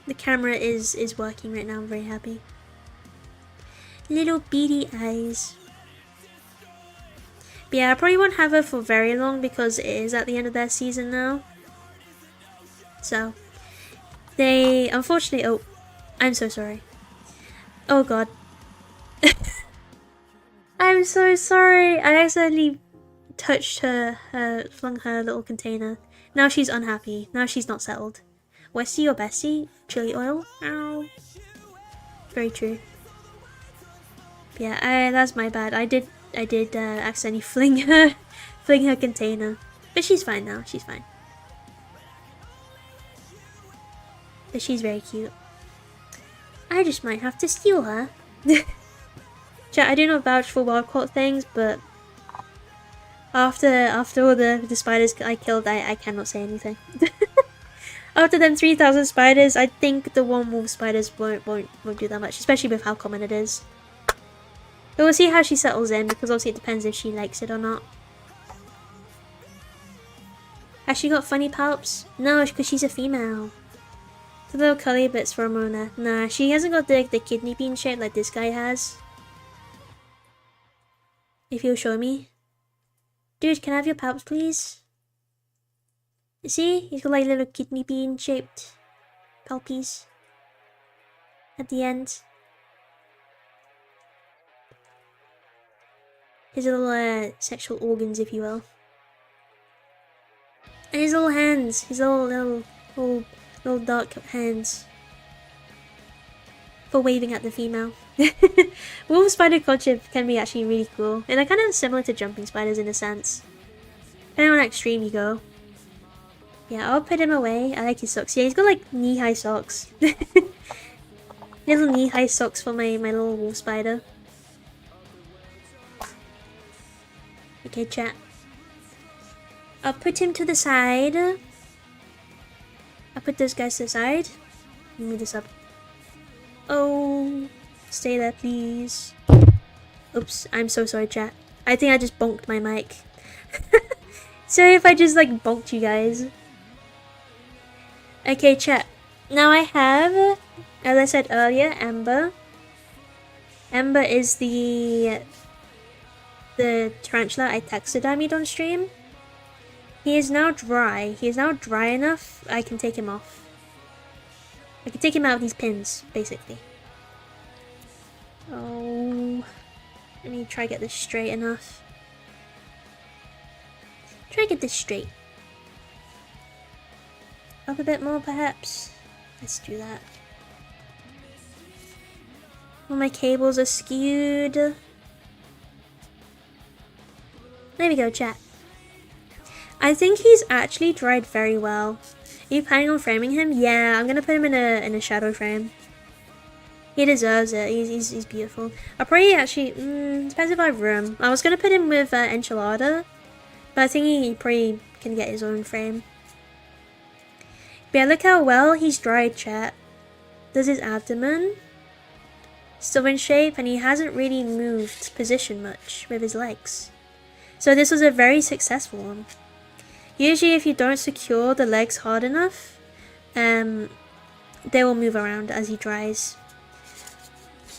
The camera is working right now. I'm very happy. Little beady eyes. But yeah, I probably won't have her for very long because it is at the end of their season now. So they unfortunately, oh, I'm so sorry. Oh god. I'm so sorry. I accidentally touched her, flung her little container. Now she's unhappy. Now she's not settled. Westie or Bestie? Chili oil? Ow. Very true. But yeah, that's my bad. I did accidentally fling her container. But she's fine now. She's fine. But she's very cute. I just might have to steal her. Chat, I do not vouch for wild caught things, but after all the spiders I killed, I cannot say anything. After them 3,000 spiders, I think the one wolf spiders won't do that much, especially with how common it is. But we'll see how she settles in, because obviously it depends if she likes it or not. Has she got funny palps? No, because she's a female. The little curly bits for Ramona. Nah, she hasn't got the kidney bean shape like this guy has. If you'll show me. Dude, can I have your palps, please? See? He's got like little kidney bean shaped palpies at the end. His little sexual organs, if you will. And his little hands. His little dark hands. For waving at the female. Wolf spider courtship can be actually really cool. And they're kind of similar to jumping spiders in a sense. Depending on how extreme you go. Yeah, I'll put him away. I like his socks. Yeah, he's got like knee-high socks. Little knee-high socks for my little wolf spider. Okay, chat. I'll put him to the side. I'll put those guys to the side. Move this up. Oh, stay there, please. Oops, I'm so sorry, chat. I think I just bonked my mic. Sorry if I just like bonked you guys. Okay, chat. Now I have, as I said earlier, Amber. Amber is the tarantula I taxidermied on stream. He is now dry. He is now dry enough I can take him off. I can take him out of these pins, basically. Oh, let me try to get this straight enough. Try to get this straight. Up a bit more, perhaps. Let's do that. All my cables are skewed. There we go, chat. I think he's actually dried very well. Are you planning on framing him? Yeah, I'm gonna put him in a shadow frame. He deserves it. He's beautiful. I'll probably actually depends if I have room. I was gonna put him with Enchilada, but I think he probably can get his own frame. But yeah, look how well he's dried, chat. There's his abdomen. Still in shape, and he hasn't really moved position much with his legs. So this was a very successful one. Usually if you don't secure the legs hard enough, they will move around as he dries.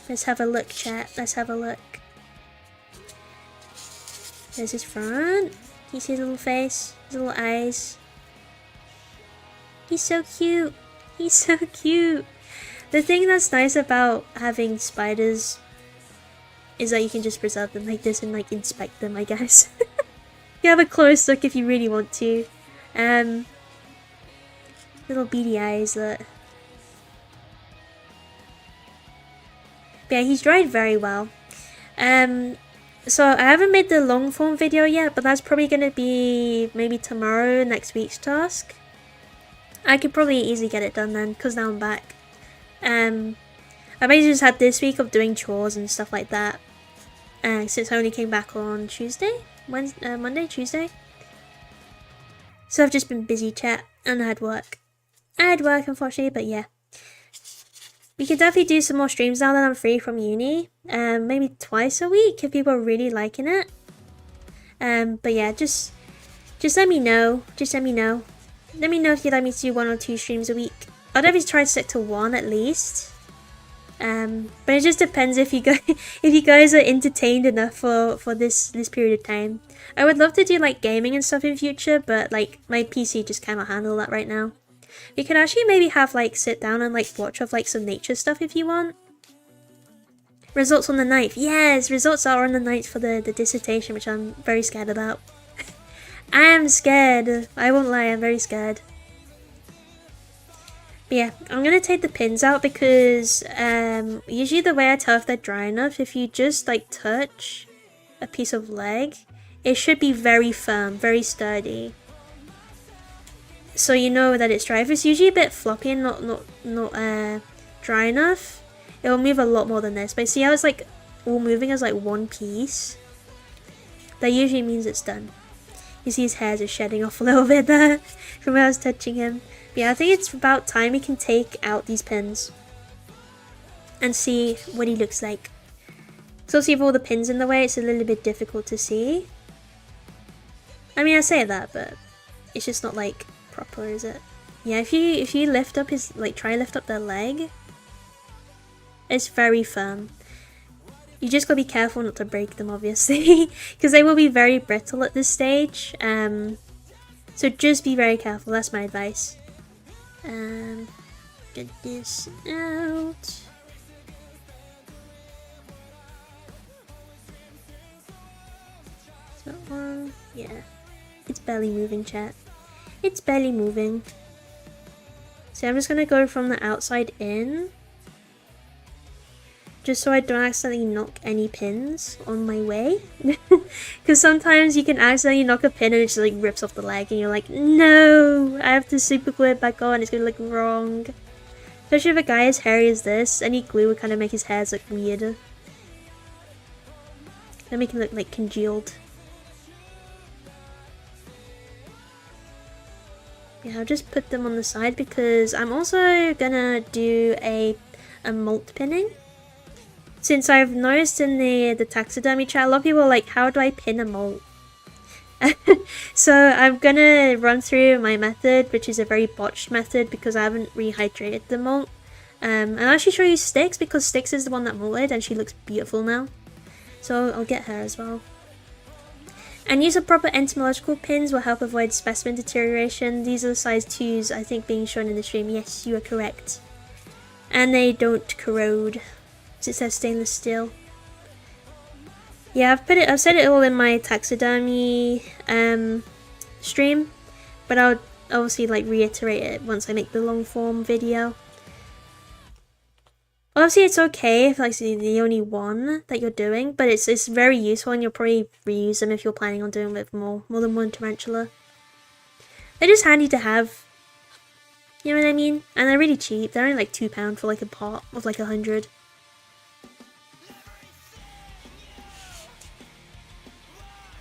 Let's have a look, chat. Let's have a look. There's his front. You see his little face, his little eyes. He's so cute. He's so cute. The thing that's nice about having spiders is that you can just preserve them like this and like inspect them, I guess. You have a close look if you really want to. Little beady eyes that. But yeah, he's dried very well. So I haven't made the long form video yet, but that's probably gonna be maybe tomorrow, next week's task. I could probably easily get it done then, because now I'm back. I basically just had this week of doing chores and stuff like that. Since I only came back on Tuesday? Monday, Tuesday? So I've just been busy, chat, and I had work. I had work, unfortunately, but yeah. We can definitely do some more streams now that I'm free from uni. Maybe twice a week if people are really liking it. But yeah, just let me know. Just let me know. Let me know if you'd like me to do 1 or 2 streams a week. I'll definitely try to stick to 1 at least. But it just depends if you guys are entertained enough for this period of time. I would love to do like gaming and stuff in future, but like my PC just cannot handle that right now. We could actually maybe have like sit down and like watch of like some nature stuff if you want. Results on the 9th. Yes, results are on the 9th for the dissertation, which I'm very scared about. I am scared. I won't lie, I'm very scared. But yeah, I'm going to take the pins out because usually the way I tell if they're dry enough, if you just like touch a piece of leg, it should be very firm, very sturdy. So you know that it's dry. If it's usually a bit floppy and not dry enough, it will move a lot more than this. But see how it's like all moving as like one piece? That usually means it's done. You see his hairs are shedding off a little bit there from where I was touching him. But yeah, I think it's about time we can take out these pins and see what he looks like. So see, with all the pins in the way, it's a little bit difficult to see. I mean, I say that, but it's just not like proper, is it? Yeah, if you lift up his, like, try lift up their leg, it's very firm. You just gotta be careful not to break them, obviously, because they will be very brittle at this stage. So just be very careful. That's my advice. Get this out. That one, yeah. It's barely moving, chat. It's barely moving. So I'm just gonna go from the outside in, just so I don't accidentally knock any pins on my way. Because sometimes you can accidentally knock a pin and it just like rips off the leg and you're like, no, I have to super glue it back on, it's gonna look wrong. Especially if a guy as hairy as this, any glue would kind of make his hairs look weird. And make him look like congealed. Yeah, I'll just put them on the side because I'm also gonna do a molt pinning. Since I've noticed in the taxidermy chat, a lot of people are like, how do I pin a molt? So I'm gonna run through my method, which is a very botched method because I haven't rehydrated the molt. And I'll actually show you Styx because Styx is the one that molted and she looks beautiful now. So I'll get her as well. And use of proper entomological pins will help avoid specimen deterioration. These are the size 2s I think being shown in the stream. Yes, you are correct. And they don't corrode. It says stainless steel. Yeah, I've said it all in my taxidermy stream, but I'll obviously like reiterate it once I make the long form video. Obviously it's okay if like the only one that you're doing, but it's very useful and you'll probably reuse them if you're planning on doing with more than one tarantula. They're just handy to have. You know what I mean? And they're really cheap. They're only like £2 for like a pot of like 100.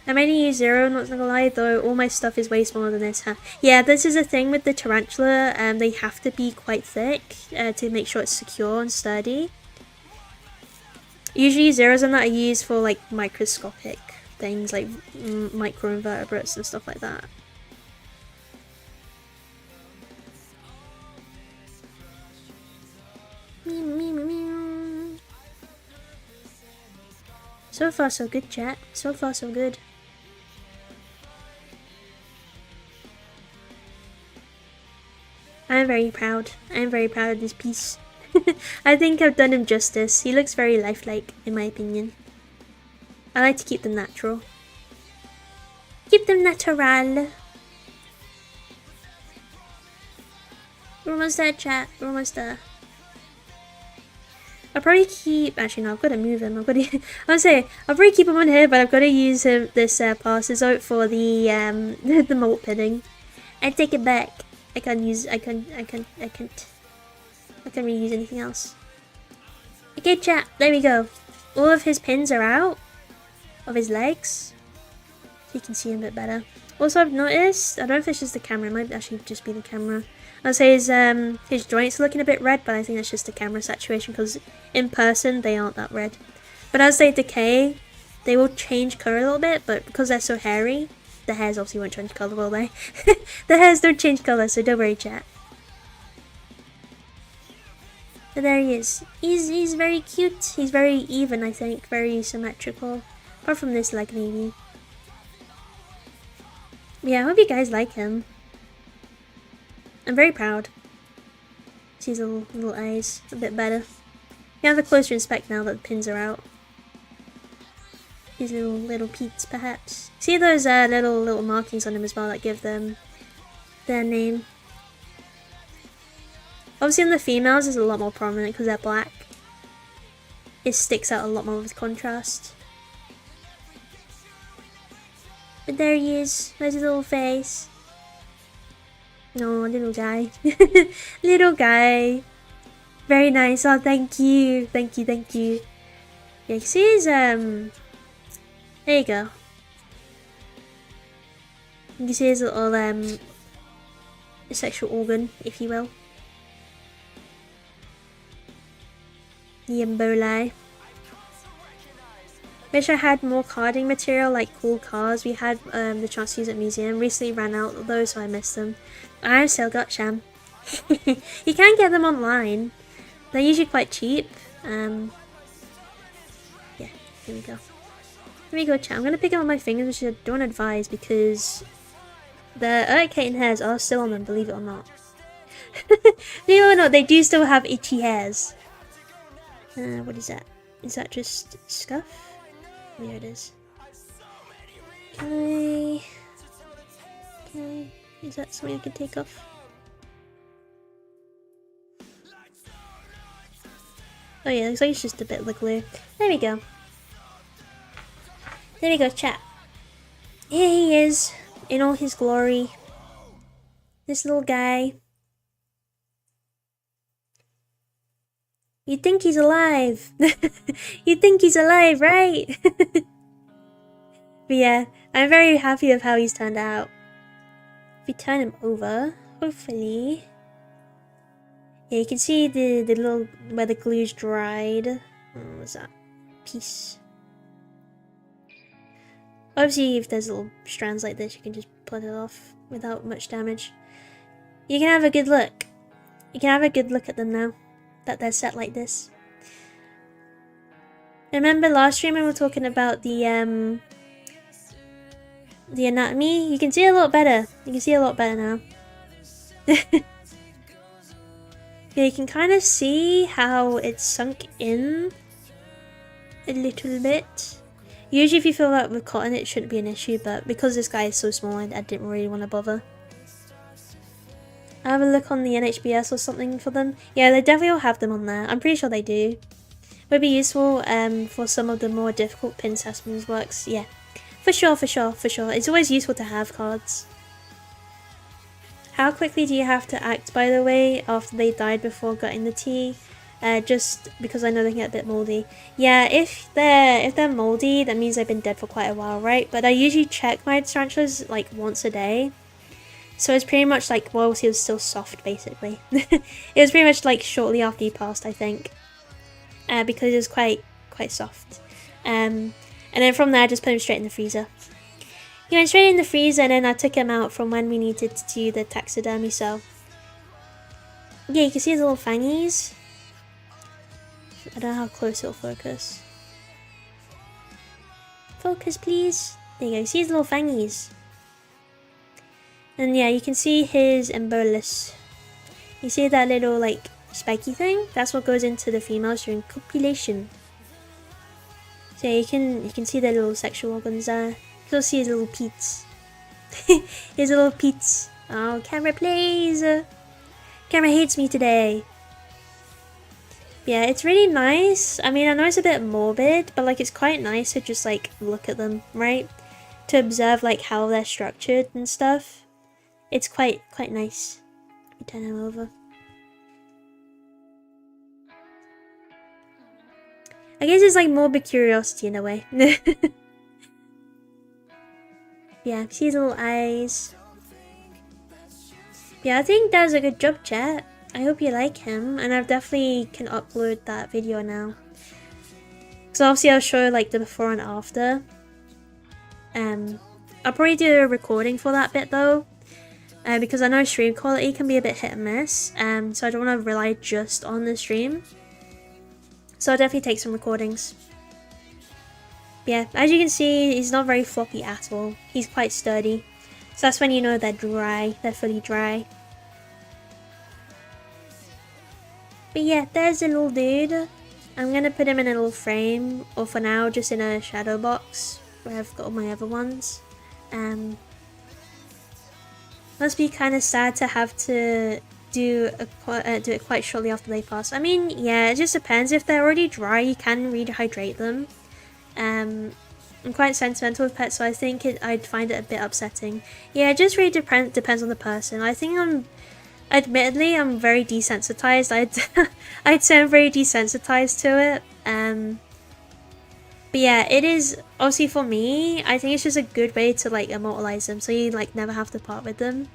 I mainly use 0, not gonna lie, though all my stuff is way smaller than this. Huh? Yeah, this is a thing with the tarantula, they have to be quite thick to make sure it's secure and sturdy. Usually 0s and that I use for like microscopic things like microinvertebrates and stuff like that. So far so good, chat. So far so good. I'm very proud. I'm very proud of this piece. I think I've done him justice. He looks very lifelike, in my opinion. I like to keep them natural. Keep them natural. We're almost there, chat. We're almost there. I'll probably keep. Actually, no, I've got to move him. I'll say I'll probably keep him on here, but I've got to use this passes out for the the molt pinning. I take it back. I can't reuse anything else. Okay, chat. There we go. All of his pins are out of his legs, so you can see him a bit better. Also, I've noticed. I don't know if it's just the camera. It might actually just be the camera. I'll say his joints are looking a bit red, but I think that's just the camera saturation because in person they aren't that red. But as they decay, they will change colour a little bit, but because they're so hairy, the hairs obviously won't change colour, will they? The hairs don't change colour, so don't worry, chat. But there he is. He's very cute. He's very even, I think. Very symmetrical. Apart from this leg, maybe. Yeah, I hope you guys like him. I'm very proud. See his little eyes a bit better. You have a closer inspect now that the pins are out. His little peats, perhaps. See those little markings on him as well that give them their name. Obviously, in the females, it's a lot more prominent because they're black. It sticks out a lot more with contrast. But there he is. There's his little face. No, little guy. Little guy. Very nice. Oh, thank you. Thank you, thank you. Yeah, you can see his, there you go. You can see his little, sexual organ, if you will. The emboli. Wish I had more carding material, like cool cards. We had the chance to use at museum. Recently ran out of those, so I missed them. I still got Sham. You can get them online. They're usually quite cheap. Yeah, here we go. Here we go, chat. I'm gonna pick it on my fingers, which I don't advise because the eradicating hairs are still on them, believe it or not. Believe it or not, they do still have itchy hairs. What is that? Is that just scuff? There it is. Can I... Is that something I can take off? Oh yeah, looks like it's just a bit of the glue. There we go. There we go, chat. Here he is, in all his glory. This little guy. You think he's alive. You think he's alive, right? But yeah, I'm very happy with how he's turned out. If you turn him over, hopefully... Yeah, you can see the little... where the glue's dried. Oh, what's that? Piece. Obviously, if there's little strands like this, you can just pull it off without much damage. You can have a good look. You can have a good look at them now that they're set like this. Remember last stream when we were talking about the anatomy? You can see a lot better. You can see a lot better now. Yeah, you can kind of see how it's sunk in a little bit. Usually if you fill that with cotton it shouldn't be an issue, but because this guy is so small I didn't really want to bother. I'll have a look on the NHBS or something for them. Yeah, they definitely will have them on there. I'm pretty sure they do. Would be useful for some of the more difficult pin sessions works. Yeah, for sure. It's always useful to have cards. How quickly do you have to act, by the way, after they died before gutting the tea? Just because I know they can get a bit moldy. Yeah, if they're moldy, that means they've been dead for quite a while, right? But I usually check my tarantulas like once a day. So it's pretty much like whilst he was still soft, basically. It was pretty much like shortly after he passed, I think. Because it was quite soft. And then from there I just put him straight in the freezer. He went straight in the freezer and then I took him out from when we needed to do the taxidermy, so... Yeah, you can see his little fangies. I don't know how close it'll focus. Focus, please. There you go, see his little fangies. And yeah, you can see his embolus. You see that little, like, spiky thing? That's what goes into the females during copulation. So yeah, you can see the little sexual organs there. You'll see his little peats. His little peats. Oh, camera please. Camera hates me today. Yeah, it's really nice. I mean, I know it's a bit morbid, but like it's quite nice to just like look at them, right? To observe like how they're structured and stuff. It's quite nice. Let me turn him over. I guess it's like morbid curiosity in a way. Yeah, see his little eyes. Yeah, I think that was a good job, chat. I hope you like him, and I definitely can upload that video now. So obviously I'll show like the before and after. I'll probably do a recording for that bit though, because I know stream quality can be a bit hit and miss. So I don't want to rely just on the stream. So I'll definitely take some recordings. Yeah, as you can see, he's not very floppy at all. He's quite sturdy. So that's when you know they're dry. They're fully dry. But yeah, there's a little dude. I'm gonna put him in a little frame, or for now, just in a shadow box where I've got all my other ones. Must be kind of sad to have to do it quite shortly after they pass. I mean, yeah, it just depends. If they're already dry, you can rehydrate them. I'm quite sentimental with pets, so I think I'd find it a bit upsetting. Yeah, it just really depends on the person. I think admittedly, I'm very desensitized. I'd say I'm very desensitized to it. But yeah, it is obviously for me. I think it's just a good way to like immortalize them, so you like never have to part with them,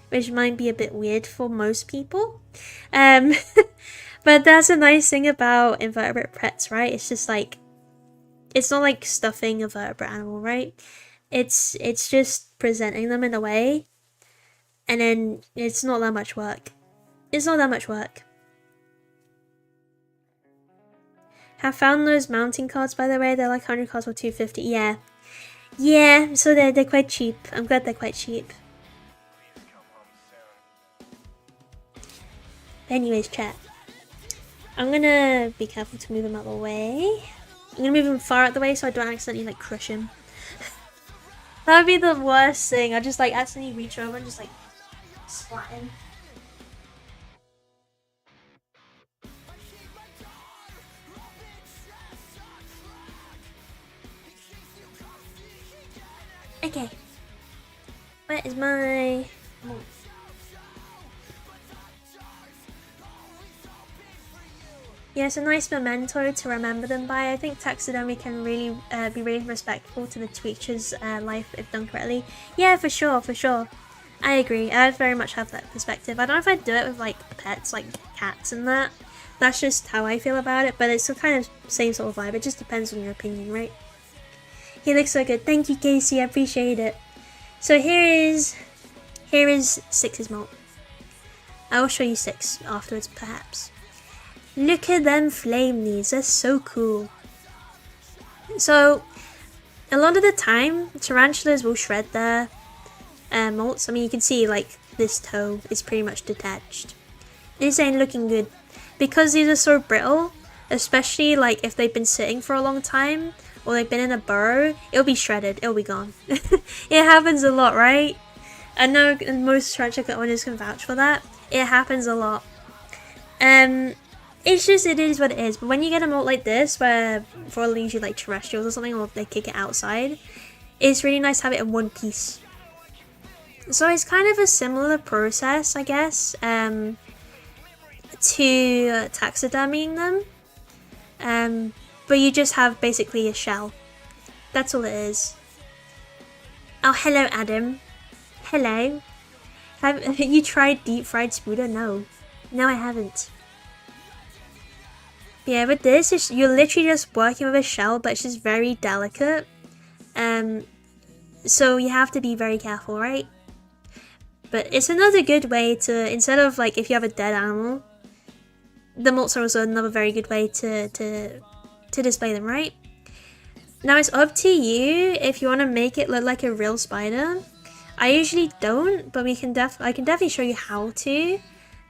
which might be a bit weird for most people. But that's a nice thing about invertebrate pets, right? It's just like, it's not like stuffing a vertebrate animal, right? It's just presenting them in a way, and then it's not that much work. It's not that much work. Have found those mounting cards, by the way. They're like 100 cards for 250. Yeah. Yeah, so they're quite cheap. I'm glad they're quite cheap. Anyways, chat. I'm gonna be careful to move him out of the way. I'm gonna move him far out of the way so I don't accidentally like crush him. That would be the worst thing. I just like accidentally reach over and just like splat him. Okay. Where is my... Yeah, it's a nice memento to remember them by. I think taxidermy can really be really respectful to the creature's life if done correctly. Yeah, for sure, for sure. I agree. I very much have that perspective. I don't know if I'd do it with like pets, like cats and that. That's just how I feel about it, but it's the kind of same sort of vibe. It just depends on your opinion, right? He looks so good. Thank you, Casey. I appreciate it. So here is 6's molt. I will show you 6 afterwards, perhaps. Look at them flame knees. They're so cool. So a lot of the time, tarantulas will shred their molts. I mean, you can see like this toe is pretty much detached. This ain't looking good because these are so brittle. Especially like if they've been sitting for a long time or they've been in a burrow, it'll be shredded. It'll be gone. It happens a lot, right? I know most tarantula owners can vouch for that. It happens a lot. It's just, it is what it is. But when you get a molt like this, where for usually like terrestrials or something, or if they kick it outside, it's really nice to have it in one piece. So it's kind of a similar process, I guess, to taxidermying them. But you just have basically a shell. That's all it is. Oh, hello, Adam. Hello. Have you tried deep fried Spuda? No. No, I haven't. Yeah, with this, you're literally just working with a shell, but it's just very delicate. So you have to be very careful, right? But it's another good way to, instead of like if you have a dead animal, the molts are also another very good way to display them, right? Now it's up to you if you want to make it look like a real spider. I usually don't, but I can definitely show you how to.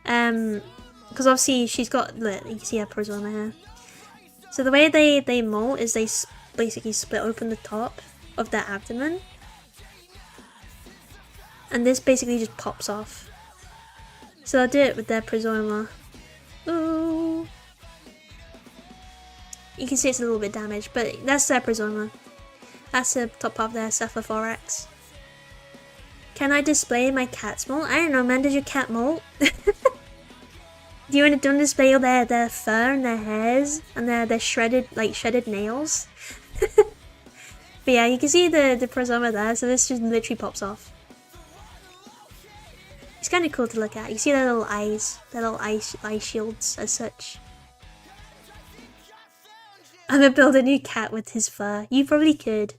Because obviously she's got, look, you can see her prosoma here. So the way they molt is they basically split open the top of their abdomen. And this basically just pops off. So I'll do it with their prosoma. Ooh. You can see it's a little bit damaged, but that's their prosoma. That's the top part of their cephalothorax. Can I display my cat's molt? I don't know, man. Does your cat molt? Do you want to display all their fur and their hairs and their shredded nails? But yeah, you can see the prosoma there, so this just literally pops off. It's kind of cool to look at. You see their little eyes, their little eye shields as such. I'm gonna build a new cat with his fur. You probably could.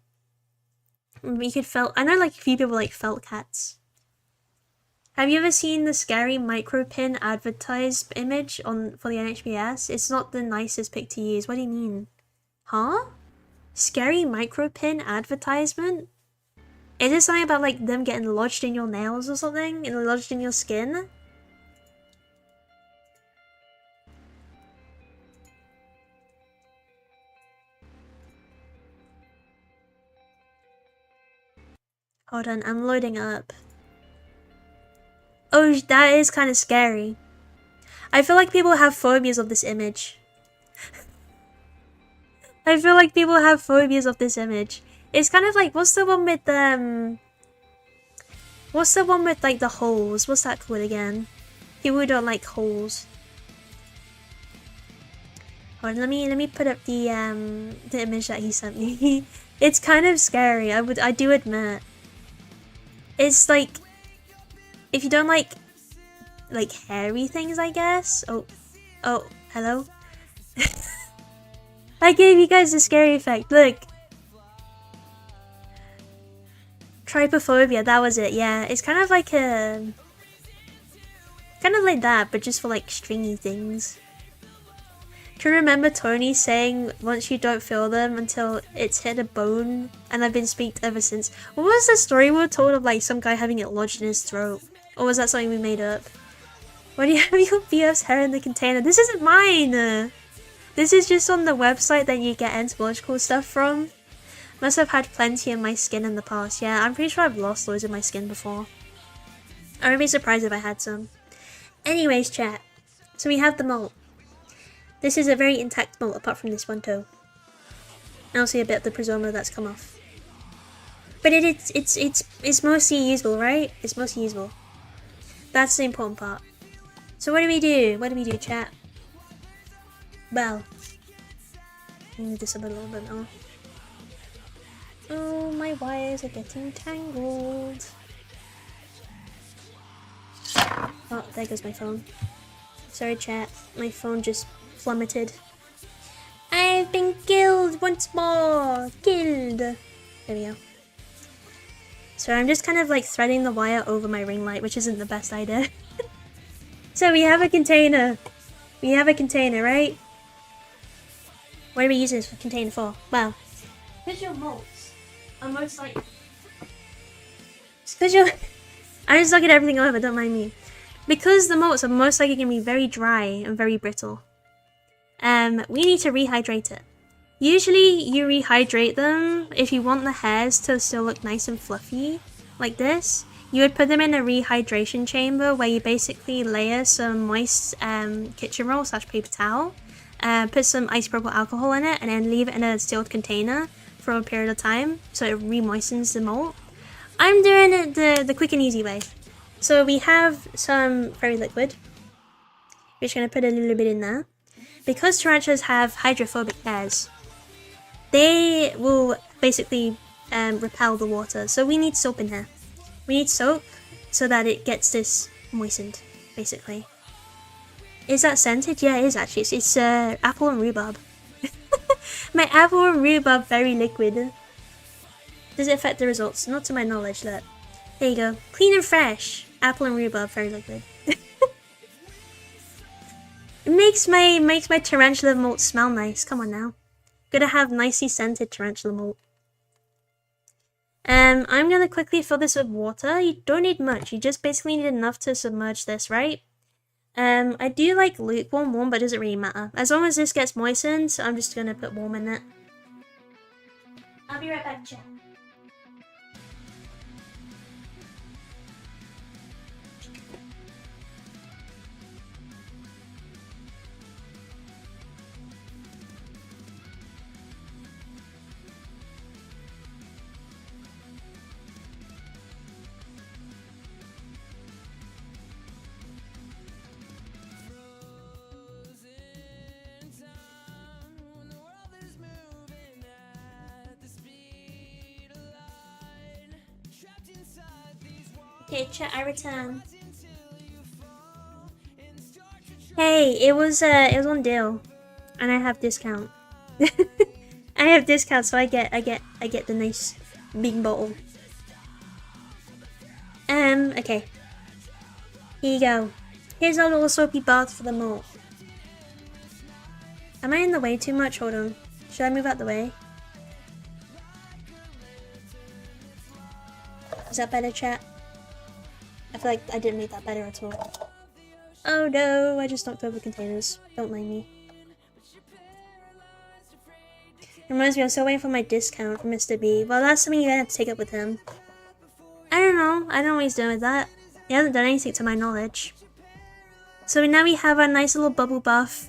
You could felt. I know like a few people like felt cats. Have you ever seen the scary micropin advertised image for the NHBS? It's not the nicest pic to use. What do you mean? Huh? Scary micropin advertisement? Is it something about like them getting lodged in your nails or something? And lodged in your skin? Hold on, I'm loading up. Oh, that is kind of scary. I feel like people have phobias of this image. I feel like people have phobias of this image. It's kind of like, what's the one with like the holes? What's that called again? People who don't like holes. Hold on, let me put up the image that he sent me. It's kind of scary. I do admit. It's like, if you don't like hairy things, I guess. Oh, hello. I gave you guys the scary effect. Look. Trypophobia, that was it. Yeah, it's kind of like kind of like that, but just for like stringy things. Can you remember Tony saying once you don't feel them until it's hit a bone? And I've been speaked ever since. What was the story we were told of like some guy having it lodged in his throat? Or was that something we made up? Why do you have your BF's hair in the container? This isn't mine! This is just on the website that you get entomological stuff from. Must have had plenty in my skin in the past. Yeah, I'm pretty sure I've lost loads of my skin before. I would be surprised if I had some. Anyways, chat. So we have the molt. This is a very intact molt apart from this one toe. And also a bit of the prosoma that's come off. But it's mostly usable, right? It's mostly usable. That's the important part. So what do we do? What do we do, chat? Well, move this up a little bit more. Oh, my wires are getting tangled. Oh, there goes my phone. Sorry, chat. My phone just plummeted. I've been killed once more. Killed. There we go. So I'm just kind of like threading the wire over my ring light, which isn't the best idea. So we have a container. We have a container, right? What are we using this container for? Well, because your molts are most likely... Because you're... I just look at everything over, don't mind me. Because the molts are most likely going to be very dry and very brittle. We need to rehydrate it. Usually you rehydrate them if you want the hairs to still look nice and fluffy, like this. You would put them in a rehydration chamber where you basically layer some moist kitchen roll / paper towel, put some isopropyl alcohol in it, and then leave it in a sealed container for a period of time so it re-moistens the molt. I'm doing it the quick and easy way. So we have some fairy liquid. We're just going to put a little bit in there. Because tarantulas have hydrophobic hairs, they will basically repel the water. So we need soap in here. We need soap so that it gets this moistened, basically. Is that scented? Yeah, it is actually. It's apple and rhubarb. My apple and rhubarb very liquid. Does it affect the results? Not to my knowledge, look. There you go. Clean and fresh. Apple and rhubarb very liquid. It makes my tarantula molt smell nice. Come on now. Gotta have nicely scented tarantula molt. I'm gonna quickly fill this with water. You don't need much. You just basically need enough to submerge this, right? I do like lukewarm, warm, but it doesn't really matter. As long as this gets moistened, so I'm just gonna put warm in it. I'll be right back, chat. Okay, chat, I return. Hey, it was on deal, and I have discount. I have discount, so I get the nice big bottle. Okay. Here you go. Here's our little soapy bath for the malt. Am I in the way too much? Hold on. Should I move out the way? Is that better, chat? I feel like I didn't make that better at all. Oh no, I just knocked over containers. Don't mind me. Reminds me, I'm still waiting for my discount from Mr. B. Well, that's something you're gonna have to take up with him. I don't know. I don't know what he's doing with that. He hasn't done anything to my knowledge. So now we have our nice little bubble buff.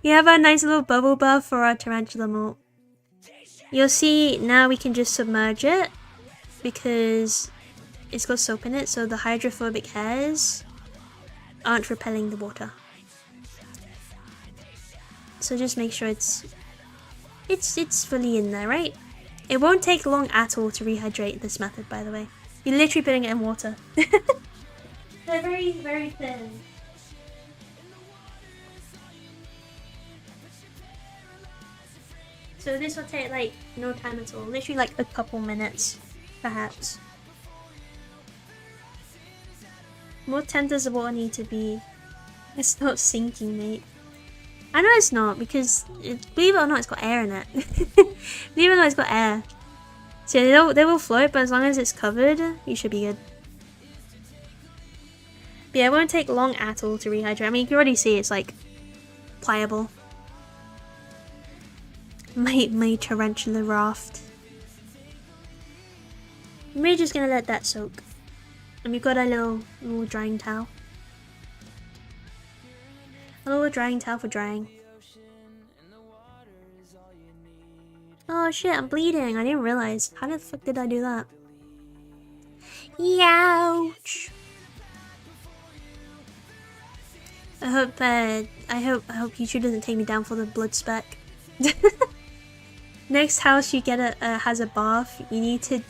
We have our nice little bubble buff for our tarantula malt. You'll see now we can just submerge it because it's got soap in it, so the hydrophobic hairs aren't repelling the water. So just make sure it's fully in there, right? It won't take long at all to rehydrate this method, by the way. You're literally putting it in water. They're very, very thin. So this will take like no time at all. Literally like a couple minutes, perhaps. What temp does the water need to be? It's not sinking, mate. I know it's not, because believe it or not, it's got air in it. Believe it or not, it's got air. So they will float, but as long as it's covered, you should be good. But yeah, it won't take long at all to rehydrate. I mean, you can already see it's like pliable. My tarantula raft. We're just gonna let that soak. And we've got a little drying towel. A little drying towel for drying. Oh shit, I'm bleeding. I didn't realize. How the fuck did I do that? Ouch. I hope YouTube doesn't take me down for the blood speck. Next house you get has a bath, you need to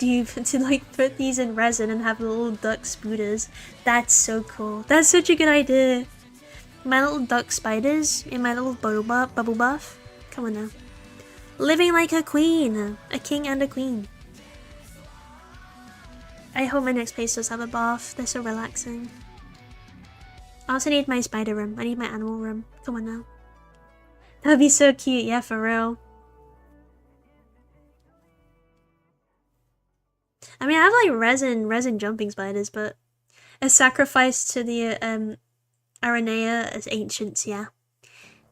like put these in resin and have little duck spooters. That's so cool. That's such a good idea. My little duck spiders in my little bubble bath. Come on now. Living like a queen. A king and a queen. I hope my next place does have a bath. They're so relaxing. I also need my spider room. I need my animal room. Come on now. That'd be so cute. Yeah, for real. I mean, I have like resin jumping spiders, but a sacrifice to the Aranea as ancients, yeah.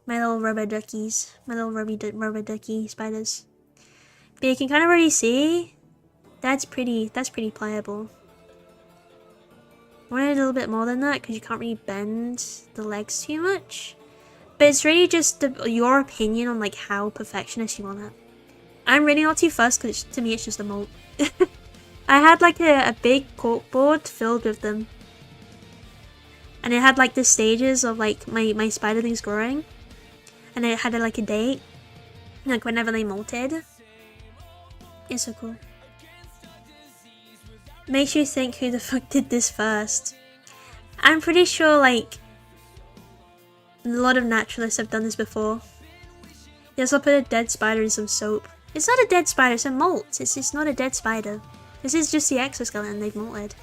My little rubber duckies, my little rubber ducky spiders. But you can kind of already see that's pretty pliable. I want a little bit more than that because you can't really bend the legs too much. But it's really just your opinion on like how perfectionist you want it. I'm really not too fussed because to me it's just a mold. I had like a big corkboard filled with them. And it had like the stages of like my spider things growing. And it had like a date. Like whenever they molted. It's so cool. Makes you think who the fuck did this first. I'm pretty sure like a lot of naturalists have done this before. Yes, I'll put a dead spider in some soap. It's not a dead spider, it's a molt. It's not a dead spider. This is just the exoskeleton they've molted.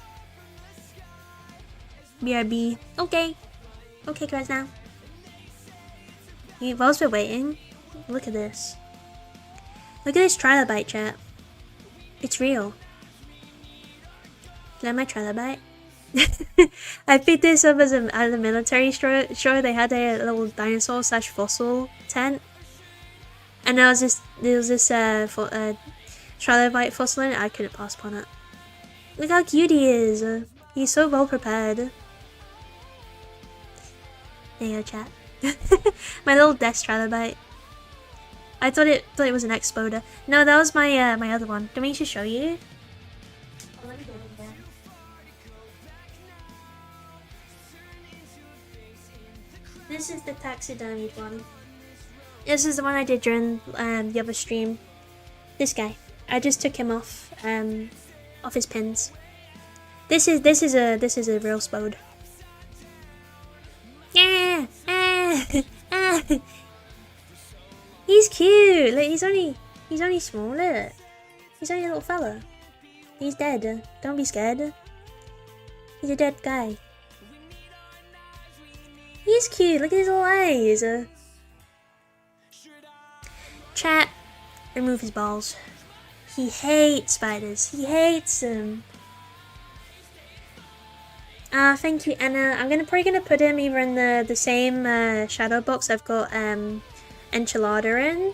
BRB. Okay. Okay, guys, now. Whilst we're waiting, look at this. Look at this trilobite, chat. It's real. Is that my trilobite? I picked this up as a military store. They had a little dinosaur / fossil tent. And there was this trilobite fossil in it. I couldn't pass upon it. Look how cute he is. He's so well prepared. There you go, chat. My little desk trilobite. I thought it was an exploder. No, that was my my other one. Do we need to show you? Oh, let me get it again. This is the taxidermied one. This is the one I did during the other stream. This guy. I just took him off his pins. This is a real spode. Yeah, he's cute. Like he's only small. Look, he's only a little fella. He's dead. Don't be scared. He's a dead guy. He's cute. Look at his little eyes. Chat. Remove his balls. He hates spiders. He hates them. Thank you, Anna. I'm probably gonna put him either in the same shadow box I've got Enchilada in,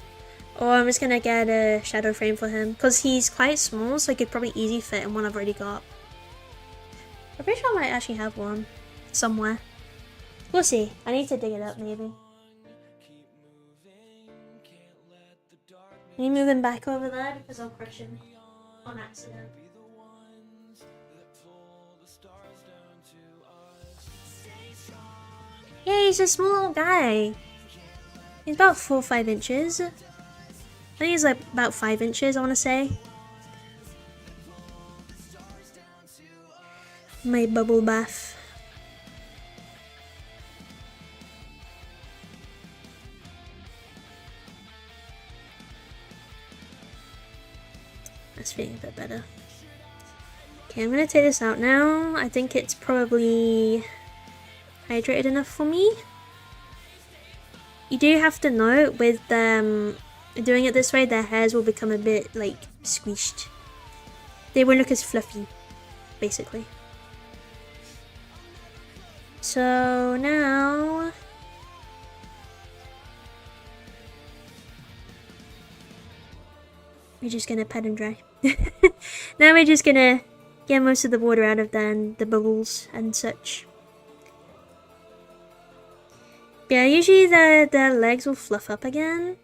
or I'm just gonna get a shadow frame for him because he's quite small, so I could probably easily fit in one I've already got. I'm pretty sure I might actually have one somewhere. We'll see. I need to dig it up maybe. Can you move him back over there because I'll crush him on accident. Yeah, he's a small little guy. He's about 4 or 5 inches. I think he's like about 5 inches, I want to say. My bubble bath. That's feeling a bit better. Okay, I'm gonna take this out now. I think it's probably hydrated enough for me. You do have to note with doing it this way, their hairs will become a bit like squished. They won't look as fluffy, basically. So now we're just gonna pat and dry. Now we're just gonna get most of the water out of them, the bubbles and such. Yeah, usually the legs will fluff up again.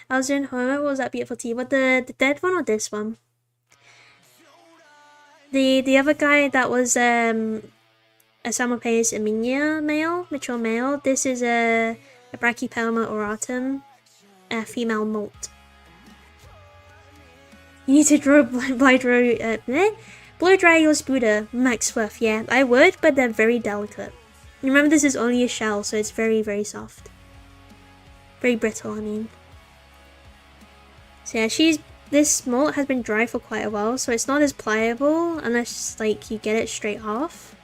I was doing homework. What was that beautiful tea? What, the dead one or this one? The other guy that was a Samopaeus Eminia male, mature male. This is a Brachypelma auratum, a female molt. You need to draw blow dry your spuda, max fluff. Yeah, I would, but they're very delicate. Remember, this is only a shell, so it's very, very soft. Very brittle, I mean. So yeah, this molt has been dry for quite a while, so it's not as pliable unless like you get it straight off.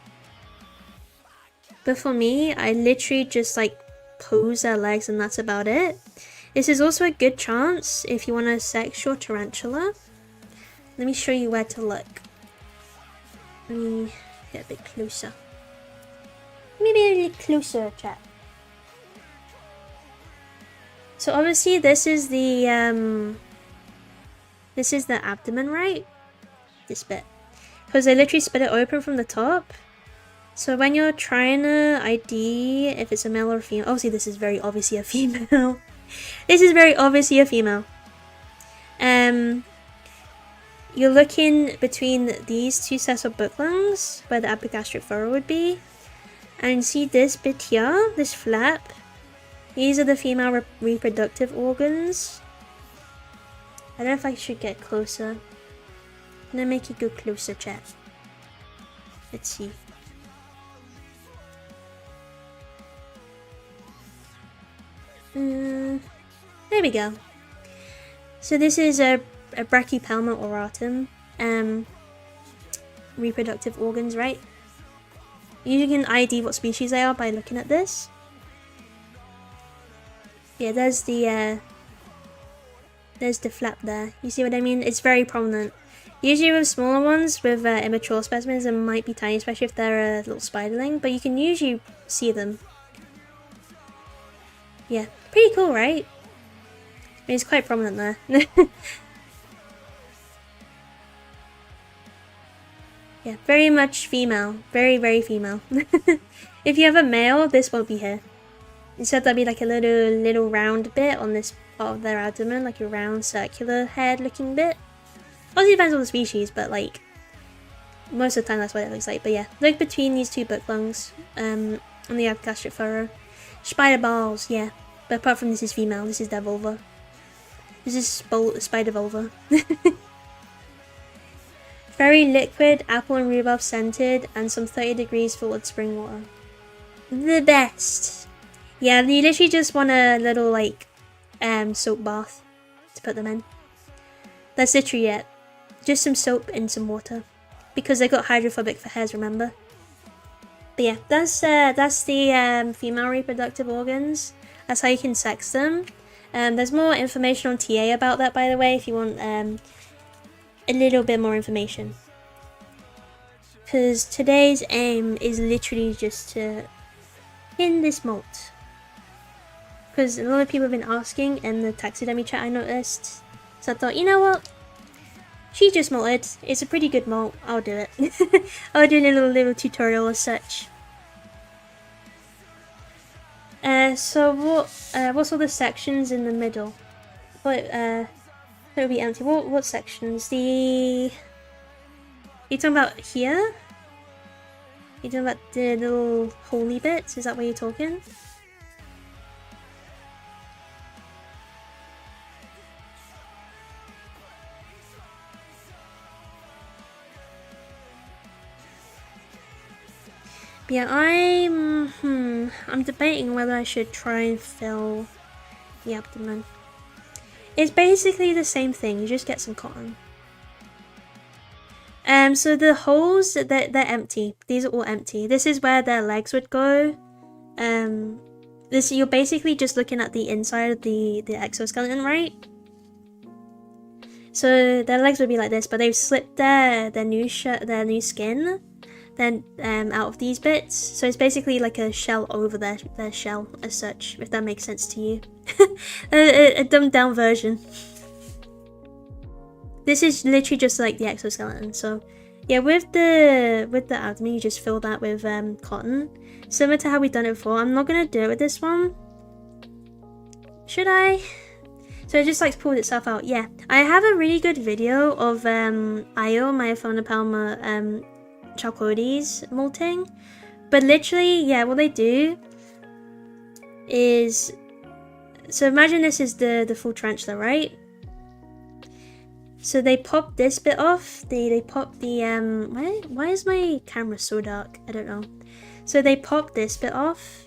But for me, I literally just like pose their legs and that's about it. This is also a good chance if you want to sex your tarantula. Let me show you where to look. Let me get a bit closer. Maybe a little closer, chat. So obviously this is the abdomen, right? This bit. Because I literally split it open from the top. So when you're trying to ID if it's a male or a female, obviously this is very obviously a female. This is very obviously a female. You're looking between these two sets of book lungs, where the epigastric furrow would be. And see this bit here, this flap. These are the female reproductive organs. I don't know if I should get closer. I'm gonna make you go closer, chat. Let's see. There we go. So this is a Brachypelma auratum. Reproductive organs, right? You can ID what species they are by looking at this. Yeah, there's the flap there. You see what I mean? It's very prominent. Usually with smaller ones, with immature specimens, it might be tiny, especially if they're a little spiderling, but you can usually see them. Yeah, pretty cool, right? I mean, it's quite prominent there. Yeah, very much female. Very, very female. If you have a male, this won't be here. Instead, there'll be like a little round bit on this part of their abdomen, like a round circular head looking bit. Obviously, it depends on the species, but like most of the time that's what it looks like. But yeah, look between these two book lungs on the epigastric furrow. Spider balls, yeah. But apart from this is female, this is their vulva. This is spider vulva. Very liquid, apple and rhubarb scented, and some 30 degrees filtered spring water. The best. Yeah, you literally just want a little like soap bath to put them in. That's literally it. Just some soap and some water, because they got hydrophobic for hairs, remember? But yeah, that's the female reproductive organs. That's how you can sex them. There's more information on TA about that, by the way, if you want a little bit more information. Because today's aim is literally just to pin this molt. Because a lot of people have been asking in the taxidermy chat, I noticed. So I thought, you know what? She just molted. It's a pretty good molt. I'll do it. I'll do a little tutorial as such. So what's all the sections in the middle? What it'll be empty. What sections? You talking about here? You talking about the little holy bits? Is that what you're talking? Yeah, I'm debating whether I should try and fill the abdomen. It's basically the same thing, you just get some cotton. So the holes, they're empty. These are all empty. This is where their legs would go. You're basically just looking at the inside of the exoskeleton, right? So their legs would be like this, but they've slipped their new skin then out of these bits, so it's basically like a shell over their shell as such, if that makes sense to you. a dumbed down version. This is literally just like the exoskeleton. So yeah, with the abdomen, you just fill that with cotton, similar to how we've done it before. I'm not gonna do it with this one. Should I? So it just like pulled itself out. Yeah, I have a really good video of Io, my Fauna Palma Chalcodes molting, but literally, yeah, what they do is, so imagine this is the full tarantula, right? So they pop this bit off. They pop the why is my camera so dark? I don't know. So they pop this bit off,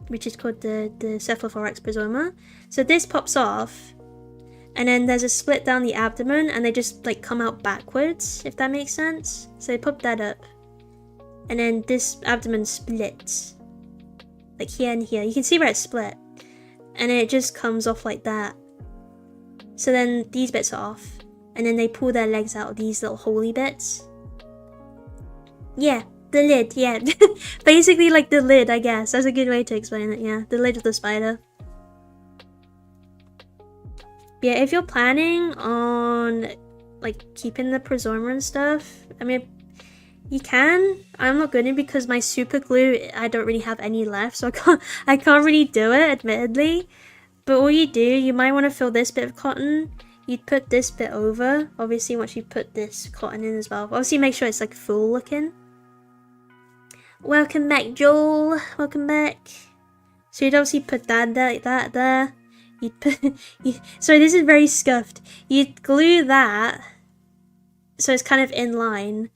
which is called the cephalothorax prosoma. So this pops off, and then there's a split down the abdomen, and they just like come out backwards, if that makes sense. So they pop that up, and then this abdomen splits, like here and here. You can see where it's split, and it just comes off like that. So then these bits are off, and then they pull their legs out of these little holy bits. Yeah, the lid, yeah. Basically like the lid, I guess. That's a good way to explain it, yeah. The lid of the spider. Yeah, if you're planning on like keeping the prosoma and stuff, I mean, you can. I'm not gonna, because my super glue, I don't really have any left, so I can't really do it, admittedly. But all you do, you might want to fill this bit of cotton. You'd put this bit over, obviously, once you put this cotton in as well. Obviously, make sure it's like full looking. Welcome back, Joel. Welcome back. So you'd obviously put that there, like that there. You'd put, sorry, this is very scuffed. You'd glue that so it's kind of in line,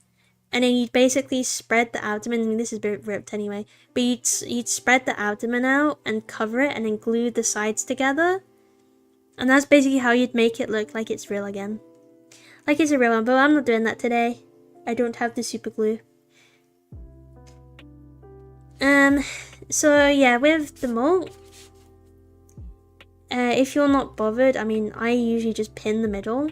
and then you'd basically spread the abdomen. I mean, this is a bit ripped anyway, but you'd spread the abdomen out and cover it, and then glue the sides together, and that's basically how you'd make it look like it's real again, like it's a real one. But I'm not doing that today. I don't have the super glue. So yeah, with the molt, if you're not bothered, I mean, I usually just pin the middle.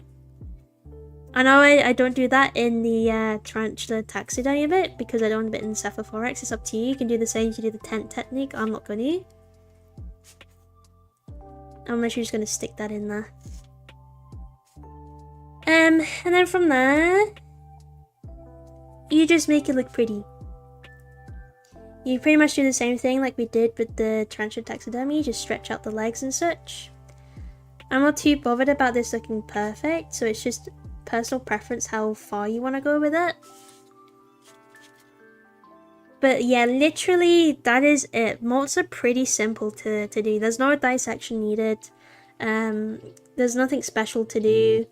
I know I don't do that in the tarantula taxidermy bit, because I don't want to bit in the cephalothorax. It's up to you. You can do the same. You can do the tent technique. I'm not gonna. I'm actually just gonna stick that in there. And then from there, you just make it look pretty. You pretty much do the same thing like we did with the tarantula taxidermy. You just stretch out the legs and such. I'm not too bothered about this looking perfect, so it's just personal preference how far you want to go with it. But yeah, literally that is it. Molts are pretty simple to do. There's no dissection needed. There's nothing special to do.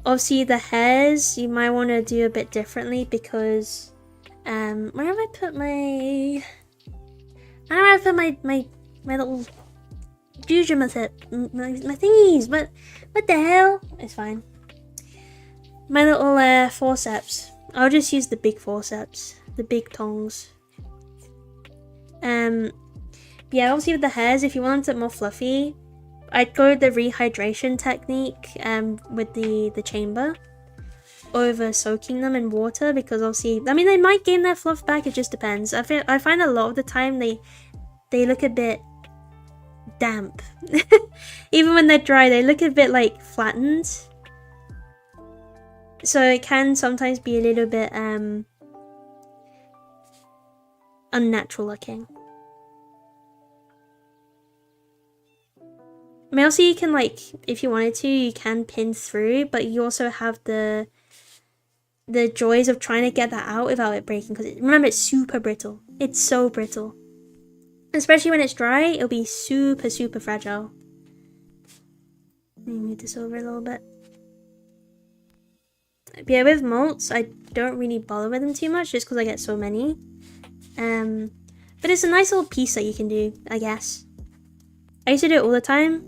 Obviously the hairs you might want to do a bit differently because where have I put my my little my thingies, but what the hell? It's fine. My little forceps. I'll just use the big forceps, the big tongs. Yeah, obviously with the hairs, if you want it more fluffy, I'd go the rehydration technique with the chamber over soaking them in water, because obviously, I mean, they might gain their fluff back, it just depends. I find a lot of the time they look a bit damp. Even when they're dry, they look a bit like flattened. So it can sometimes be a little bit unnatural looking. I mean, also you can, like, if you wanted to, you can pin through, but you also have the joys of trying to get that out without it breaking, because remember, it's super brittle. It's so brittle. Especially when it's dry, it'll be super, super fragile. Let me move this over a little bit. But yeah, with molts, I don't really bother with them too much, just because I get so many. But it's a nice little piece that you can do, I guess. I used to do it all the time,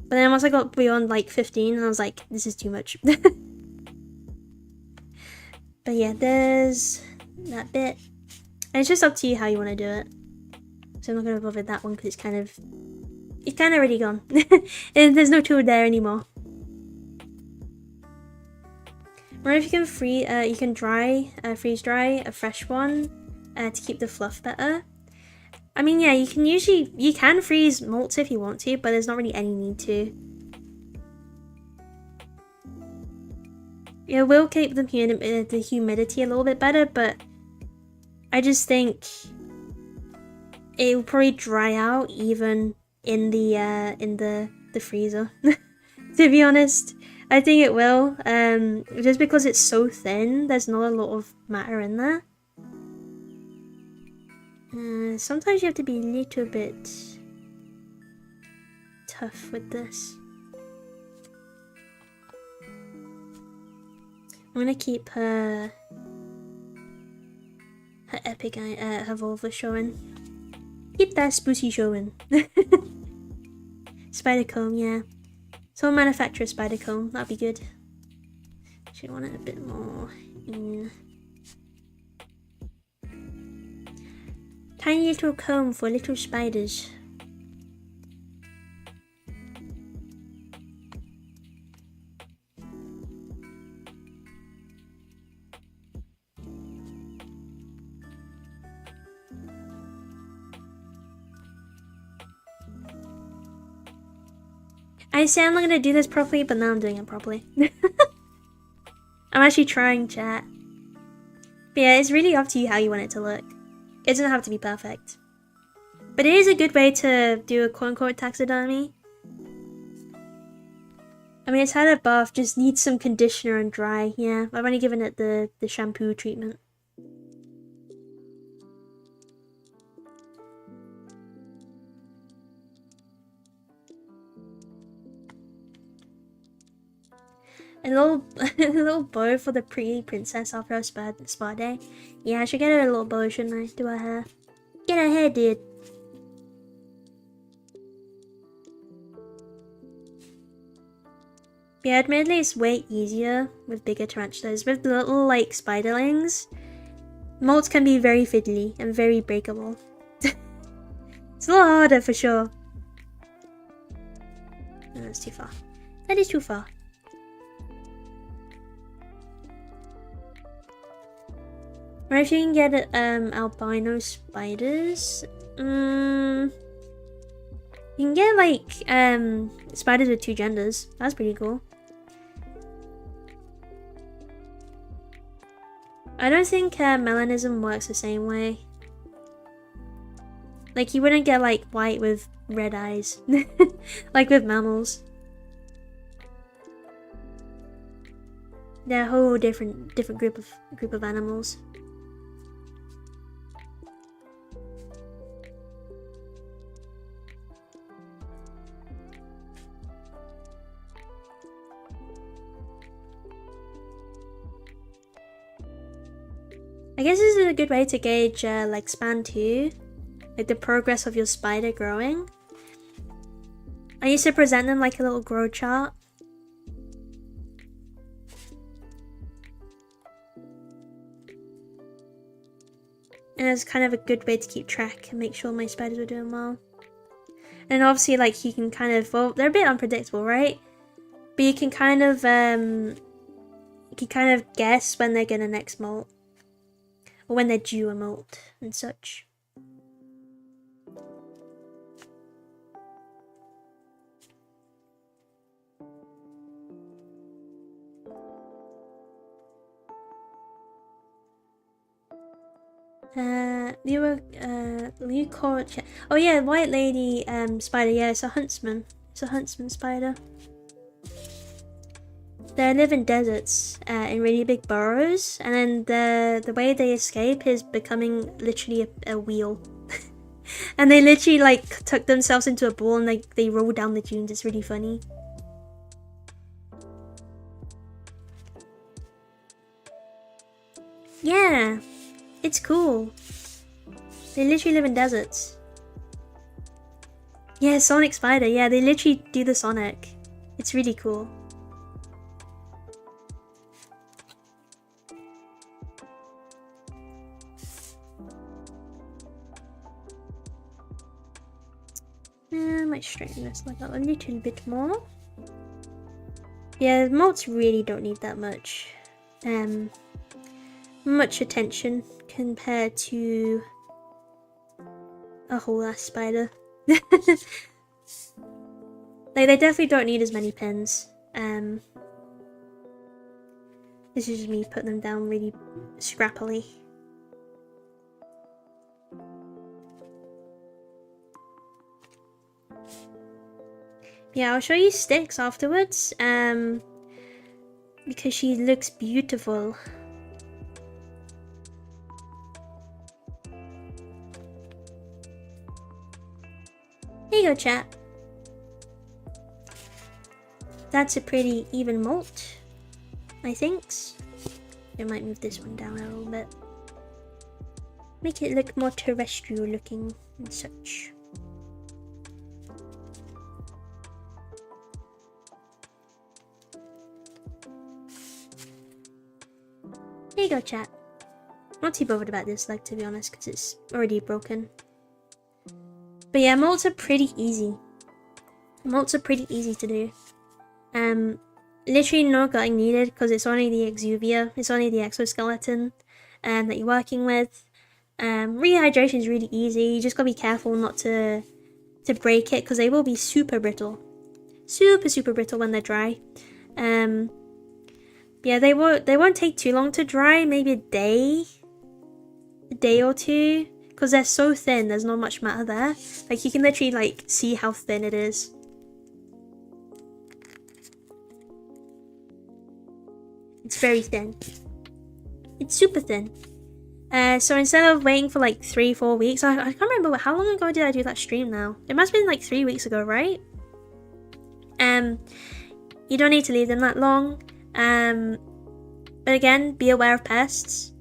but then once I got beyond like 15, and I was like, this is too much. But yeah, there's that bit. And it's just up to you how you want to do it. So I'm not going to bother with that one because it's kind of already gone. And there's no tool there anymore. Or if you can you can freeze dry a fresh one to keep the fluff better. I mean, yeah, you can freeze molts if you want to, but there's not really any need to. It will keep the humidity a little bit better, but I just think it will probably dry out even in the freezer. To be honest, I think it will. Just because it's so thin, there's not a lot of matter in there. Sometimes you have to be a little bit tough with this. I'm gonna keep her epic her vulva showing. Keep that spooky showing. Spider comb, yeah. So manufacture a spider comb, that'd be good. Should want it a bit more in. Tiny little comb for little spiders. I say I'm not gonna do this properly, but now I'm doing it properly. I'm actually trying, chat. But yeah, it's really up to you how you want it to look. It doesn't have to be perfect. But it is a good way to do a quote-unquote taxidermy. I mean, it's had a bath, just needs some conditioner and dry. Yeah, I've only given it the shampoo treatment. A little bow for the pretty princess after her spa day. Yeah, I should get her a little bow, shouldn't I? Do her hair. Get her hair, dude. Yeah, admittedly it's way easier with bigger tarantulas. With the little, like, spiderlings, molts can be very fiddly and very breakable. It's a little harder for sure. No, that's too far. That is too far. Or if you can get albino spiders, you can get like spiders with 2 genders. That's pretty cool. I don't think melanism works the same way. Like, you wouldn't get like white with red eyes, like with mammals. They're a whole different group of animals. I guess this is a good way to gauge like span 2, like the progress of your spider growing. I used to present them like a little grow chart. And it's kind of a good way to keep track and make sure my spiders are doing well. And obviously, like, you can kind of, well, they're a bit unpredictable, right? But you can kind of guess when they're gonna next molt. Or when they're due a molt and such. Oh yeah, white lady spider, yeah, it's a huntsman. It's a huntsman spider. They live in deserts, in really big burrows, and then the way they escape is becoming literally a wheel. And they literally like tuck themselves into a ball and like they roll down the dunes. It's really funny. Yeah, it's cool. They literally live in deserts. Yeah, Sonic Spider. Yeah, they literally do the Sonic. It's really cool. I might straighten this like a little bit more. Yeah, molts really don't need that much attention compared to a whole ass spider. Like, they definitely don't need as many pins. This is just me putting them down really scrappily. Yeah, I'll show you Sticks afterwards, because she looks beautiful. Here you go, chat. That's a pretty even molt, I think. I might move this one down a little bit. Make it look more terrestrial looking and such. There you go, chat. Not too bothered about this leg, to be honest, because it's already broken. But yeah, molts are pretty easy. Molts are pretty easy to do. Literally no gutting needed, because it's only the exuvia, it's only the exoskeleton that you're working with. Rehydration is really easy. You just gotta be careful not to break it, because they will be super brittle. Super brittle when they're dry. Yeah, they won't take too long to dry, maybe a day or two, because they're so thin, there's not much matter there. Like, you can literally like see how thin it is. It's very thin. It's super thin. So instead of waiting for like 3-4 weeks, I can't remember how long ago did I do that stream now. It must have been like 3 weeks ago, right? You don't need to leave them that long. But again, be aware of pests.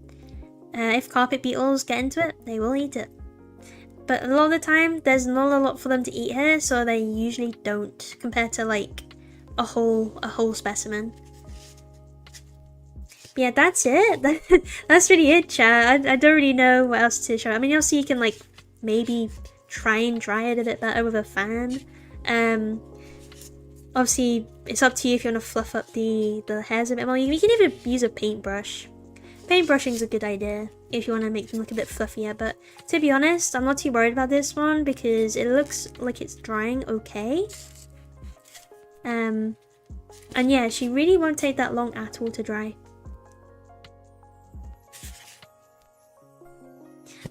If carpet beetles get into it, they will eat it. But a lot of the time, there's not a lot for them to eat here, so they usually don't, compared to like a whole specimen. But yeah, that's it. That's really it, chat. I don't really know what else to show. I mean, also you can like maybe try and dry it a bit better with a fan. Obviously, it's up to you if you want to fluff up the hairs a bit more. You can even use a paintbrush. Paintbrushing is a good idea if you want to make them look a bit fluffier, but to be honest, I'm not too worried about this one because it looks like it's drying okay. And yeah, she really won't take that long at all to dry.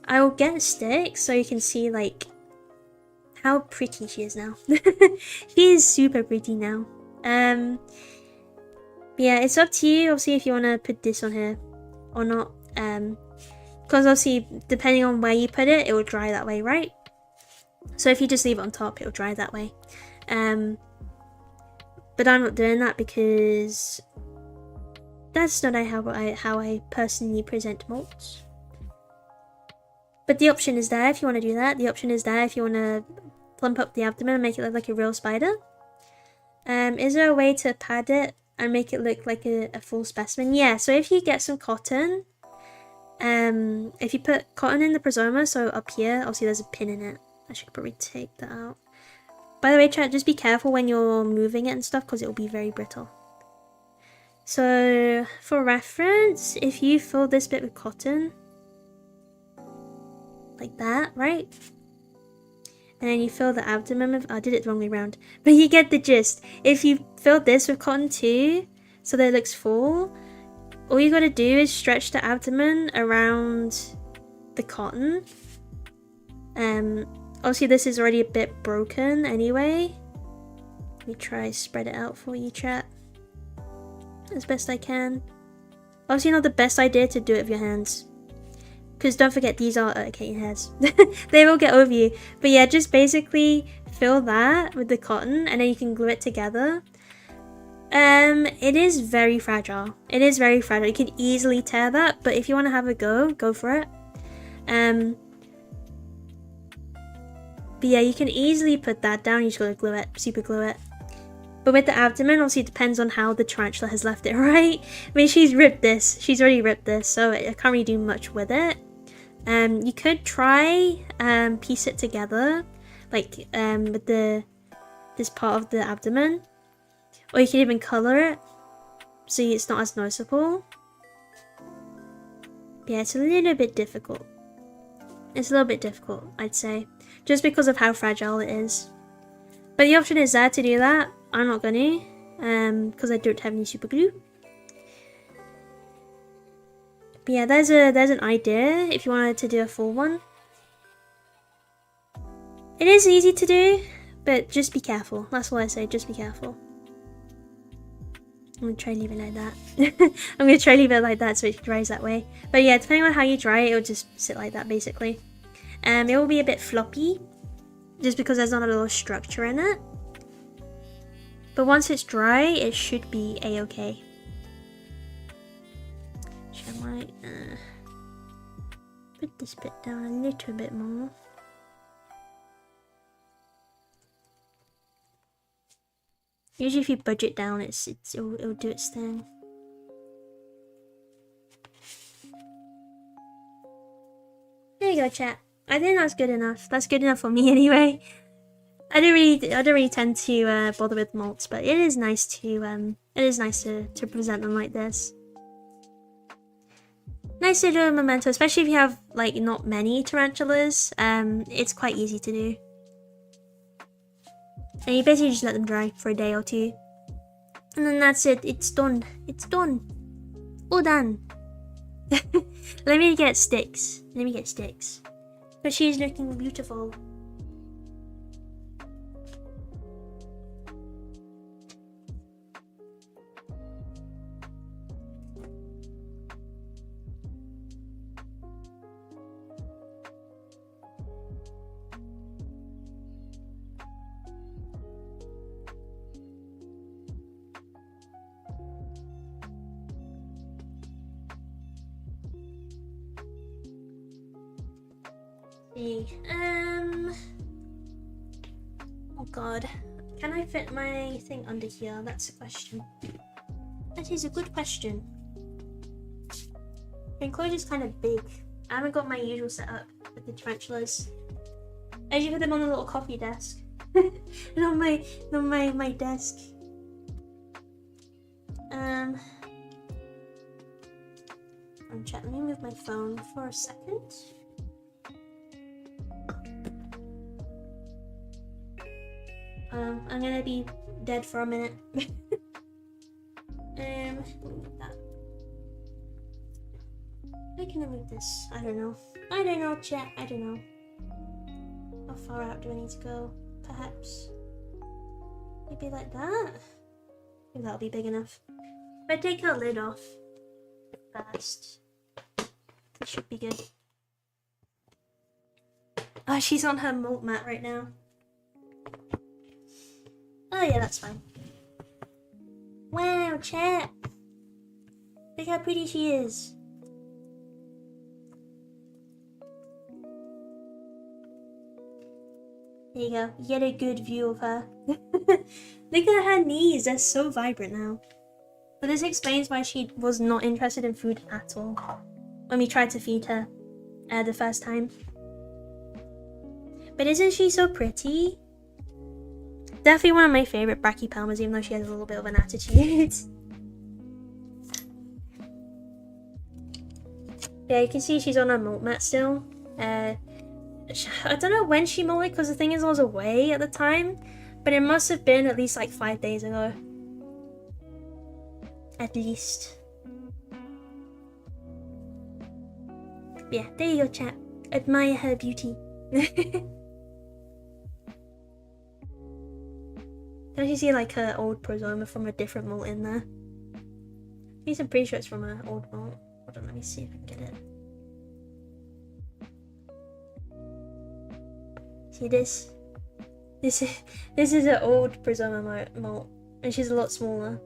I will get a stick so you can see like how pretty she is now. She is super pretty now. But yeah, it's up to you obviously if you want to put this on here or not. Because obviously depending on where you put it, it will dry that way, right? So if you just leave it on top, it will dry that way. But I'm not doing that because that's not how I personally present molts. But the option is there if you want to do that. The option is there if you want to plump up the abdomen and make it look like a real spider. Is there a way to pad it and make it look like a full specimen? Yeah, so if you get some cotton, if you put cotton in the prosoma, so up here, obviously there's a pin in it. I should probably take that out. By the way, chat, just be careful when you're moving it and stuff because it will be very brittle. So, for reference, if you fill this bit with cotton, like that, right? And then you fill the abdomen with, I did it the wrong way around, but you get the gist. If you fill this with cotton too, so that it looks full, all you gotta do is stretch the abdomen around the cotton. Obviously this is already a bit broken anyway. Let me try spread it out for you, chat, as best I can. Obviously not the best idea to do it with your hands, because don't forget these are okay hairs. They will get over you. But yeah, just basically fill that with the cotton and then you can glue it together. It is very fragile. It is very fragile. You can easily tear that, but if you want to have a go for it. But yeah, you can easily put that down. You just gotta glue it, super glue it. But with the abdomen, obviously it depends on how the tarantula has left it, right? I mean, she's ripped this. She's already ripped this, so I can't really do much with it. You could try piece it together, like with this part of the abdomen, or you can even color it so it's not as noticeable. But yeah, it's a little bit difficult. It's a little bit difficult, I'd say, just because of how fragile it is. But the option is there to do that. I'm not gonna, because I don't have any super glue. But yeah, there's an idea if you wanted to do a full one. It is easy to do, but just be careful. That's all I say, just be careful. I'm gonna try leave it like that. I'm gonna try leave it like that so it dries that way. But yeah, depending on how you dry it, it'll just sit like that basically. It will be a bit floppy, just because there's not a lot of structure in it. But once it's dry, it should be a-okay. I might put this bit down a little bit more. Usually if you budge it down, it'll do its thing. There you go, chat. I think that's good enough. That's good enough for me anyway. I don't really tend to bother with molts, but it is nice to present them like this. Nice little memento, especially if you have like not many tarantulas. It's quite easy to do. And you basically just let them dry for a day or two. And then that's it. It's done. It's done. All done. Let me get sticks. Let me get sticks. But she's looking beautiful. Oh god, can I fit my thing under here? That's a question. That is a good question. The enclosure's kind of big. I haven't got my usual setup with the tarantulas. I usually put them on a little coffee desk. Not my desk. Chat, let me move my phone for a second. I'm gonna be dead for a minute. Let me move that. How can I move this? I don't know. I don't know, chat. I don't know. How far out do I need to go? Perhaps. Maybe like that? Maybe that'll be big enough. If I take her lid off first, this should be good. Oh, she's on her molt mat right now. Oh yeah, that's fine. Wow, chat! Look how pretty she is. There you go. You get a good view of her. Look at her knees. They're so vibrant now. But this explains why she was not interested in food at all when we tried to feed her the first time. But isn't she so pretty? Definitely one of my favorite brachypelmas, even though she has a little bit of an attitude. Yeah, you can see she's on her molt mat still. I don't know when she molted because the thing is I was away at the time, but it must have been at least like 5 days ago. At least. Yeah, there you go, chat. Admire her beauty. Don't you see like her old prosoma from a different molt in there? At least I'm pretty sure it's from an old molt. Hold on, let me see if I can get it. See this? This is an old prosoma molt, and she's a lot smaller.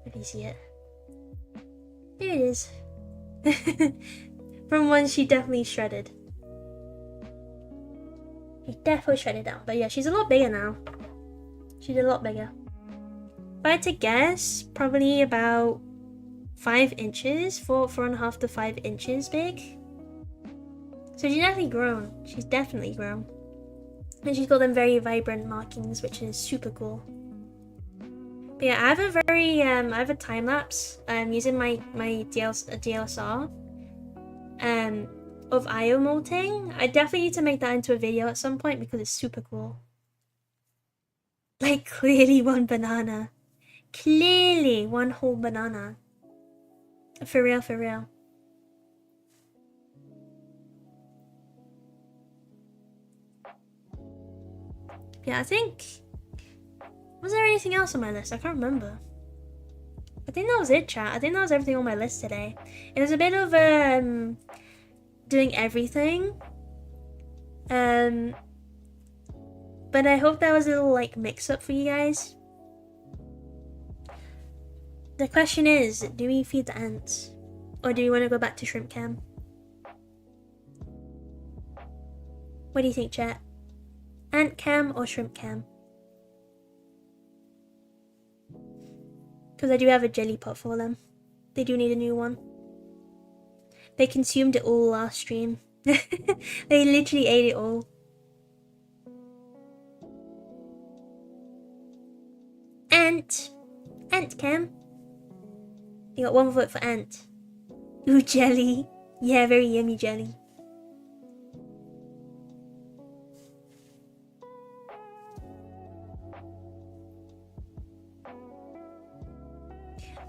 If you see it. There it is. From one she definitely shredded. She definitely shredded down. But yeah, she's a lot bigger now. She's a lot bigger. If I had to guess, probably about 5 inches, 4.5 to 5 inches big. So she's definitely grown. She's definitely grown. And she's got them very vibrant markings, which is super cool. But yeah, I have a time lapse using my DSLR of IO molting. I definitely need to make that into a video at some point because it's super cool. Like clearly one banana. Clearly one whole banana. For real, for real. Yeah, I think... Was there anything else on my list? I can't remember. I think that was it, chat. I think that was everything on my list today. It was a bit of doing everything. But I hope that was a little like mix-up for you guys. The question is, do we feed the ants? Or do we want to go back to shrimp cam? What do you think, chat? Ant cam or shrimp cam? Because I do have a jelly pot for them. They do need a new one. They consumed it all last stream. They literally ate it all. Ant. Ant cam. You got 1 vote for ant. Ooh, jelly. Yeah, very yummy jelly.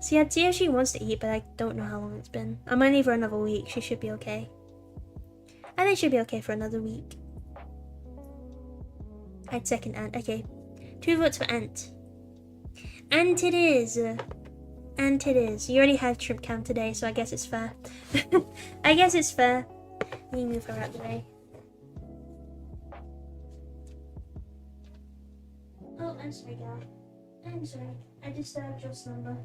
See, I'd see if she wants to eat, but I don't know how long it's been. I might leave her another week. She should be okay. I think she'll be okay for another week. I'd second Ant. Okay. 2 votes for Ant. Ant it is. Ant it is. You already had shrimp cam today, so I guess it's fair. I guess it's fair. Let me move her out of the way. Oh, I'm sorry, girl. I'm sorry. I disturbed your slumber.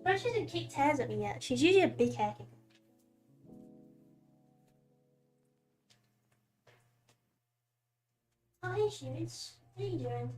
But she hasn't kicked hairs at me yet. She's usually a big hair kicker. Oh, hey, Shoots. What are you doing?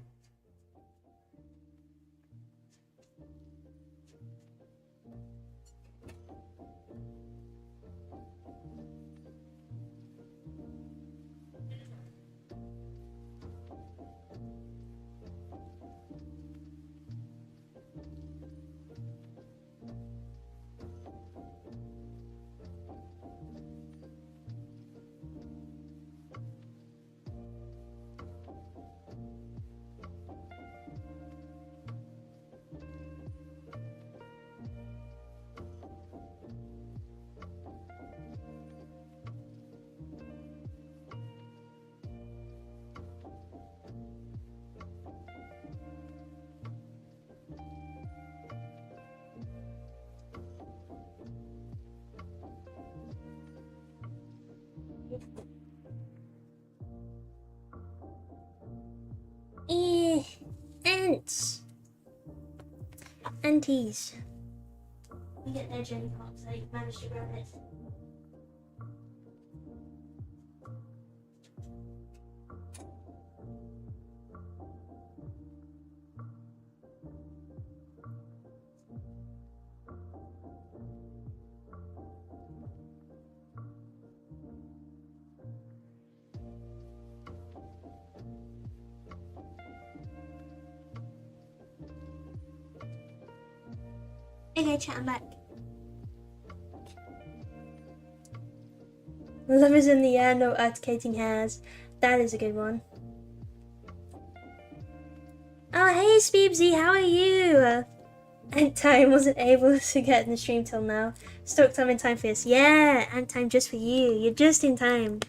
Ants. Aunties. We get their jelly pots. I managed to grab it. Okay, chat, I'm back. Love is in the air, no urticating hairs. That is a good one. Oh, hey, Speebsy, how are you? And time wasn't able to get in the stream till now. Stoked I'm in time for this. Yeah, and time just for you. You're just in time.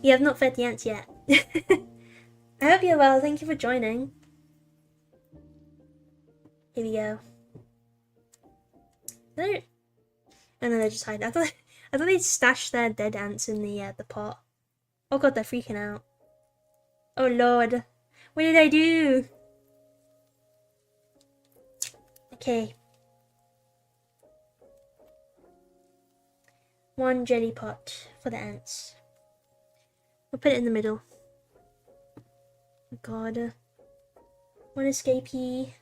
You have not fed the ants yet. I hope you're well. Thank you for joining. Here we go. Oh no, they're just hiding. I thought they'd stashed their dead ants in the pot. Oh god, they're freaking out. Oh lord. What did I do? Okay. One jelly pot for the ants. We'll put it in the middle. Oh god. One escapee.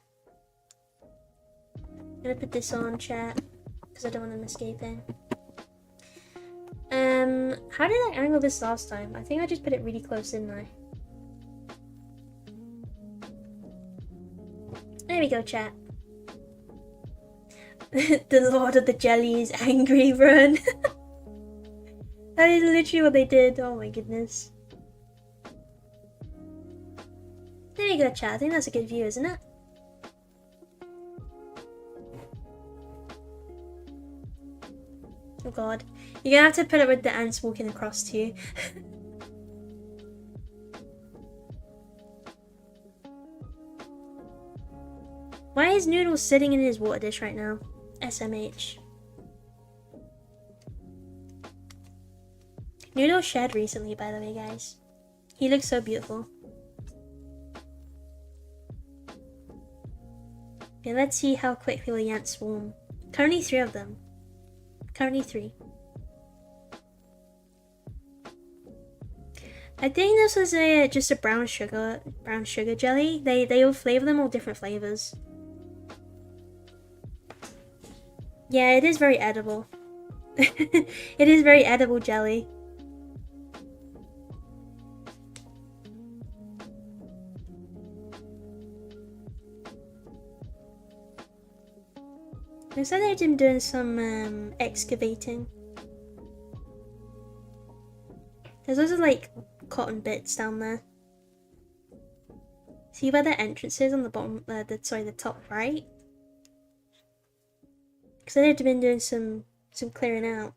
I'm gonna put this on chat because I don't want them escaping. How did I angle this last time? I think I just put it really close, didn't I? There we go, chat. The Lord of the Jelly is angry, run. That is literally what they did. Oh my goodness. There you go, chat. I think that's a good view, isn't it? Oh god. You're gonna have to put it with the ants walking across to you. Why is Noodle sitting in his water dish right now? SMH. Noodle shed recently, by the way, guys. He looks so beautiful. Okay, let's see how quickly the ants swarm. Currently 3 of them. Currently 3. I think this is just a brown sugar jelly. They all flavor them all different flavors. Yeah, it is very edible. It is very edible jelly. They said they've been doing some excavating. There's also like cotton bits down there. See where the entrance is on the bottom, the top right? Because they've been doing some clearing out.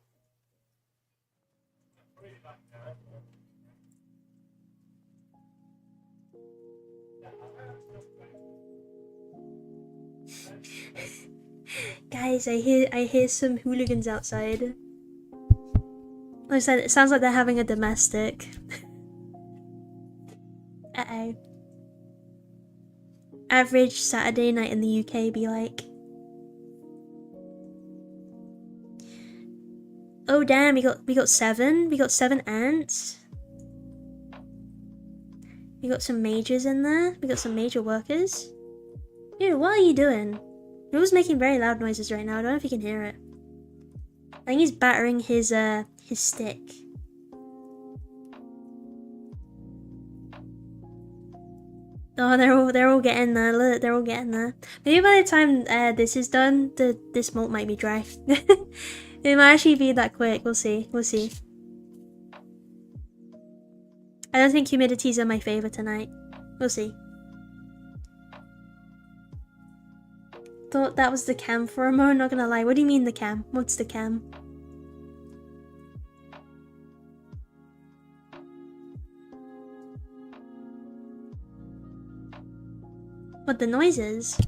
Guys, I hear some hooligans outside. Like I said, it sounds like they're having a domestic. Uh-oh. Average Saturday night in the UK be like. Oh damn, we got 7. We got 7 ants. We got some mages in there. We got some major workers. Dude, what are you doing? Noodle's making very loud noises right now. I don't know if you can hear it. I think he's battering his stick. Oh, they're all getting there. Look, they're all getting there. Maybe by the time this is done, this malt might be dry. It might actually be that quick. We'll see. We'll see. I don't think humidities are my favourite tonight. We'll see. Thought that was the cam for a moment, not gonna lie. What do you mean the cam? What's the cam? What, the noises?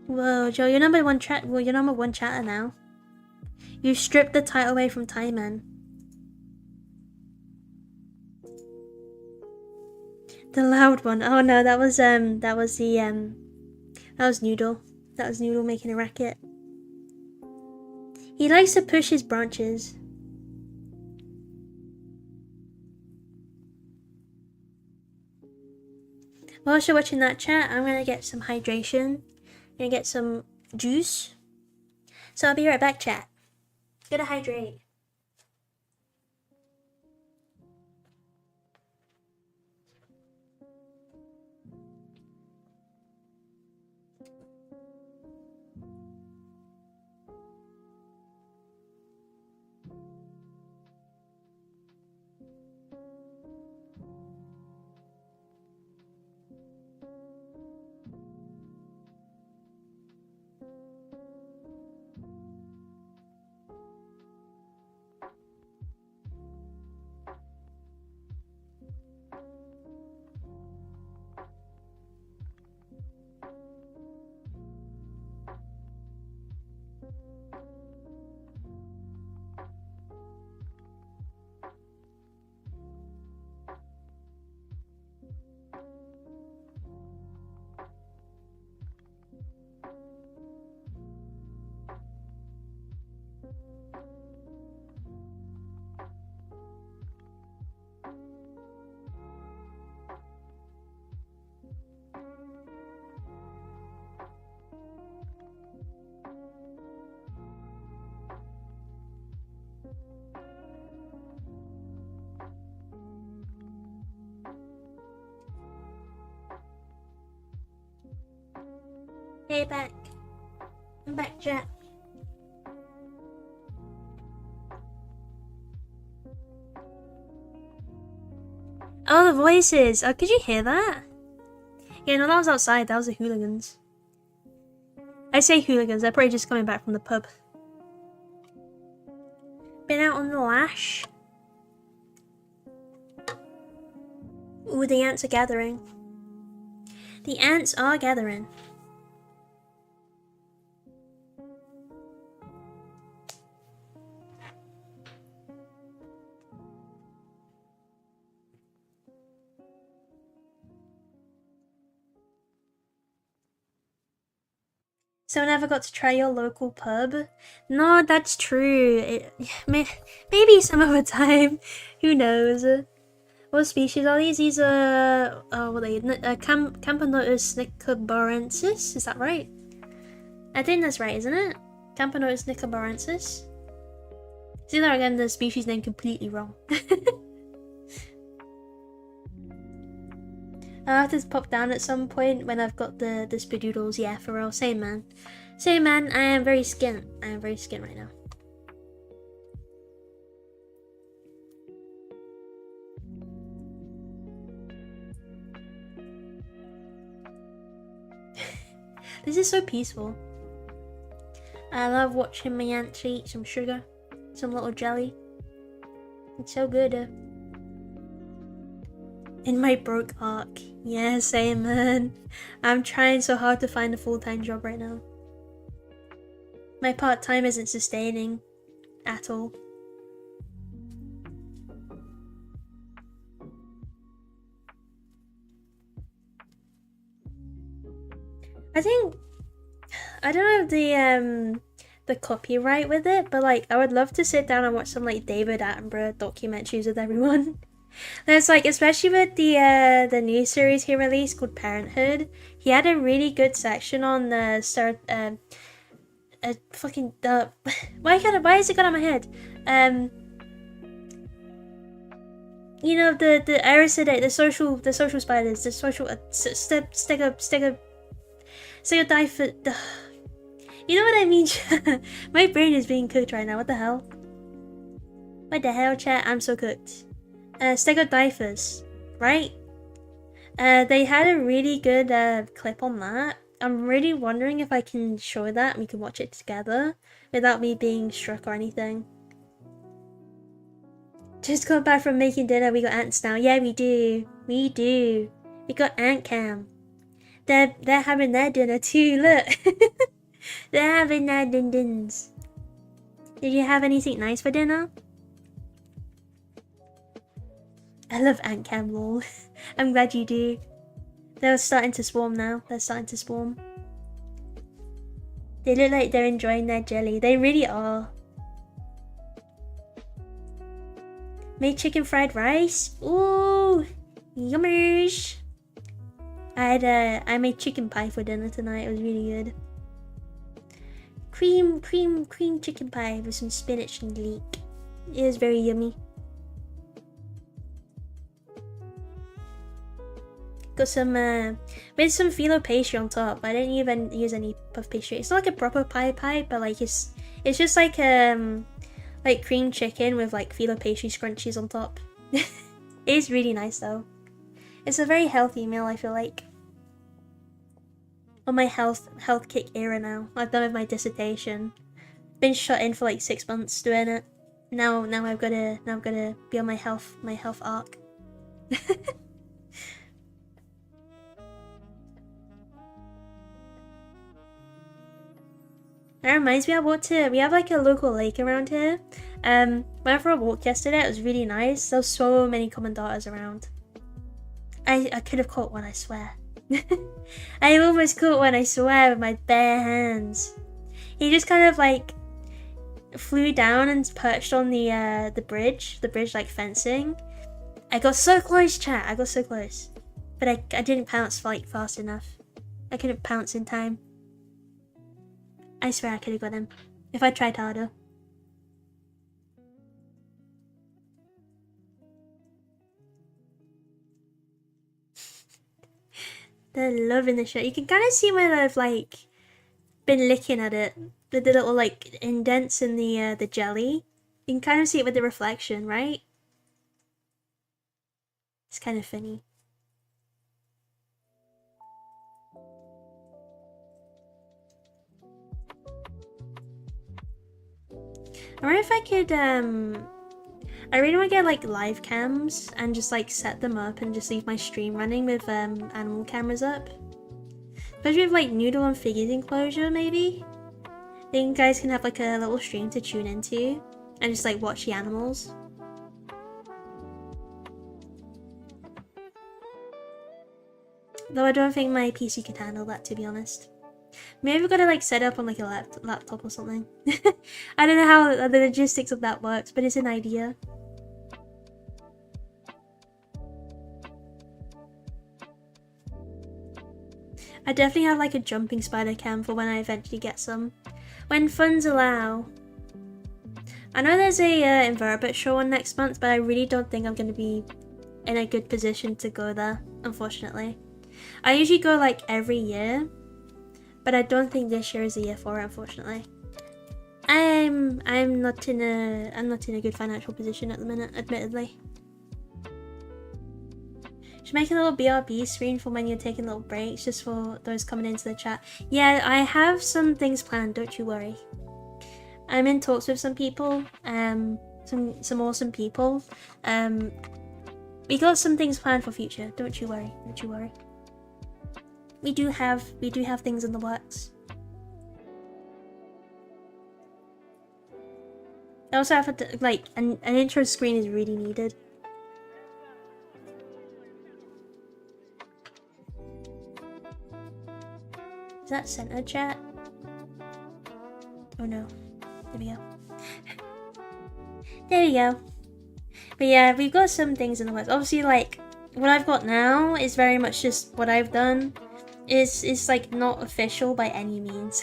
Whoa, Joe, you're number one chatter now. You stripped the title away from Tyman. The loud one. Oh no, that was Noodle. That was Noodle making a racket. He likes to push his branches. Whilst you're watching that chat, I'm gonna get some hydration. I'm gonna get some juice. So I'll be right back, chat. Gotta hydrate. Hey, back. I'm back, chat. Oh, the voices. Oh, could you hear that? Yeah, no, that was outside. That was the hooligans. I say hooligans. They're probably just coming back from the pub. Been out on the lash. Ooh, the ants are gathering. The ants are gathering. So I never got to try your local pub? No, that's true. Maybe some other time. Who knows? What species are these? These are... what are they? Camponotus nicobarensis? Is that right? I think that's right, isn't it? Camponotus nicobarensis? See there again, the species name completely wrong. I'll have to pop down at some point when I've got the spadoodles. Yeah, for real. Same man. Same man, I am very skint. I am very skint right now. This is so peaceful. I love watching my aunts eat some sugar, some little jelly. It's so good. In my broke arc. Yeah, same man. I'm trying so hard to find a full-time job right now. My part-time isn't sustaining at all. I don't know the copyright with it, but like I would love to sit down and watch some like David Attenborough documentaries with everyone. There's like, especially with the new series he released called Parenthood, he had a really good section on the fucking why is it got on my head? You know the Aricidate, the social spiders, the social stegodipher. You know what I mean? My brain is being cooked right now. What the hell? What the hell, chat? I'm so cooked. Stegodipers, right? They had a really good clip on that. I'm really wondering if I can show that and we can watch it together without me being struck or anything. Just got back from making dinner. We got ants now. Yeah, we do. We do. We got ant cam. They're having their dinner too. Look, they're having their din-dins. Did you have anything nice for dinner? I love ant cam, lol. I'm glad you do. They're starting to swarm now. They're starting to swarm. They look like they're enjoying their jelly. They really are. Made chicken fried rice. Ooh, yummers. I made chicken pie for dinner tonight. It was really good. Cream chicken pie with some spinach and leek. It was very yummy. Got some with some phyllo pastry on top. I didn't even use any puff pastry. It's not like a proper pie, but like it's just like cream chicken with like phyllo pastry scrunchies on top. It is really nice though. It's a very healthy meal, I feel like. On my health kick era now. I've done with my dissertation. Been shut in for like 6 months doing it. Now I've gotta be on my health arc. That reminds me, we have like a local lake around here. Went for a walk yesterday. It was really nice. There was so many commentators around. I could have caught one, I swear. I almost caught one, I swear, with my bare hands. He just kind of like flew down and perched on the bridge like fencing. I got so close, chat. I got so close, but I didn't pounce like fast enough. I couldn't pounce in time. I swear I could have got him if I tried harder. They're loving the show. You can kind of see where they've like been looking at it with the little like indents in the jelly. You can kind of see it with the reflection, right? It's kind of funny. I wonder if I could I really want to get like live cams and just like set them up and just leave my stream running with animal cameras up. Especially with like noodle and figures enclosure, maybe. Then you guys can have like a little stream to tune into and just like watch the animals. Though I don't think my PC could handle that, to be honest. Maybe we've got to like set up on like a laptop or something. I don't know how the logistics of that works, but it's an idea. I definitely have like a jumping spider cam for when I eventually get some. When funds allow. I know there's a invertebrate show on next month, but I really don't think I'm going to be in a good position to go there, unfortunately. I usually go like every year, but I don't think this year is the year for it, unfortunately. I'm not in a good financial position at the minute, admittedly. Should make a little BRB screen for when you're taking little breaks, just for those coming into the chat. Yeah, I have some things planned, don't you worry. I'm in talks with some people, some awesome people. We got some things planned for future, don't you worry, don't you worry. We do have things in the works. I also have to, like, an intro screen is really needed. Is that center chat? Oh no. There we go. There we go. But yeah, we've got some things in the works. Obviously, like, what I've got now is very much just what I've done. It's like not official by any means.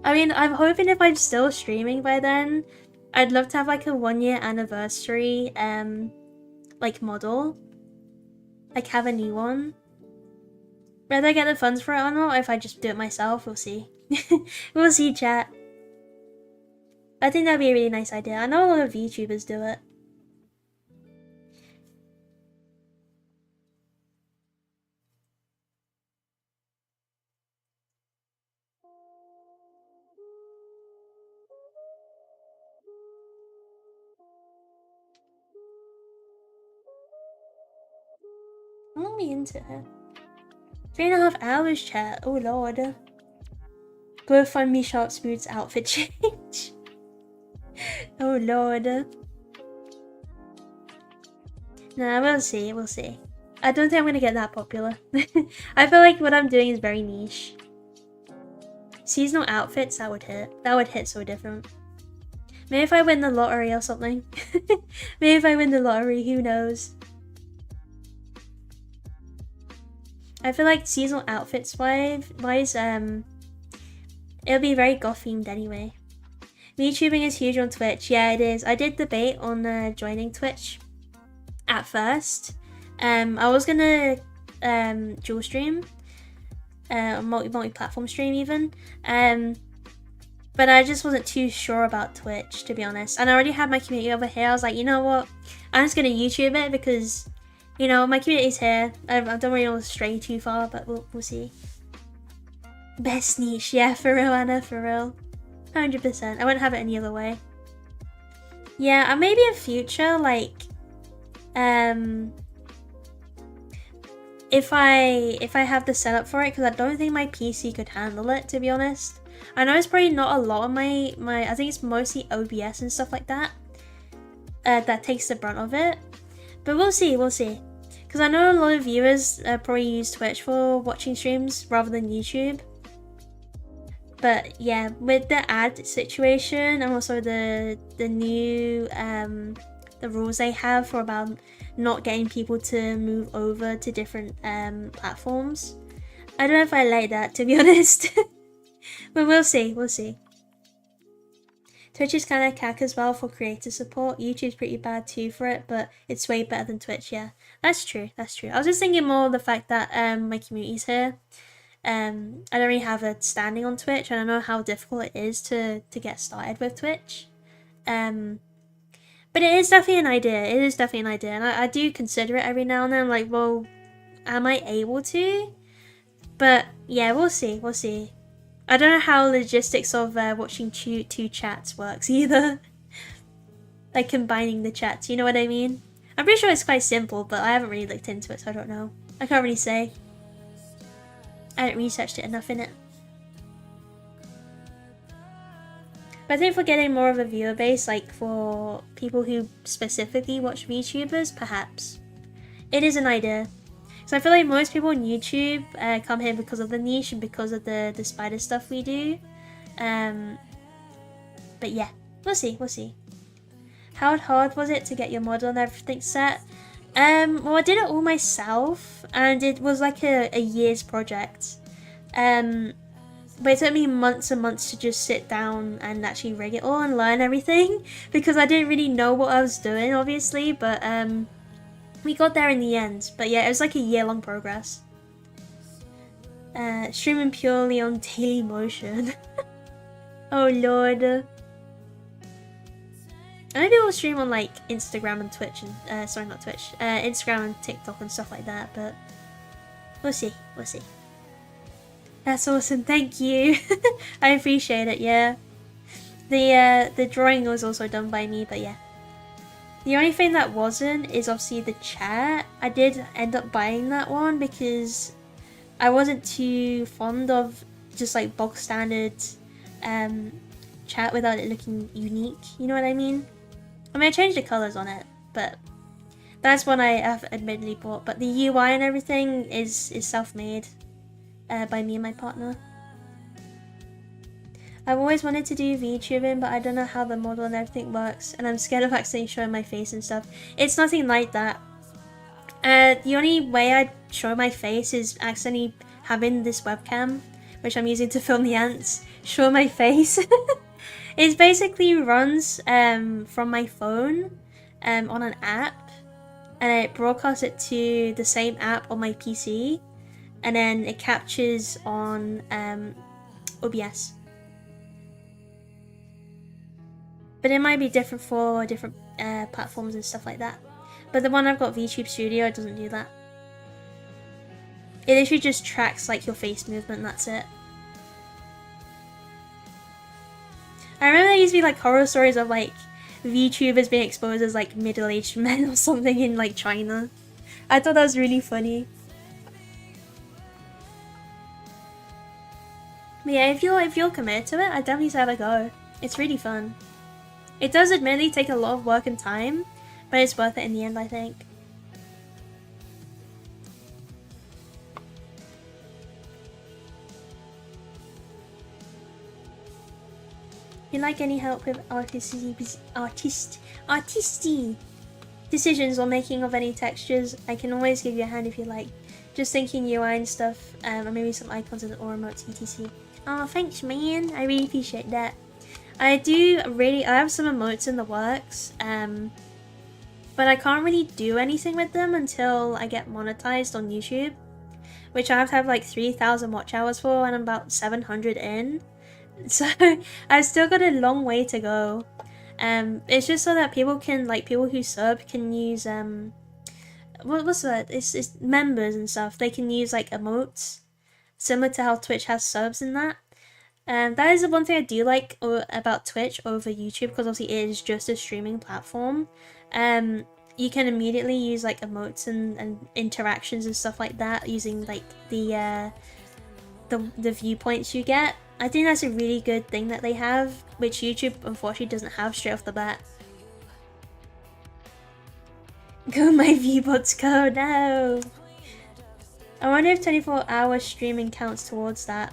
I mean, I'm hoping if I'm still streaming by then, I'd love to have like a 1-year anniversary like model. Like have a new one. Whether I get the funds for it or not, or if I just do it myself, we'll see. We'll see, chat. I think that'd be a really nice idea. I know a lot of YouTubers do it. How long are we into it? 3.5 hours, chat. Oh lord. GoFundMe Sharp Spoon's outfit change. Oh lord. Nah, we'll see, we'll see. I don't think I'm gonna get that popular. I feel like what I'm doing is very niche. Seasonal outfits, that would hit. That would hit so different. Maybe if I win the lottery or something. Maybe if I win the lottery, who knows? I feel like seasonal outfits wise, it'll be very goth themed anyway. YouTubing is huge on Twitch. Yeah, it is. I did debate on joining Twitch at first. I was gonna dual stream, multi-platform stream even. But I just wasn't too sure about Twitch, to be honest. And I already had my community over here. I was like, you know what? I'm just gonna YouTube it because, you know, my community's here. I don't really want to stray too far, but we'll see. Best niche, yeah, for real, Anna, for real. 100%. I wouldn't have it any other way. Yeah, and maybe in future, like, if I have the setup for it, because I don't think my PC could handle it, to be honest. I know it's probably not a lot of my I think it's mostly OBS and stuff like that that takes the brunt of it. But we'll see, we'll see. Because I know a lot of viewers probably use Twitch for watching streams rather than YouTube. But yeah, with the ad situation and also the new the rules they have for about not getting people to move over to different platforms, I don't know if I like that, to be honest. But we'll see, we'll see. Twitch is kind of cack as well for creator support. YouTube's pretty bad too for it, but it's way better than Twitch, yeah. That's true, that's true. I was just thinking more of the fact that my community's here. I don't really have a standing on Twitch. I don't know how difficult it is to get started with Twitch. But it is definitely an idea. It is definitely an idea, and I do consider it every now and then. I'm like, well, am I able to? But yeah, we'll see. We'll see. I don't know how logistics of watching two chats works either. Like combining the chats, you know what I mean? I'm pretty sure it's quite simple, but I haven't really looked into it, so I don't know. I can't really say. I haven't researched it enough in it. But I think for getting more of a viewer base, like for people who specifically watch VTubers, perhaps. It is an idea. So I feel like most people on YouTube come here because of the niche and because of the spider stuff we do. But yeah, we'll see, we'll see. How hard was it to get your model and everything set? Well, I did it all myself, and it was like a year's project. But it took me months and months to just sit down and actually rig it all and learn everything, because I didn't really know what I was doing, obviously, but we got there in the end. But yeah, it was like a year-long progress. Streaming purely on Daily Motion. Oh lord. I know people stream on like Instagram and Twitch and sorry, not Twitch, Instagram and TikTok and stuff like that, but we'll see, we'll see. That's awesome, thank you. I appreciate it, yeah. The drawing was also done by me, but yeah. The only thing that wasn't is obviously the chat. I did end up buying that one because I wasn't too fond of just like bog standard chat without it looking unique, you know what I mean? I mean, I changed the colours on it, but that's one I have admittedly bought. But the UI and everything is self-made by me and my partner. I've always wanted to do VTubing, but I don't know how the model and everything works, and I'm scared of accidentally showing my face and stuff. It's nothing like that. The only way I show my face is accidentally having this webcam, which I'm using to film the ants, show my face. It basically runs from my phone on an app, and it broadcasts it to the same app on my PC, and then it captures on OBS. But it might be different for different platforms and stuff like that. But the one I've got, VTube Studio, doesn't do that. It literally just tracks like your face movement and that's it. I remember there used to be like horror stories of like VTubers being exposed as like middle-aged men or something in like China. I thought that was really funny. But yeah, if you're committed to it, I'd definitely say have a go. It's really fun. It does admittedly take a lot of work and time, but it's worth it in the end, I think. If you like any help with artisty decisions or making of any textures, I can always give you a hand if you like. Just thinking UI and stuff, or maybe some icons or emotes, etc. Oh, thanks man, I really appreciate that. I have some emotes in the works, but I can't really do anything with them until I get monetized on YouTube, which I have to have like 3,000 watch hours for, and I'm about 700 in. So I've still got a long way to go. It's just so that people can, like, people who sub can use what's that? It's members and stuff. They can use like emotes, similar to how Twitch has subs and that. That is the one thing I do like about Twitch over YouTube, because obviously it is just a streaming platform. You can immediately use like emotes and interactions and stuff like that using like the viewpoints you get. I think that's a really good thing that they have, which YouTube unfortunately doesn't have straight off the bat. Go my VBots go, no! I wonder if 24-hour streaming counts towards that.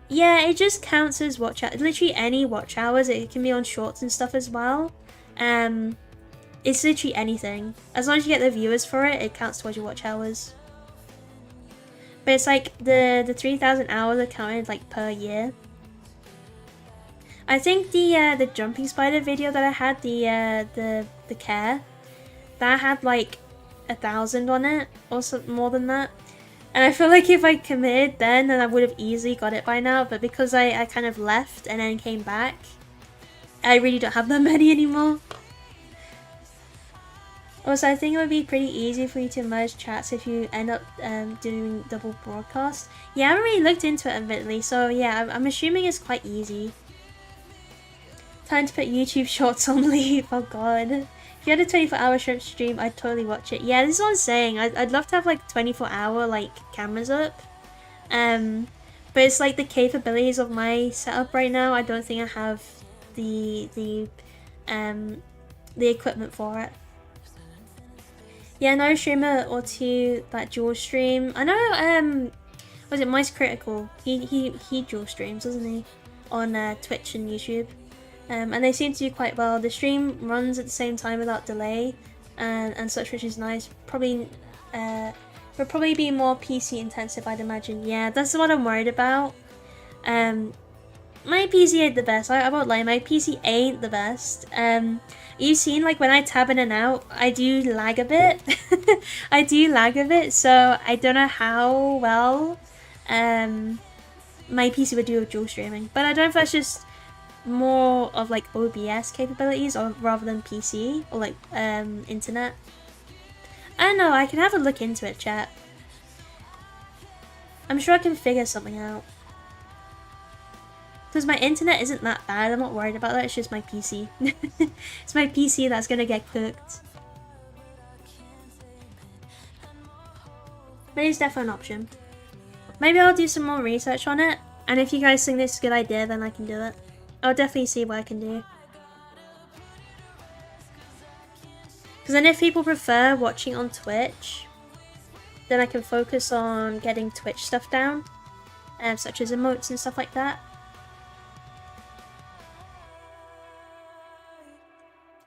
Yeah, it just counts as watch hours. Literally any watch hours. It can be on shorts and stuff as well. It's literally anything. As long as you get the viewers for it, it counts towards your watch hours. But it's like the 3,000 hours are counted like per year. I think the jumping spider video that I had, the care, that had like 1,000 on it, or more than that. And I feel like if I committed then I would have easily got it by now, but because I kind of left and then came back, I really don't have that many anymore. Also, I think it would be pretty easy for you to merge chats if you end up doing double broadcast. Yeah, I haven't really looked into it admittedly, so yeah, I'm assuming it's quite easy. Time to put YouTube shorts on leave, oh god. If you had a 24-hour shrimp stream, I'd totally watch it. Yeah, this is what I'm saying. I'd love to have like 24-hour like cameras up. But it's like the capabilities of my setup right now, I don't think I have the equipment for it. Yeah, another streamer or two that dual stream. I know was it Mice Critical? He dual streams, doesn't he? On Twitch and YouTube. And they seem to do quite well. The stream runs at the same time without delay and such, which is nice. Probably would probably be more PC intensive, I'd imagine. Yeah, that's what I'm worried about. My PC ain't the best, I won't lie, my PC ain't the best. You've seen like when I tab in and out, I do lag a bit. I do lag a bit, so I don't know how well my PC would do with dual streaming. But I don't know if that's just more of like OBS capabilities or rather than PC or like internet. I don't know, I can have a look into it, chat. I'm sure I can figure something out. Because my internet isn't that bad, I'm not worried about that, it's just my PC. It's my PC that's gonna get cooked. But it's definitely an option. Maybe I'll do some more research on it, and if you guys think this is a good idea, then I can do it. I'll definitely see what I can do. Because then if people prefer watching on Twitch, then I can focus on getting Twitch stuff down, such as emotes and stuff like that.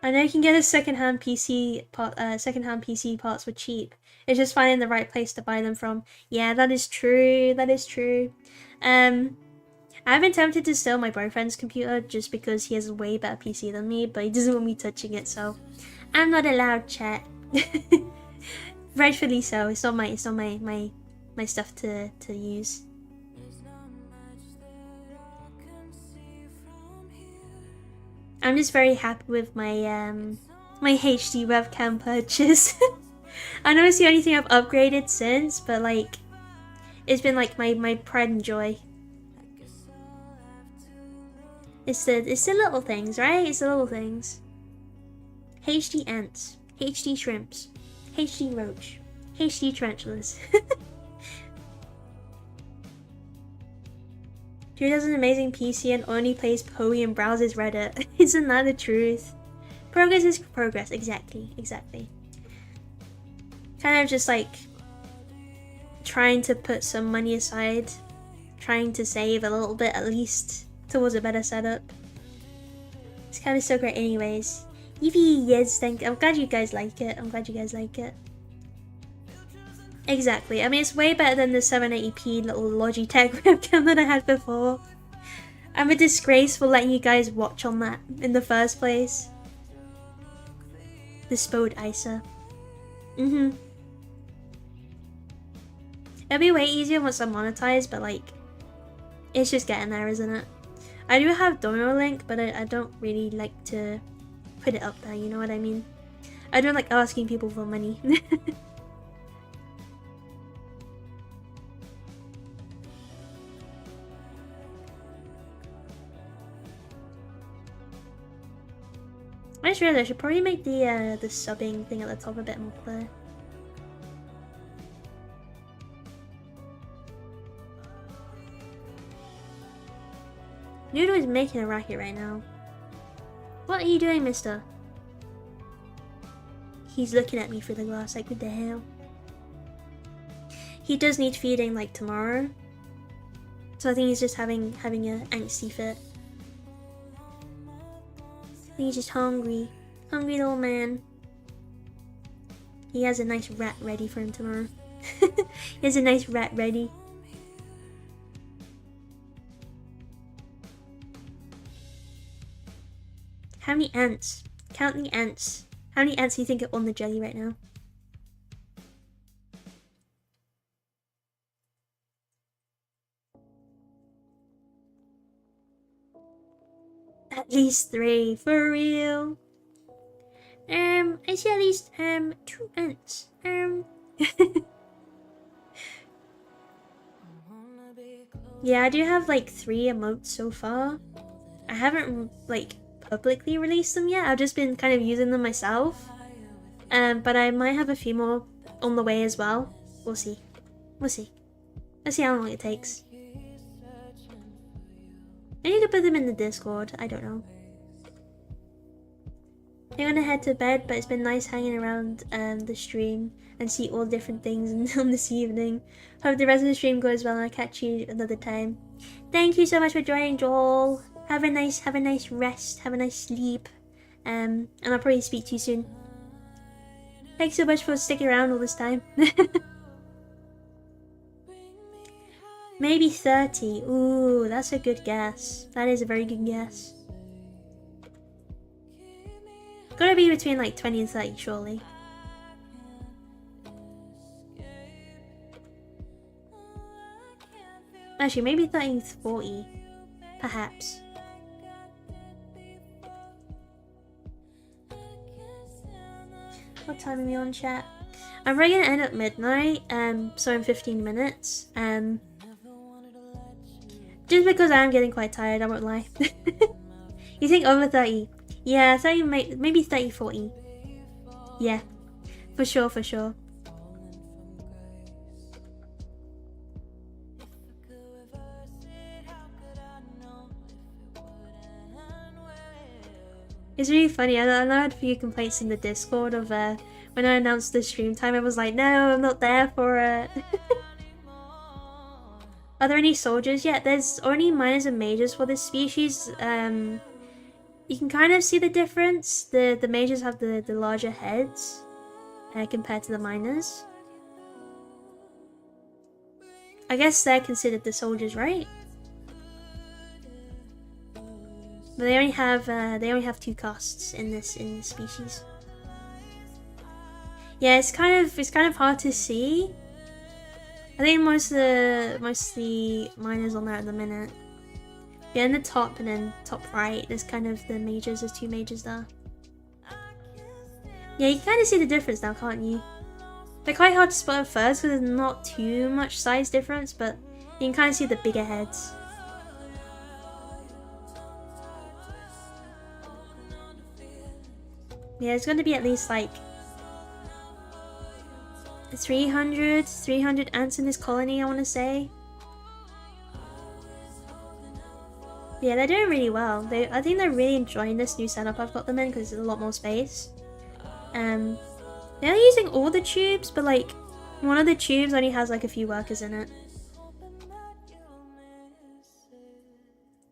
I know you can get a secondhand PC parts for cheap. It's just finding the right place to buy them from. Yeah, that is true. That is true. I've been tempted to steal my boyfriend's computer just because he has a way better PC than me, but he doesn't want me touching it, so I'm not allowed, chat. Rightfully so. It's not my stuff to use. I'm just very happy with my my HD webcam purchase. I know it's the only thing I've upgraded since, but like it's been like my pride and joy. It's the little things, right? It's the little things. HD ants, HD shrimps, HD roach, HD tarantulas. Dude has an amazing PC and only plays Poe and browses Reddit. Isn't that the truth? Progress is progress, exactly. Kind of just like trying to put some money aside, trying to save a little bit at least towards a better setup. It's kind of so great anyways. Eevee, yes, thank you. I'm glad you guys like it. Exactly. I mean, it's way better than the 780p little Logitech webcam that I had before. I'm a disgrace for letting you guys watch on that in the first place. The Spode Isa. It'll be way easier once I'm monetized, but like, it's just getting there, isn't it? I do have Dono link, but I don't really like to put it up there, you know what I mean? I don't like asking people for money. I just realized I should probably make the subbing thing at the top a bit more clear. Noodle is making a racket right now. What are you doing, mister? He's looking at me through the glass like, what the hell? He does need feeding like tomorrow. So I think he's just having a angsty fit. I think he's just hungry. Hungry little man. He has a nice rat ready for him tomorrow. He has a nice rat ready. How many ants? Count the ants. How many ants do you think are on the jelly right now? least 3, for real. I see at least 2 ants. Yeah, I do have like 3 emotes so far. I haven't like publicly released them yet. I've just been kind of using them myself. But I might have a few more on the way as well. We'll see. We'll see. Let's see how long it takes. Maybe you could put them in the Discord. I don't know. I'm gonna head to bed, but it's been nice hanging around the stream and see all different things on this evening. Hope the rest of the stream goes well and I'll catch you another time. Thank you so much for joining, Joel. Have a nice rest, have a nice sleep. And I'll probably speak to you soon. Thanks so much for sticking around all this time. Maybe 30. Ooh, that's a good guess. That is a very good guess. Gotta be between like 20 and 30, surely. Actually, maybe 30 and 40. Perhaps. What time are we on, chat? I'm probably gonna end at midnight, so in 15 minutes. Just because I am getting quite tired, I won't lie. You think over 30? Yeah, 30, maybe 30, 40. Yeah, for sure, for sure. It's really funny. I know I had a few complaints in the Discord of when I announced the stream time. I was like, no, I'm not there for it. Are there any soldiers yet? There's only minors and majors for this species. You can kind of see the difference. The majors have the larger heads compared to the minors. I guess they're considered the soldiers, right? But they only have 2 castes in this species. Yeah, it's kind of hard to see. I think most of the minors on there at the minute. Yeah, in the top and then top right, there's kind of the majors. There's 2 majors there. Yeah, you can kind of see the difference now, can't you? They're quite hard to spot at first because there's not too much size difference, but you can kind of see the bigger heads. Yeah, it's going to be at least like 300 ants in this colony, I want to say. Yeah, they're doing really well. I think they're really enjoying this new setup I've got them in because there's a lot more space. They're using all the tubes, but like one of the tubes only has like a few workers in it.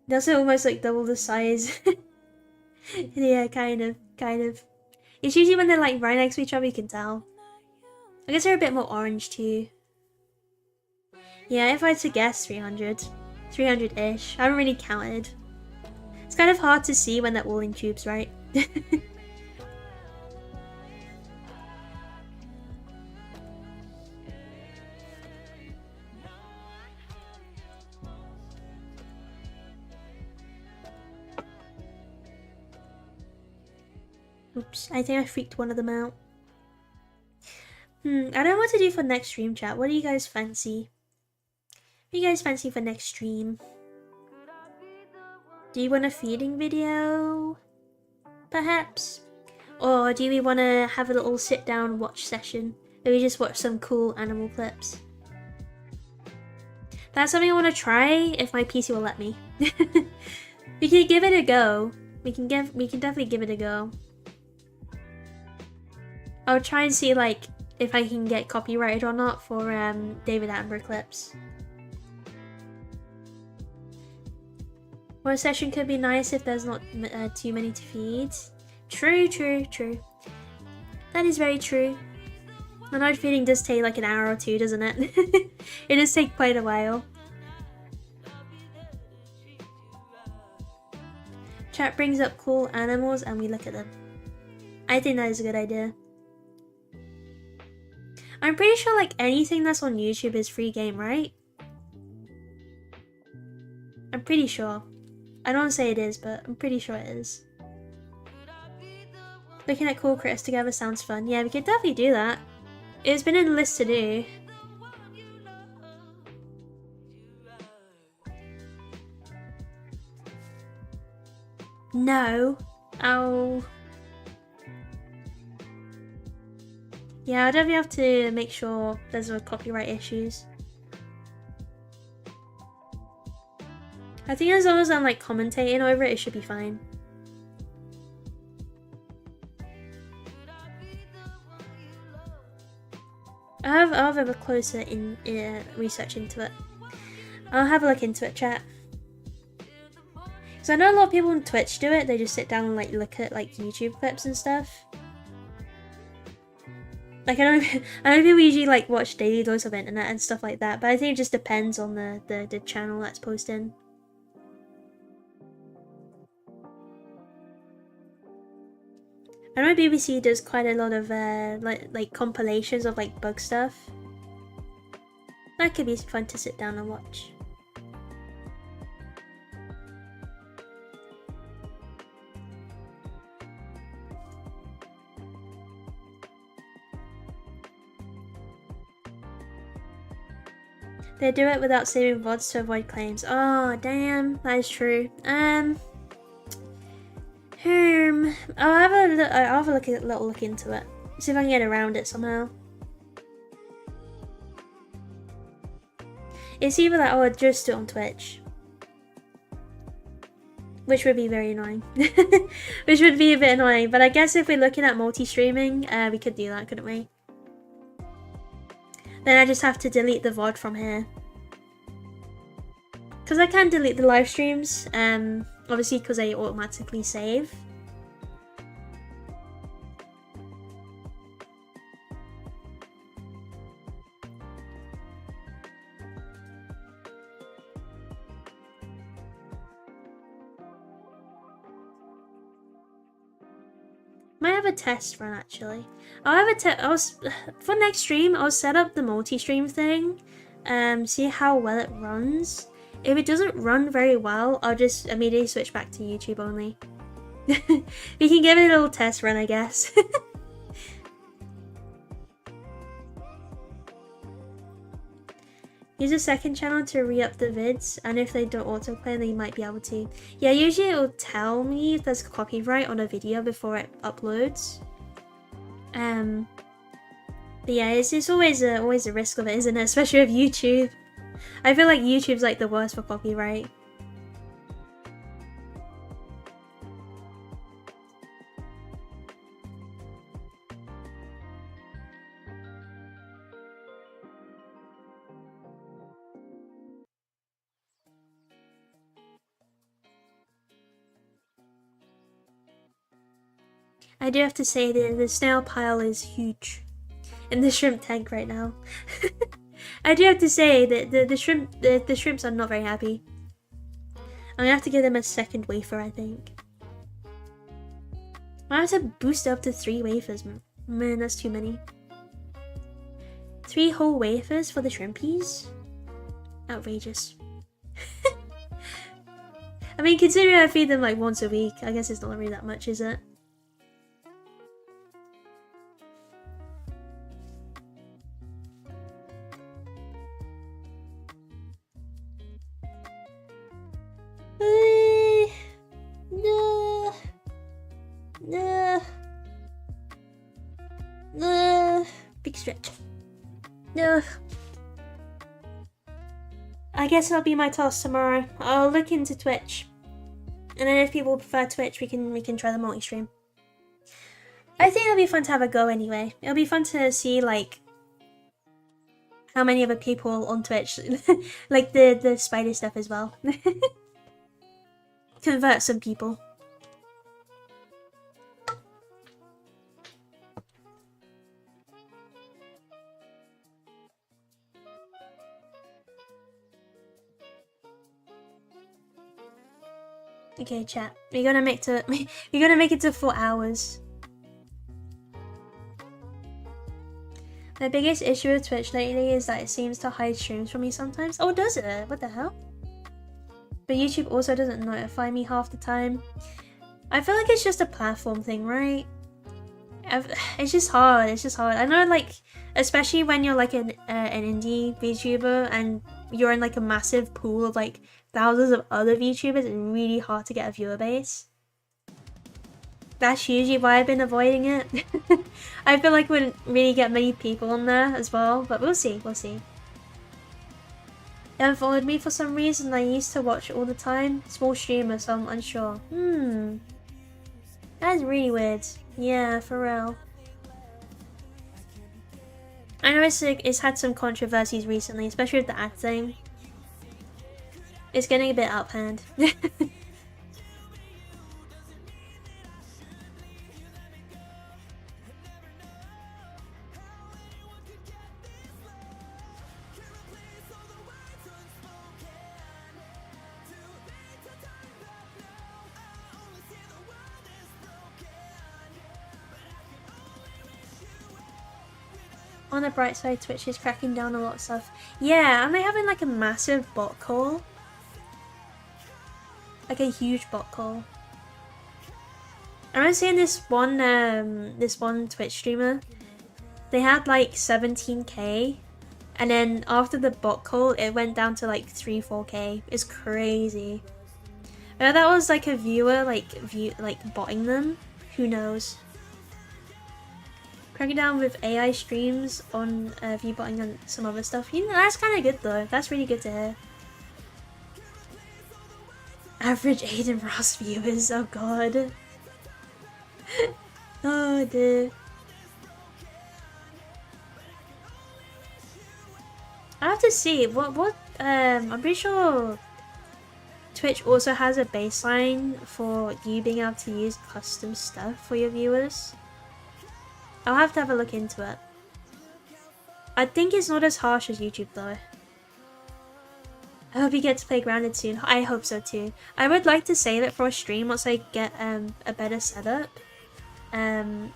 They're also almost like double the size. Yeah, kind of. It's usually when they're like right next to each other you can tell. I guess they're a bit more orange too. Yeah, if I had to guess 300-ish. I haven't really counted. It's kind of hard to see when they're all in tubes, right? Oops, I think I freaked one of them out. I don't know what to do for next stream, chat. What do you guys fancy? What do you guys fancy for next stream? Do you want a feeding video? Perhaps? Or do we want to have a little sit down watch session? Where we just watch some cool animal clips? That's something I want to try if my PC will let me. We can give it a go. We can definitely give it a go. I'll try and see like if I can get copyrighted or not for David Attenborough clips. One session could be nice if there's not too many to feed. True. That is very true. I know feeding does take like an hour or 2, doesn't it? It does take quite a while. Chat brings up cool animals and we look at them. I think that is a good idea. I'm pretty sure like anything that's on YouTube is free game, right? I'm pretty sure. I don't want to say it is, but I'm pretty sure it is. Looking at cool critters together sounds fun. Yeah, we could definitely do that. It's been in the list to do. No. Oh. Yeah, I'll definitely have to make sure there's no copyright issues. I think as long as I'm like commentating over it, it should be fine. I'll have a closer research into it. I'll have a look into it, chat. Because I know a lot of people on Twitch do it. They just sit down and like look at like YouTube clips and stuff. Like I know people usually like watch daily dose of internet and stuff like that, but I think it just depends on the channel that's posting. I know BBC does quite a lot of like compilations of like bug stuff. That could be fun to sit down and watch. They do it without saving VODs to avoid claims. Oh damn, that is true. I'll have a little look into it. See if I can get around it somehow. It's either that or just do it on Twitch. Which would be very annoying. Which would be a bit annoying, but I guess if we're looking at multi-streaming, we could do that, couldn't we? Then I just have to delete the VOD from here. Because I can delete the live streams, obviously because they automatically save. Might have a test run actually. I'll have for next stream. I'll set up the multi-stream thing, see how well it runs. If it doesn't run very well, I'll just immediately switch back to YouTube only. We can give it a little test run, I guess. Use a second channel to re-up the vids, and if they don't autoplay, then you might be able to. Yeah, usually it will tell me if there's copyright on a video before it uploads. But yeah, it's always a risk of it, isn't it? Especially with YouTube. I feel like YouTube's like the worst for copyright. I do have to say that the snail pile is huge in the shrimp tank right now. I do have to say that the shrimps are not very happy. I'm gonna have to give them a second wafer, I think. I have to boost it up to 3 wafers. Man, that's too many. 3 whole wafers for the shrimpies? Outrageous. I mean, considering I feed them like once a week, I guess it's not really that much, is it? Big stretch. No. I guess that'll be my task tomorrow. I'll look into Twitch, and then if people prefer Twitch, we can try the multi-stream. I think it'll be fun to have a go anyway. It'll be fun to see like how many other people on Twitch like the spider stuff as well. Convert some people. Okay, chat. We're gonna make it to 4 hours. My biggest issue with Twitch lately is that it seems to hide streams from me sometimes. Oh, does it? What the hell? But YouTube also doesn't notify me half the time. I feel like it's just a platform thing, right? It's just hard. It's just hard. I know, like, especially when you're like an indie VTuber and you're in like a massive pool of like thousands of other VTubers, it's really hard to get a viewer base. That's usually why I've been avoiding it. I feel like we wouldn't really get many people on there as well, but we'll see. We'll see. They haven't followed me for some reason. I used to watch all the time. Small streamer, so I'm unsure. That is really weird. Yeah, for real. I know it's had some controversies recently, especially with the ad thing. It's getting a bit out of hand. On the bright side, Twitch is cracking down a lot of stuff. Yeah, and they're having like a massive bot call. Like a huge bot call. I remember seeing this one Twitch streamer. They had like 17k, and then after the bot call, it went down to like 3-4k. It's crazy. Whether that was like a viewer like botting them, who knows? Cracking down with AI streams on view botting and some other stuff. You know, that's kind of good though. That's really good to hear. Average Aiden Ross viewers. Oh god. Oh dear. I have to see what I'm pretty sure Twitch also has a baseline for you being able to use custom stuff for your viewers. I'll have to have a look into it. I think it's not as harsh as YouTube though. I hope you get to play Grounded soon. I hope so too. I would like to save it for a stream once I get a better setup. But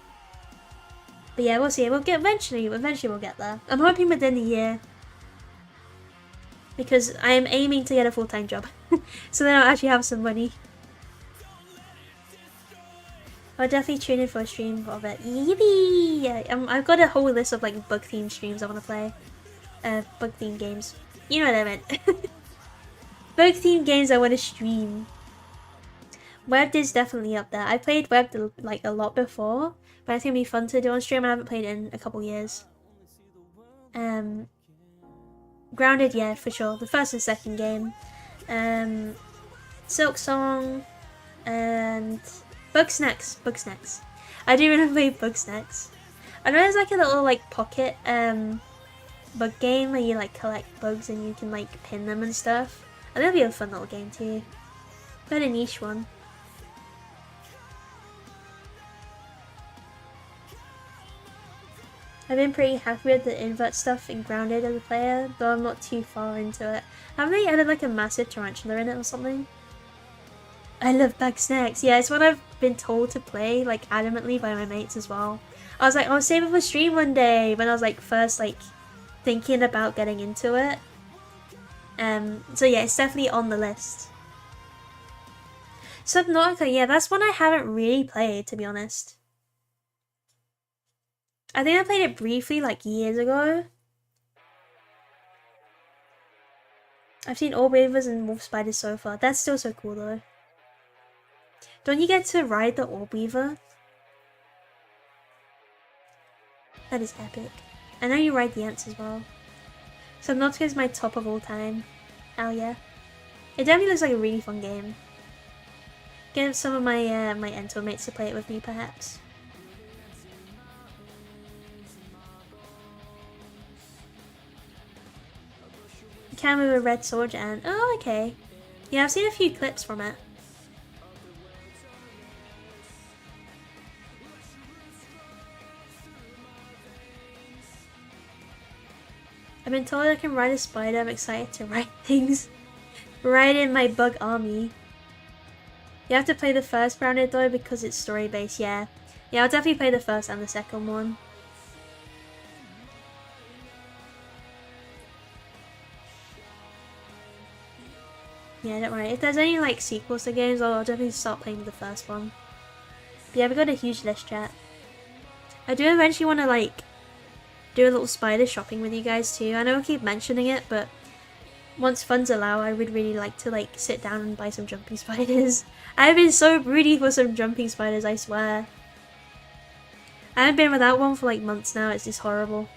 yeah, we'll see. We'll get eventually we'll get there. I'm hoping within a year. Because I am aiming to get a full-time job. So then I'll actually have some money. I'll definitely tune in for a stream of it. Yippee! Yeah, I've got a whole list of like bug-themed streams I want to play. Bug-themed games. You know what I meant. Bug-themed games I want to stream. Webbed is definitely up there. I played Webbed like a lot before, but I think it'd be fun to do on stream. I haven't played it in a couple years. Grounded, yeah, for sure. The first and second game. Silk Song and Bugsnax. I do remember playing Bugsnax. I know there's like a little like pocket bug game where you like collect bugs and you can like pin them and stuff. And that'll be a fun little game too. Quite a niche one. I've been pretty happy with the invert stuff in Grounded as a player, though I'm not too far into it. Haven't they added like a massive tarantula in it or something? I love Bugsnax. Yeah, it's what I've been told to play like adamantly by my mates as well. I was like, I'll save it for stream one day when I was like first like thinking about getting into it. So yeah, it's definitely on the list. Subnautica, yeah, that's one I haven't really played, to be honest. I think I played it briefly like years ago. I've seen Orb Weavers and Wolf Spiders so far. That's still so cool though. Don't you get to ride the Orb Weaver? That is epic. I know you ride the ants as well. Subnautica is my top of all time. Hell yeah. It definitely looks like a really fun game. Get some of my my Ento mates to play it with me perhaps. You can with a red sword ant. Oh, okay. Yeah, I've seen a few clips from it. I've been told I can ride a spider. I'm excited to ride things. Ride in my bug army. You have to play the first Grounded though because it's story based, yeah. Yeah, I'll definitely play the first and the second one. Yeah, don't worry. If there's any like sequels to games, I'll definitely start playing the first one. But yeah, we got a huge list, chat. I do eventually want to like do a little spider shopping with you guys too. I know I keep mentioning it, but once funds allow, I would really like to like sit down and buy some jumping spiders. I've been so broody for some jumping spiders, I swear. I haven't been without one for like months now. It's just horrible.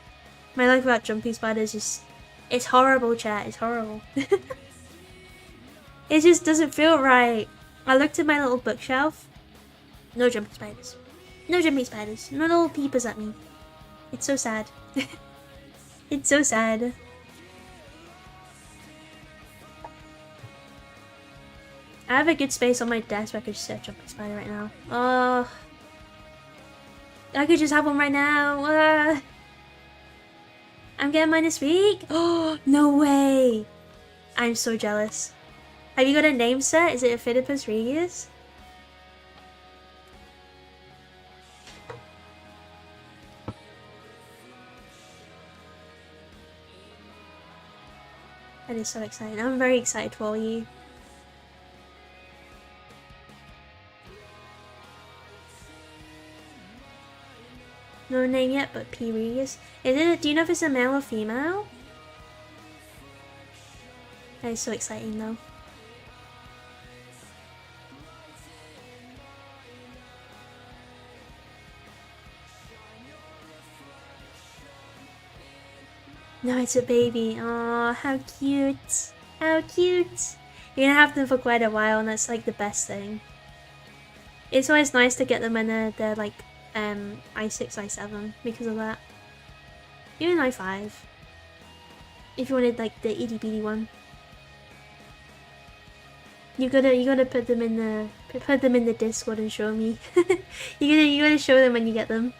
My life without jumping spiders is it's horrible, chat. It's horrible. It just doesn't feel right. I looked at my little bookshelf. No jumping spiders. No jumping spiders. No little peepers at me. It's so sad. It's so sad. I have a good space on my desk where I could just set a jumping spider right now. Oh. I could just have one right now. I'm getting mine this week. Oh, no way. I'm so jealous. Have you got a name set? Is it a Phidippus Regius? That is so exciting. I'm very excited for you. No name yet, but P. Regius. Is it? Do you know if it's a male or female? That is so exciting though. No, it's a baby. Oh, how cute. How cute. You're gonna have them for quite a while, and that's like the best thing. It's always nice to get them when they're like I6, I7 because of that. Even I5. If you wanted like the itty bitty one. You gotta put them in the Discord and show me. you gotta show them when you get them.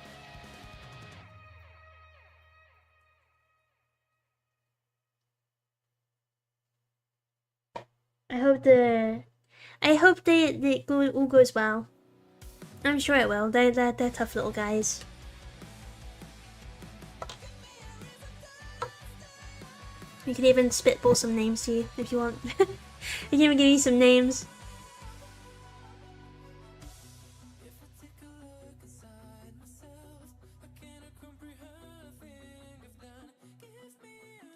I hope they all goes well. I'm sure it will. They're tough little guys. We could even spitball some names to you if you want. We can even give you some names.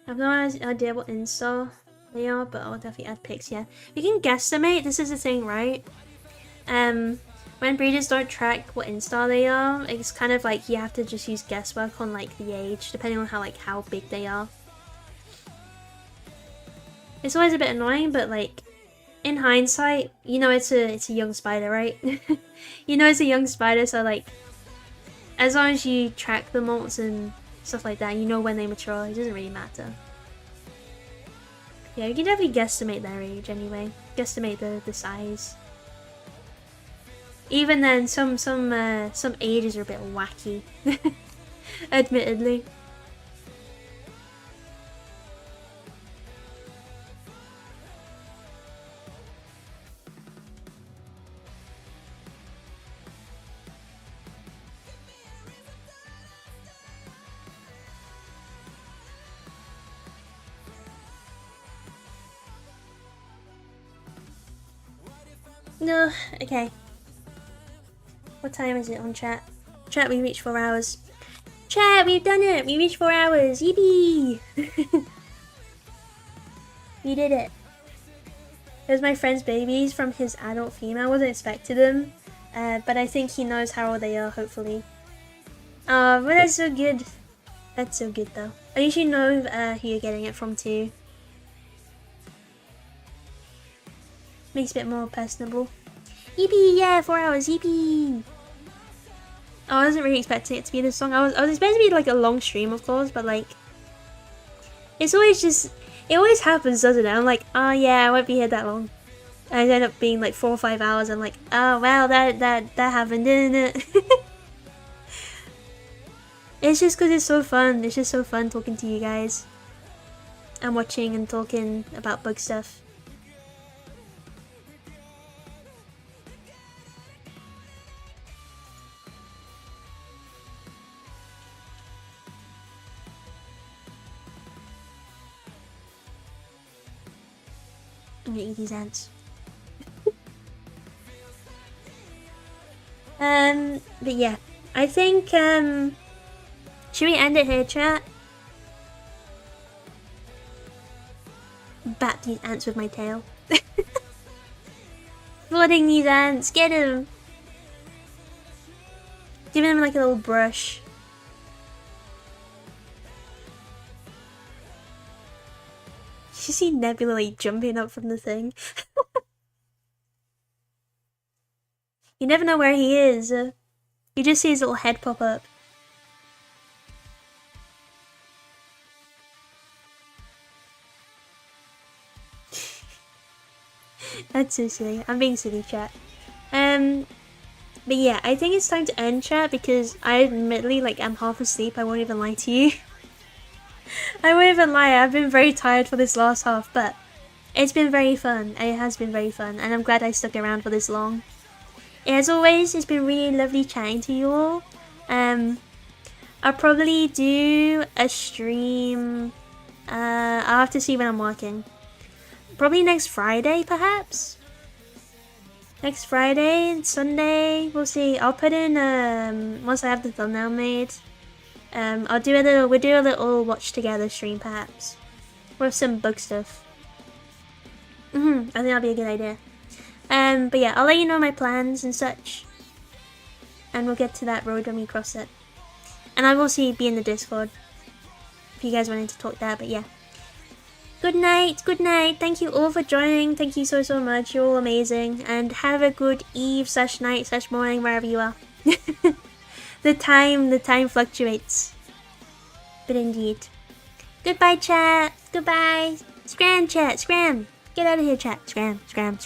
I have no idea what Insta they are, but I'll definitely add pics, yeah. We can guesstimate, this is the thing, right? When breeders don't track what Insta they are, it's kind of like you have to just use guesswork on like the age, depending on how big they are. It's always a bit annoying, but like in hindsight, you know it's a young spider, right? You know it's a young spider, so like as long as you track the molts and stuff like that, you know when they mature, it doesn't really matter. Yeah, you can definitely guesstimate their age anyway. Guesstimate the size. Even then, some ages are a bit wacky, admittedly. No, okay. What time is it on chat? Chat, we reached 4 hours. Chat, we've done it! We reached 4 hours! Yippee! We did it. It was my friend's babies from his adult female. I wasn't expecting them. But I think he knows how old they are, hopefully. But that's so good. That's so good, though. I usually know who you're getting it from, too. Makes it a bit more personable. Yippee! Yeah, 4 hours! Yippee! Oh, I wasn't really expecting it to be this long. I was expecting it to be like a long stream, of course, but like it's always just it always happens, doesn't it? I'm like, oh yeah, I won't be here that long. And it end up being like 4 or 5 hours. I'm like, oh wow, that happened, didn't it? It's just because it's so fun. It's just so fun talking to you guys and watching and talking about bug stuff. I'm gonna eat these ants. But yeah, I think, should we end it here, chat? Bat these ants with my tail. Flooding these ants, get him! Giving them like a little brush. You see Nebula like jumping up from the thing. You never know where he is. You just see his little head pop up. That's so silly. I'm being silly, chat. But yeah, I think it's time to end, chat, because I admittedly, like, I'm half asleep. I won't even lie to you. I won't even lie. I've been very tired for this last half, but it's been very fun. It has been very fun, and I'm glad I stuck around for this long. As always, it's been really lovely chatting to you all. I'll probably do a stream. I'll have to see when I'm working. Probably next Friday, perhaps. Next Friday and Sunday, we'll see. I'll put in once I have the thumbnail made. We'll do a little watch together stream, perhaps, with some bug stuff. I think that'll be a good idea. But yeah, I'll let you know my plans and such, and we'll get to that road when we cross it. And I will also be in the Discord if you guys wanted to talk there. But yeah, good night, good night. Thank you all for joining. Thank you so much. You're all amazing, and have a good eve / night / morning wherever you are. The time fluctuates, but indeed. Goodbye, chat. Goodbye. Scram, chat. Scram. Get out of here, chat. Scram.